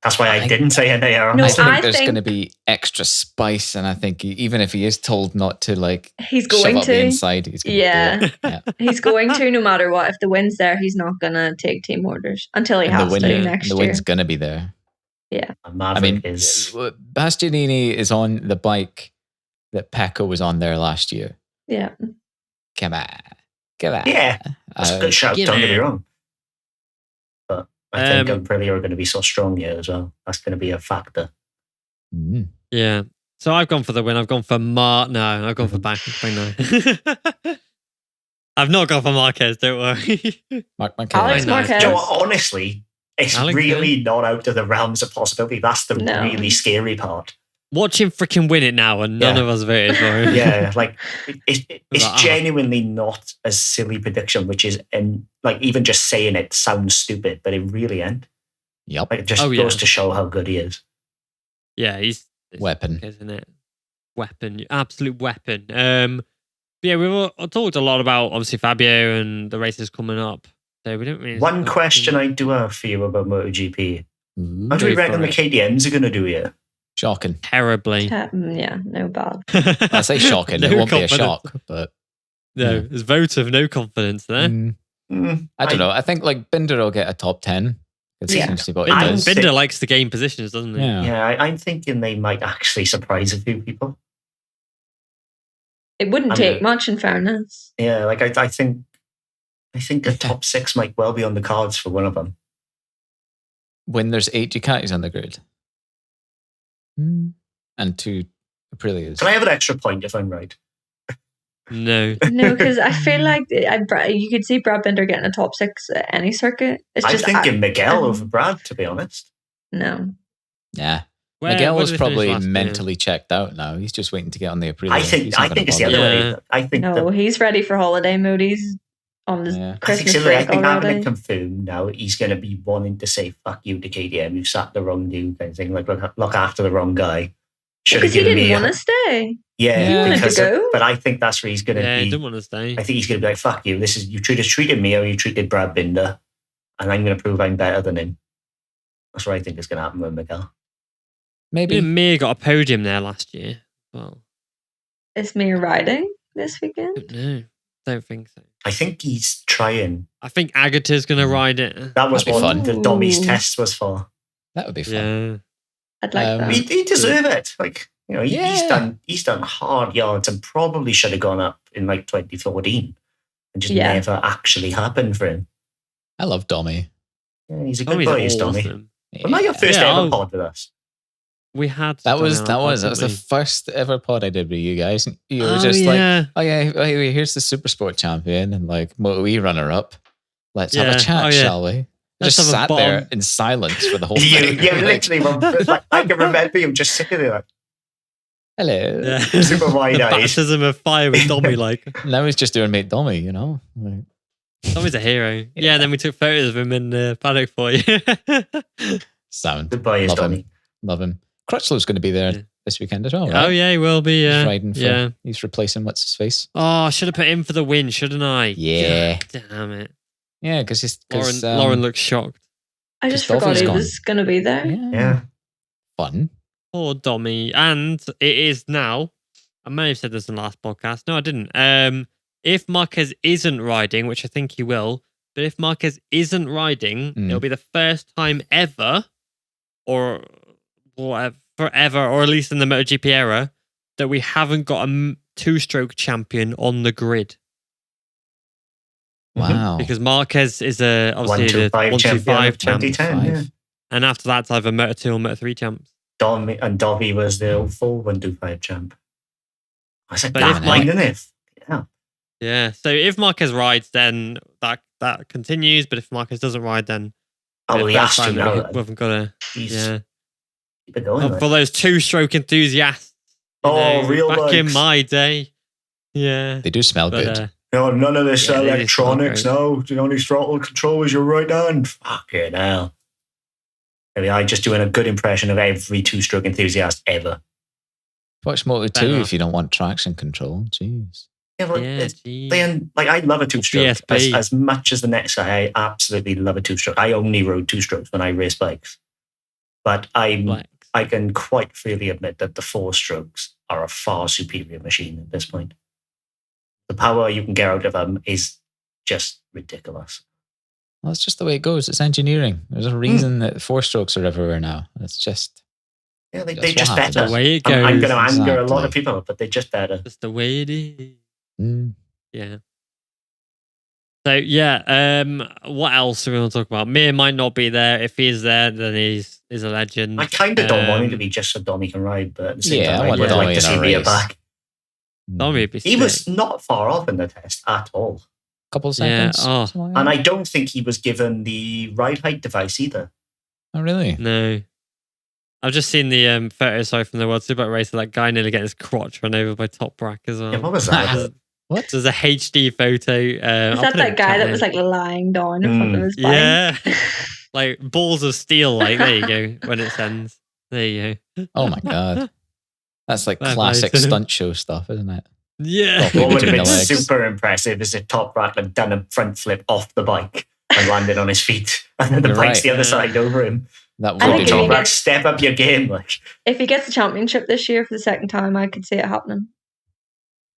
Speaker 3: That's why I didn't say any error.
Speaker 2: No, I think there's going to be extra spice, and I think even if he is told not to, like,
Speaker 4: he's going
Speaker 2: shove up
Speaker 4: to
Speaker 2: the inside, he's going to do it.
Speaker 4: He's going to, no matter what. If the wind's there, he's not going to take team orders until he has to next year.
Speaker 2: The wind's going to be there.
Speaker 4: Yeah.
Speaker 3: I mean,
Speaker 2: Bastianini is on the bike that Pecco was on there last year.
Speaker 4: Yeah.
Speaker 2: Come on.
Speaker 3: Yeah. That's a good shout, don't get me wrong. But I think Aprilia are going to be so strong here as well. That's going to be a factor.
Speaker 1: Yeah. So I've gone for the win. I've gone for I've gone for Bagnaia. I've not gone for Marquez, don't worry.
Speaker 4: Alex Marquez.
Speaker 3: Honestly, it's really not out of the realms of possibility. That's the really scary part.
Speaker 1: Watch him freaking win it now, and none of us voted for him.
Speaker 3: Yeah, like it's genuinely not a silly prediction, which is, and like even just saying it sounds stupid, but it really ain't.
Speaker 2: Yep,
Speaker 3: like, it just goes to show how good he is.
Speaker 1: Yeah, he's
Speaker 2: weapon,
Speaker 1: isn't it? Weapon, absolute weapon. Yeah, we've talked a lot about obviously Fabio and the races coming up. So we don't really.
Speaker 3: One question I do have for you about MotoGP: how do we reckon the KTM's are going to do here?
Speaker 2: Shocking.
Speaker 1: Terribly.
Speaker 4: Yeah, no bad.
Speaker 2: I say shocking. It won't be a shock, but
Speaker 1: no, there's vote of no confidence there.
Speaker 2: I don't know. I think like Binder will get a top 10.
Speaker 1: Binder likes to gain positions, doesn't he?
Speaker 3: Yeah, I'm thinking they might actually surprise a few people.
Speaker 4: It wouldn't take much, in fairness.
Speaker 3: Yeah, like I think the top 6 might well be on the cards for one of them.
Speaker 2: When there's 8 Ducatis on the grid. And 2 Aprilias.
Speaker 3: Can I have an extra point if I'm right?
Speaker 1: No.
Speaker 4: No, because I feel like you could see Brad Binder getting a top 6 at any circuit.
Speaker 3: I'm thinking Miguel over Brad, to be honest.
Speaker 4: No.
Speaker 2: Yeah. Miguel was probably mentally checked out now. He's just waiting to get on the Aprilia.
Speaker 3: I think it's the other way. I think
Speaker 4: he's ready for holiday mode. He's on the Christmas break
Speaker 3: I think
Speaker 4: already.
Speaker 3: having it confirmed now, he's going to be wanting to say "fuck you" to KTM. You've sacked the wrong dude, kind of thing. Like look after the wrong guy.
Speaker 4: Because he didn't want to stay.
Speaker 3: Yeah,
Speaker 4: he wanted to go.
Speaker 3: But I think that's where he's going to be.
Speaker 1: Yeah, he didn't want to stay.
Speaker 3: I think he's going to be like, "Fuck you! You treated me, or you treated Brad Binder, and I'm going to prove I'm better than him." That's what I think is going to happen with Miguel.
Speaker 2: Maybe
Speaker 1: Mir got a podium there last year. Well,
Speaker 4: is Mir riding this weekend?
Speaker 1: No, don't think so.
Speaker 3: I think he's trying.
Speaker 1: I think Agata's going to ride it.
Speaker 3: That was what the Dommy's test was for.
Speaker 2: That would be fun.
Speaker 1: Yeah.
Speaker 4: I'd like that.
Speaker 3: He deserve it. Like, he's done hard yards and probably should have gone up in like 2014 and just never actually happened for him.
Speaker 2: I love Dommy.
Speaker 3: Yeah, he's a good boy, he's Dommy.
Speaker 2: Yeah.
Speaker 3: But not your first ever pod with us.
Speaker 1: We had
Speaker 2: that was the first ever pod I did with you guys. You were just like, oh yeah, here's the Super Sport champion and like Moto-E runner up. Let's have a chat, shall we? Just sat there in silence for the whole thing.
Speaker 3: Yeah, literally. I can remember you just sitting there like,
Speaker 2: hello.
Speaker 1: Yeah.
Speaker 3: Super wide eyes.
Speaker 1: Baptism of fire with Dommy like.
Speaker 2: Now he's just doing mate Dommy, you know? Like,
Speaker 1: Tommy's a hero. Yeah, and then we took photos of him in the paddock for you.
Speaker 2: Sound.
Speaker 3: Goodbye,
Speaker 2: Love him. Crutchlow's going to be there this weekend as well, right?
Speaker 1: Oh, yeah, he will be.
Speaker 2: He's riding for, he's replacing what's his face.
Speaker 1: Oh, I should have put him for the win, shouldn't I?
Speaker 2: Yeah.
Speaker 1: God damn it.
Speaker 2: Yeah, because
Speaker 1: Lauren looks shocked.
Speaker 4: I just forgot he was going to be there.
Speaker 3: Yeah.
Speaker 2: Fun.
Speaker 1: Poor Dommy. And it is now, I may have said this in the last podcast. No, I didn't. If Marquez isn't riding, which I think he will, but if Marquez isn't riding, it'll be the first time ever, or whatever, forever, or at least in the MotoGP era, that we haven't got a two-stroke champion on the grid.
Speaker 2: Wow.
Speaker 1: Because Marquez is obviously the 125 champ.
Speaker 3: 2010,
Speaker 1: and after that, it's either Moto2 or Moto3 champs.
Speaker 3: Dobby was the full 125 champ. I said,
Speaker 1: Yeah. So if Marquez rides, then that continues. But if Marquez doesn't ride, then
Speaker 3: he has to now.
Speaker 1: We haven't got to.
Speaker 3: Keep it going,
Speaker 1: for those two-stroke enthusiasts.
Speaker 3: Real
Speaker 1: back
Speaker 3: bikes.
Speaker 1: In my day. Yeah.
Speaker 2: They do smell good.
Speaker 3: No, none of this electronics. No, the only throttle control is your right hand. Fucking hell. Maybe I just doing a good impression of every two-stroke enthusiast ever.
Speaker 2: Watch Moto2 if you don't want traction control. Jeez.
Speaker 3: Yeah, but I love a two-stroke as much as the next guy. I absolutely love a two-stroke. I only rode two-strokes when I race bikes, but I can quite freely admit that the four-strokes are a far superior machine at this point. The power you can get out of them is just ridiculous.
Speaker 2: Well, it's just the way it goes. It's engineering. There's a reason that four-strokes are everywhere now. It's just...
Speaker 3: Yeah, they're just better.
Speaker 1: The way it goes.
Speaker 3: I'm going to anger a lot of people, but they're just better.
Speaker 1: Just the way it is. Yeah. So, what else do we want to talk about? Mir might not be there. If he is there, then he's a legend.
Speaker 3: I kind of don't want him to be just so Dommy can ride, but at the same time, I would like to see Mir back. He was not far off in the test at all.
Speaker 2: Couple of seconds.
Speaker 3: And I don't think he was given the ride height device either.
Speaker 2: Oh, really?
Speaker 1: No. I've just seen the photos from the World Superbike race of that guy nearly getting his crotch run over by Top Rack as well.
Speaker 3: Yeah, what was that?
Speaker 1: What? There's a HD photo.
Speaker 4: Is that guy that was lying down in front of his bike?
Speaker 1: Yeah. Like balls of steel, there you go, when it sends. There you go.
Speaker 2: Oh my God. That's like classic stunt show stuff, isn't it?
Speaker 1: Yeah.
Speaker 3: What would have been super impressive is if Top Rack had done a front flip off the bike and landed on his feet, and then the bike's the other side over him.
Speaker 2: That would be
Speaker 3: Top Rack, step up your game.
Speaker 4: If he gets the championship this year for the second time, I could see it happening.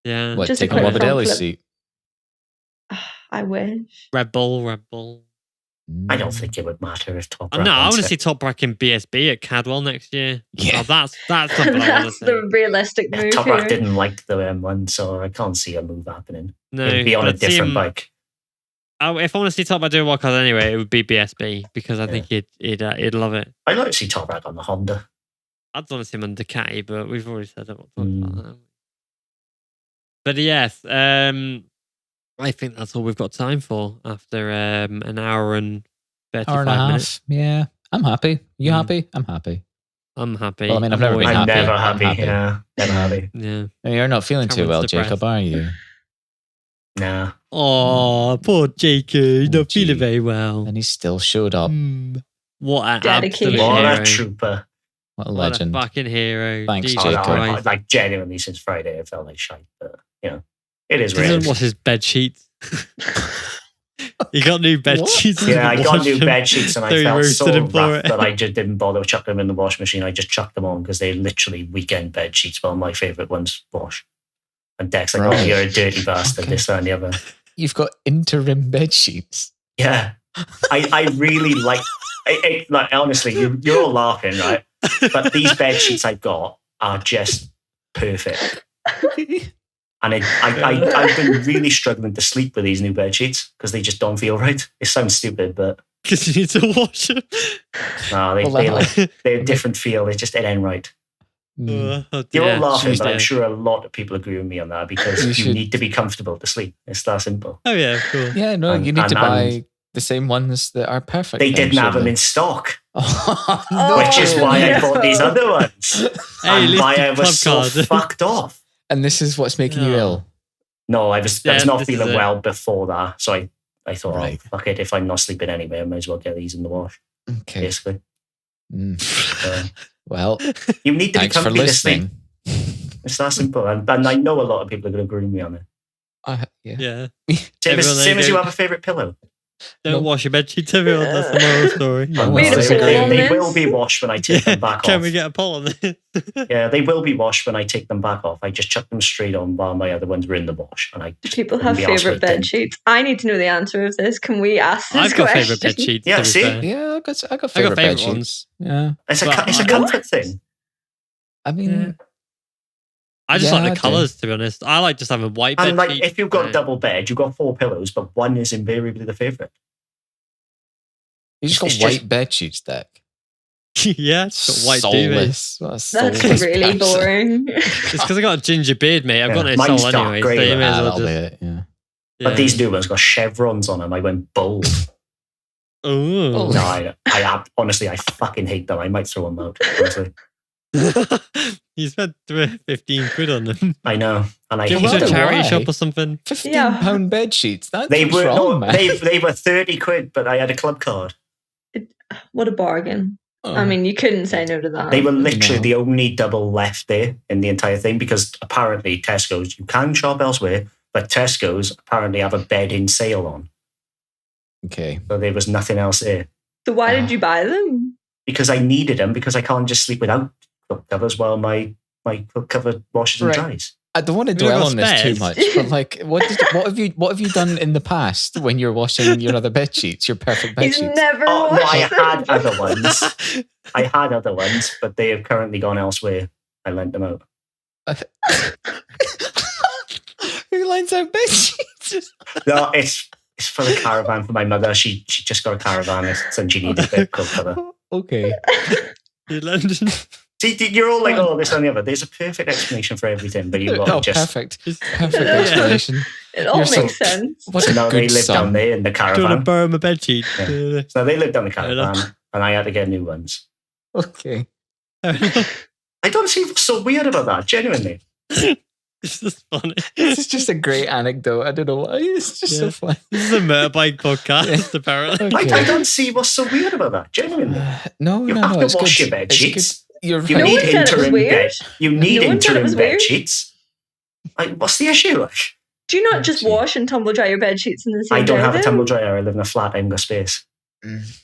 Speaker 1: Yeah.
Speaker 2: What, take on Morbidelli's seat?
Speaker 4: I wish.
Speaker 1: Red Bull.
Speaker 3: I don't think it would matter if Top Rack.
Speaker 1: No, I want to see Top Rack in BSB at Cadwell next year.
Speaker 2: Yeah.
Speaker 1: Oh, that's something I want to see.
Speaker 4: That's the realistic move.
Speaker 3: Top Rack didn't like the M1, so I can't see a move happening.
Speaker 1: No,
Speaker 3: it'd be on a different bike.
Speaker 1: If I want to see Top Rack doing wildcard anyway, it would be BSB because I think he'd love it.
Speaker 3: I'd like to see Top Rack on the Honda.
Speaker 1: I'd want to see him on Ducati, but we've already said about that. But yes, I think that's all we've got time for after an hour and 35 minutes.
Speaker 2: Yeah, I'm happy. You happy? I'm happy.
Speaker 1: I'm happy.
Speaker 2: Well, I mean, I've never been
Speaker 3: I'm
Speaker 2: happy.
Speaker 3: never happy.
Speaker 2: I'm happy.
Speaker 3: Yeah, never happy.
Speaker 1: Yeah.
Speaker 2: You're not feeling too well,
Speaker 1: depressed.
Speaker 2: Jacob, are you?
Speaker 3: Nah.
Speaker 1: Oh, poor Jacob. He's not feeling very well.
Speaker 2: And he still showed up.
Speaker 1: What an
Speaker 4: Dedicated.
Speaker 1: absolute
Speaker 3: What
Speaker 1: hero.
Speaker 3: a trooper.
Speaker 2: What a
Speaker 1: What
Speaker 2: legend.
Speaker 1: a fucking hero.
Speaker 2: Thanks,
Speaker 1: Jesus
Speaker 2: Jacob.
Speaker 1: Christ.
Speaker 3: Like, genuinely, since Friday, I felt like shite. But, it is
Speaker 1: He
Speaker 3: what it
Speaker 1: doesn't
Speaker 3: is.
Speaker 1: wash his bed sheets. He got new bed sheets.
Speaker 3: Yeah, I got new bed sheets and I felt
Speaker 1: roasted
Speaker 3: so
Speaker 1: him for
Speaker 3: rough
Speaker 1: it.
Speaker 3: that I just didn't bother chucking them in the washing machine. I just chucked them on because they're literally weekend bed sheets. Well, my favourite ones wash. And Dex like,
Speaker 2: Right.
Speaker 3: oh, you're a dirty bastard,
Speaker 2: Okay.
Speaker 3: this, that, and the other.
Speaker 2: You've got interim bed sheets.
Speaker 3: Yeah. I really like honestly, you're all laughing, right? But these bed sheets I've got are just perfect. And I've been really struggling to sleep with these new bed sheets because they just don't feel right. It sounds stupid, but
Speaker 1: Because you need to wash them.
Speaker 3: no, they're a different feel. It ain't right.
Speaker 1: Oh,
Speaker 3: You're all laughing, but
Speaker 1: yeah.
Speaker 3: I'm sure a lot of people agree with me on that because you need to be comfortable to sleep. It's that simple.
Speaker 1: Oh, yeah, of course.
Speaker 2: Yeah, no, you need to buy the same ones that are perfect.
Speaker 3: They didn't have them in stock,
Speaker 2: Oh,
Speaker 4: Oh,
Speaker 3: which is why I
Speaker 4: no.
Speaker 3: bought these other ones.
Speaker 1: Hey, at
Speaker 3: And
Speaker 1: least
Speaker 3: why
Speaker 1: the
Speaker 3: I was so
Speaker 1: club card.
Speaker 3: fucked off.
Speaker 2: And this is what's making you
Speaker 1: Oh.
Speaker 2: ill.
Speaker 3: No, I was
Speaker 1: Yeah,
Speaker 3: not
Speaker 1: this is
Speaker 3: feeling
Speaker 1: it.
Speaker 3: well before that. So I thought,
Speaker 2: Right.
Speaker 3: fuck it, if I'm not sleeping anyway, I might as well get these in the wash,
Speaker 2: Okay.
Speaker 3: basically.
Speaker 2: Well,
Speaker 3: You need to be
Speaker 2: thanks for
Speaker 3: comfy to sleep.
Speaker 2: listening.
Speaker 3: It's that simple. And I know a lot of people are going to agree with me on it.
Speaker 1: Yeah.
Speaker 3: Same
Speaker 1: Everyone
Speaker 3: as you
Speaker 1: go-
Speaker 3: have a favourite pillow.
Speaker 1: Don't wash your bed sheets, everyone. That's the moral story.
Speaker 2: No,
Speaker 4: We need a
Speaker 3: they,
Speaker 4: poll on
Speaker 3: they
Speaker 4: this.
Speaker 3: will be washed when I take them back
Speaker 1: Can
Speaker 3: off.
Speaker 1: we get a poll on this?
Speaker 3: Yeah, they will be washed when I take them back off. I just chuck them straight on while my other ones were in the wash. And I just
Speaker 4: People
Speaker 3: couldn't
Speaker 4: have
Speaker 3: be arsed
Speaker 4: favourite
Speaker 3: with
Speaker 4: bed
Speaker 3: them.
Speaker 4: sheets. I need to know the answer of this. Can we ask this
Speaker 1: I've got
Speaker 4: question?
Speaker 1: favourite bed sheets.
Speaker 3: Yeah,
Speaker 1: to be
Speaker 3: see?
Speaker 1: fair.
Speaker 2: Yeah, I got favorite bed
Speaker 1: favourite
Speaker 2: sheets.
Speaker 1: ones.
Speaker 2: Yeah,
Speaker 3: It's
Speaker 1: But
Speaker 3: a
Speaker 1: I-
Speaker 3: comfort thing.
Speaker 2: I mean,
Speaker 1: I just
Speaker 2: Yeah,
Speaker 1: like
Speaker 2: I
Speaker 1: the
Speaker 2: do.
Speaker 1: colours, to be honest. I like just having a white bed
Speaker 3: And like,
Speaker 1: sheet.
Speaker 3: if you've got a double bed, you've got 4 pillows, but one is invariably the favourite.
Speaker 2: you just got
Speaker 3: It's
Speaker 2: white
Speaker 3: just-
Speaker 2: bed sheets, Deck.
Speaker 1: Yeah, it's got white duvet.
Speaker 2: Soulless. What a
Speaker 4: That's
Speaker 2: soulless
Speaker 4: really
Speaker 2: person.
Speaker 4: boring.
Speaker 1: It's because I got a ginger beard, mate. I've got no
Speaker 3: Mine's
Speaker 1: soul
Speaker 3: dark
Speaker 1: anyway.
Speaker 3: grey,
Speaker 1: So you may as well
Speaker 2: That'll be
Speaker 1: just,
Speaker 2: it, yeah.
Speaker 3: But these new ones got chevrons on them. I went bold.
Speaker 1: Oh.
Speaker 3: No, I honestly, I fucking hate them. I might throw them out, honestly.
Speaker 1: You spent 15 quid on them.
Speaker 3: I know. And I
Speaker 1: Give
Speaker 3: hate
Speaker 1: them to a
Speaker 3: them.
Speaker 1: charity
Speaker 2: Why?
Speaker 1: shop or something.
Speaker 2: £15 bed sheets. That's
Speaker 3: They
Speaker 2: what's
Speaker 3: were,
Speaker 2: wrong, man.
Speaker 3: they were 30 quid, but I had a club card.
Speaker 4: What a bargain.
Speaker 2: Oh.
Speaker 4: I mean, you couldn't say no to that.
Speaker 3: They were literally
Speaker 2: No.
Speaker 3: the only double left there in the entire thing because apparently Tesco's, you can shop elsewhere, but Tesco's apparently have a bed in sale on.
Speaker 2: Okay.
Speaker 3: So there was nothing else there.
Speaker 4: So why did you buy them?
Speaker 3: Because I needed them because I can't just sleep without quilt covers while my quilt cover washes and
Speaker 2: Right.
Speaker 3: dries.
Speaker 2: I don't want to
Speaker 1: We don't
Speaker 2: dwell
Speaker 1: got
Speaker 2: on this too
Speaker 1: spares.
Speaker 2: much, but like, what have you done in the past when you're washing your other bed sheets, your perfect bed
Speaker 4: He's
Speaker 2: sheets?
Speaker 4: never
Speaker 3: Oh, no, I
Speaker 4: watched
Speaker 3: had
Speaker 4: them.
Speaker 3: other ones. I had other ones, but they have currently gone elsewhere. I lent them out.
Speaker 2: Who lines out bed sheets?
Speaker 3: No, it's for the caravan for my mother. She just got a caravan and she needed a bit of quilt cover.
Speaker 2: Okay.
Speaker 1: In London.
Speaker 3: See, you're all like, oh, this and the other. There's a perfect explanation for everything, but you've got
Speaker 2: Oh,
Speaker 3: to just...
Speaker 2: perfect.
Speaker 1: Just-
Speaker 2: Perfect
Speaker 4: Yeah.
Speaker 2: explanation.
Speaker 4: It all
Speaker 2: You're so-
Speaker 4: makes sense.
Speaker 2: What a
Speaker 3: No,
Speaker 2: good
Speaker 3: they lived
Speaker 2: son.
Speaker 3: down there in the
Speaker 1: Do you want to
Speaker 3: caravan.
Speaker 1: borrow my bed sheet?
Speaker 3: Yeah. So they lived down the
Speaker 1: Fair enough.
Speaker 3: caravan, and I had to get new ones.
Speaker 2: Okay.
Speaker 3: I don't see what's so weird about that, genuinely.
Speaker 1: It's just funny.
Speaker 2: This is just a great anecdote. I don't know why. It's just so
Speaker 1: Yeah.
Speaker 2: fun.
Speaker 1: This is a motorbike podcast, apparently.
Speaker 2: Okay.
Speaker 3: I don't see what's so weird about that, genuinely.
Speaker 2: No,
Speaker 3: You
Speaker 2: no,
Speaker 3: have
Speaker 2: no.
Speaker 3: to
Speaker 2: It's
Speaker 3: wash
Speaker 2: good.
Speaker 3: your bed
Speaker 2: It's
Speaker 3: sheets.
Speaker 2: good. You're
Speaker 3: You
Speaker 2: right.
Speaker 4: No
Speaker 3: need
Speaker 4: one said it was
Speaker 3: interim
Speaker 4: weird.
Speaker 3: bed. You need
Speaker 4: No one said it
Speaker 3: interim
Speaker 4: was
Speaker 3: bed
Speaker 4: weird.
Speaker 3: sheets. Like, what's the issue? Like,
Speaker 4: Do you not just
Speaker 2: Gee.
Speaker 4: wash and tumble dry your bed sheets in the same
Speaker 3: I don't
Speaker 4: day
Speaker 3: have a
Speaker 4: then?
Speaker 3: tumble dryer. I live in a flat. I haven't got space.
Speaker 2: Mm.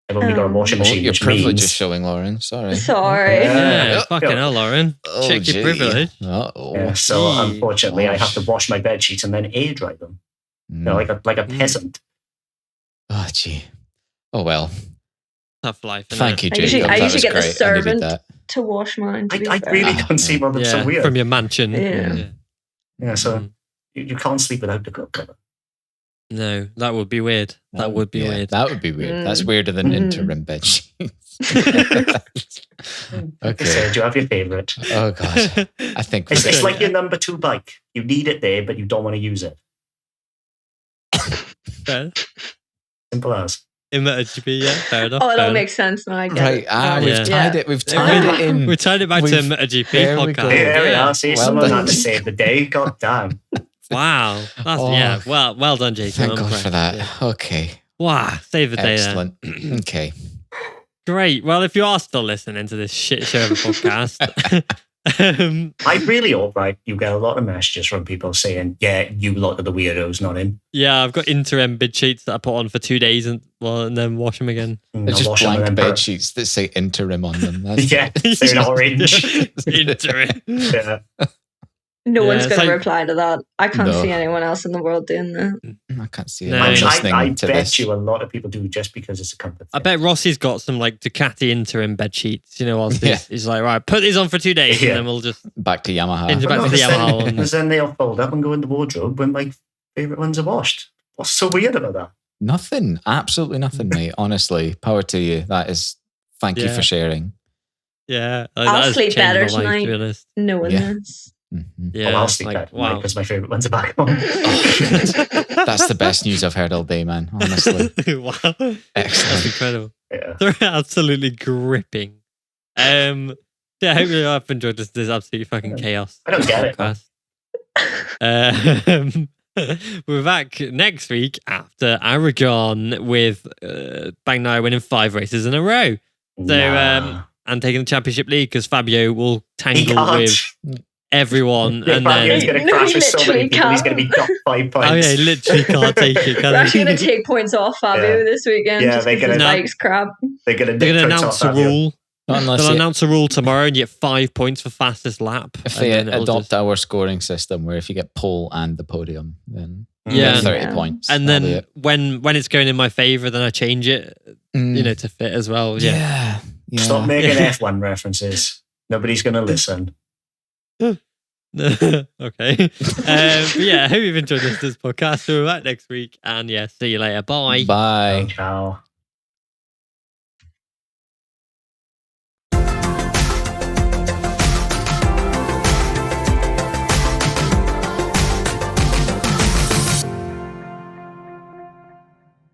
Speaker 3: I've only got a washing
Speaker 2: Oh,
Speaker 3: machine,
Speaker 2: your
Speaker 3: which
Speaker 2: privilege
Speaker 3: means
Speaker 2: is showing, Lauren. Sorry.
Speaker 4: Sorry.
Speaker 1: Yeah,
Speaker 3: Yeah.
Speaker 1: fucking hell, Lauren.
Speaker 2: Oh,
Speaker 1: Check
Speaker 2: gee.
Speaker 1: your privilege.
Speaker 2: Uh-oh.
Speaker 3: Yeah, so
Speaker 1: Gee.
Speaker 3: unfortunately, I have to
Speaker 2: Gosh.
Speaker 3: wash my bed sheets and then air dry them. You know,
Speaker 2: Mm.
Speaker 3: like a peasant.
Speaker 2: Oh, gee. Oh, well.
Speaker 1: Tough life. innit?
Speaker 2: Thank you,
Speaker 4: I usually-
Speaker 2: Jacob.
Speaker 4: I
Speaker 2: That
Speaker 4: usually
Speaker 2: was
Speaker 4: get the
Speaker 2: great. I needed
Speaker 4: servant.
Speaker 2: that.
Speaker 4: To wash mine. To be
Speaker 3: I
Speaker 4: fair.
Speaker 3: really don't see why that's
Speaker 1: Yeah,
Speaker 3: so weird.
Speaker 1: from your mansion.
Speaker 4: Yeah.
Speaker 3: Yeah, so
Speaker 1: Mm.
Speaker 3: you can't sleep without the quilt cover.
Speaker 1: No, that would be weird. That would be weird.
Speaker 2: That would be weird. That's weirder than interim bed sheets. Okay.
Speaker 3: So, do you have your favourite?
Speaker 2: Oh god, I think
Speaker 3: it's like your number 2 bike. You need it there, but you don't want to use it.
Speaker 1: Fair.
Speaker 3: Simple as.
Speaker 1: In MotoGP, yeah, fair enough.
Speaker 4: Oh, it all makes sense now. I get
Speaker 2: right,
Speaker 4: it.
Speaker 2: we've tied it. We've tied it in.
Speaker 1: We tied it back to MotoGP podcast.
Speaker 3: There we are. See, someone had to save the day. God damn.
Speaker 1: Wow. That's, well done, Jacob.
Speaker 2: Thank God for that. Yeah. Okay.
Speaker 1: Wow, save the day.
Speaker 2: Excellent. Okay.
Speaker 1: Great. Well, if you are still listening to this shit show of a podcast,
Speaker 3: I really hope, right, you get a lot of messages from people saying, yeah, you lot of the weirdos, not him.
Speaker 1: Yeah, I've got interim bed sheets that I put on for 2 days and then wash them again.
Speaker 2: They're just blank bed sheets that say interim on them.
Speaker 3: Yeah, they're in orange.
Speaker 1: Interim.
Speaker 3: Yeah.
Speaker 4: No one's going to reply to that. I can't see anyone else in the world doing that.
Speaker 2: I can't see anyone listening
Speaker 3: I
Speaker 2: to
Speaker 3: bet
Speaker 2: this.
Speaker 3: you a lot of people do just because it's a comfort thing.
Speaker 1: I bet Rossi's got some like Ducati interim bed sheets, whilst he's like, right, put these on for 2 days and then we'll just...
Speaker 2: Back to Yamaha.
Speaker 3: Because then they'll fold up and go in the wardrobe when my favourite ones are washed. What's so weird about that?
Speaker 2: Nothing. Absolutely nothing, mate. Honestly, power to you. That is... Thank you for sharing.
Speaker 1: Yeah.
Speaker 4: I'll sleep better tonight knowing this.
Speaker 2: Mm-hmm.
Speaker 3: Yeah, I'll sleep better because my favourite ones are back on.
Speaker 2: That's the best news I've heard all day, man. Honestly.
Speaker 1: Wow.
Speaker 2: Excellent.
Speaker 1: That's incredible.
Speaker 3: Yeah.
Speaker 1: They're absolutely gripping. I hope you have enjoyed this absolutely fucking chaos.
Speaker 3: I don't get
Speaker 1: it. We're back next week after Aragon with Bagnaia winning 5 races in a row. So, and taking the championship lead because Fabio will tangle with everyone, and then
Speaker 3: he's going to crash with so many people. He's going to be top 5 points.
Speaker 1: Oh yeah, he literally can't take it.
Speaker 4: We're actually going to take points off Fabio this weekend.
Speaker 3: Yeah, they're going to
Speaker 4: bike's crap.
Speaker 3: They're going
Speaker 1: to announce a rule. They'll announce a rule tomorrow, and you get 5 points for fastest lap.
Speaker 2: If they adopt our scoring system, where if you get pole and the podium, then you get 30 points.
Speaker 1: And then when it's going in my favour, then I change it, to fit as well. Yeah.
Speaker 3: Stop making F1 references. Nobody's going to listen.
Speaker 1: Okay. But yeah, I hope you've enjoyed this podcast. We're back next week. And see you later. Bye.
Speaker 2: Bye.
Speaker 3: Ciao.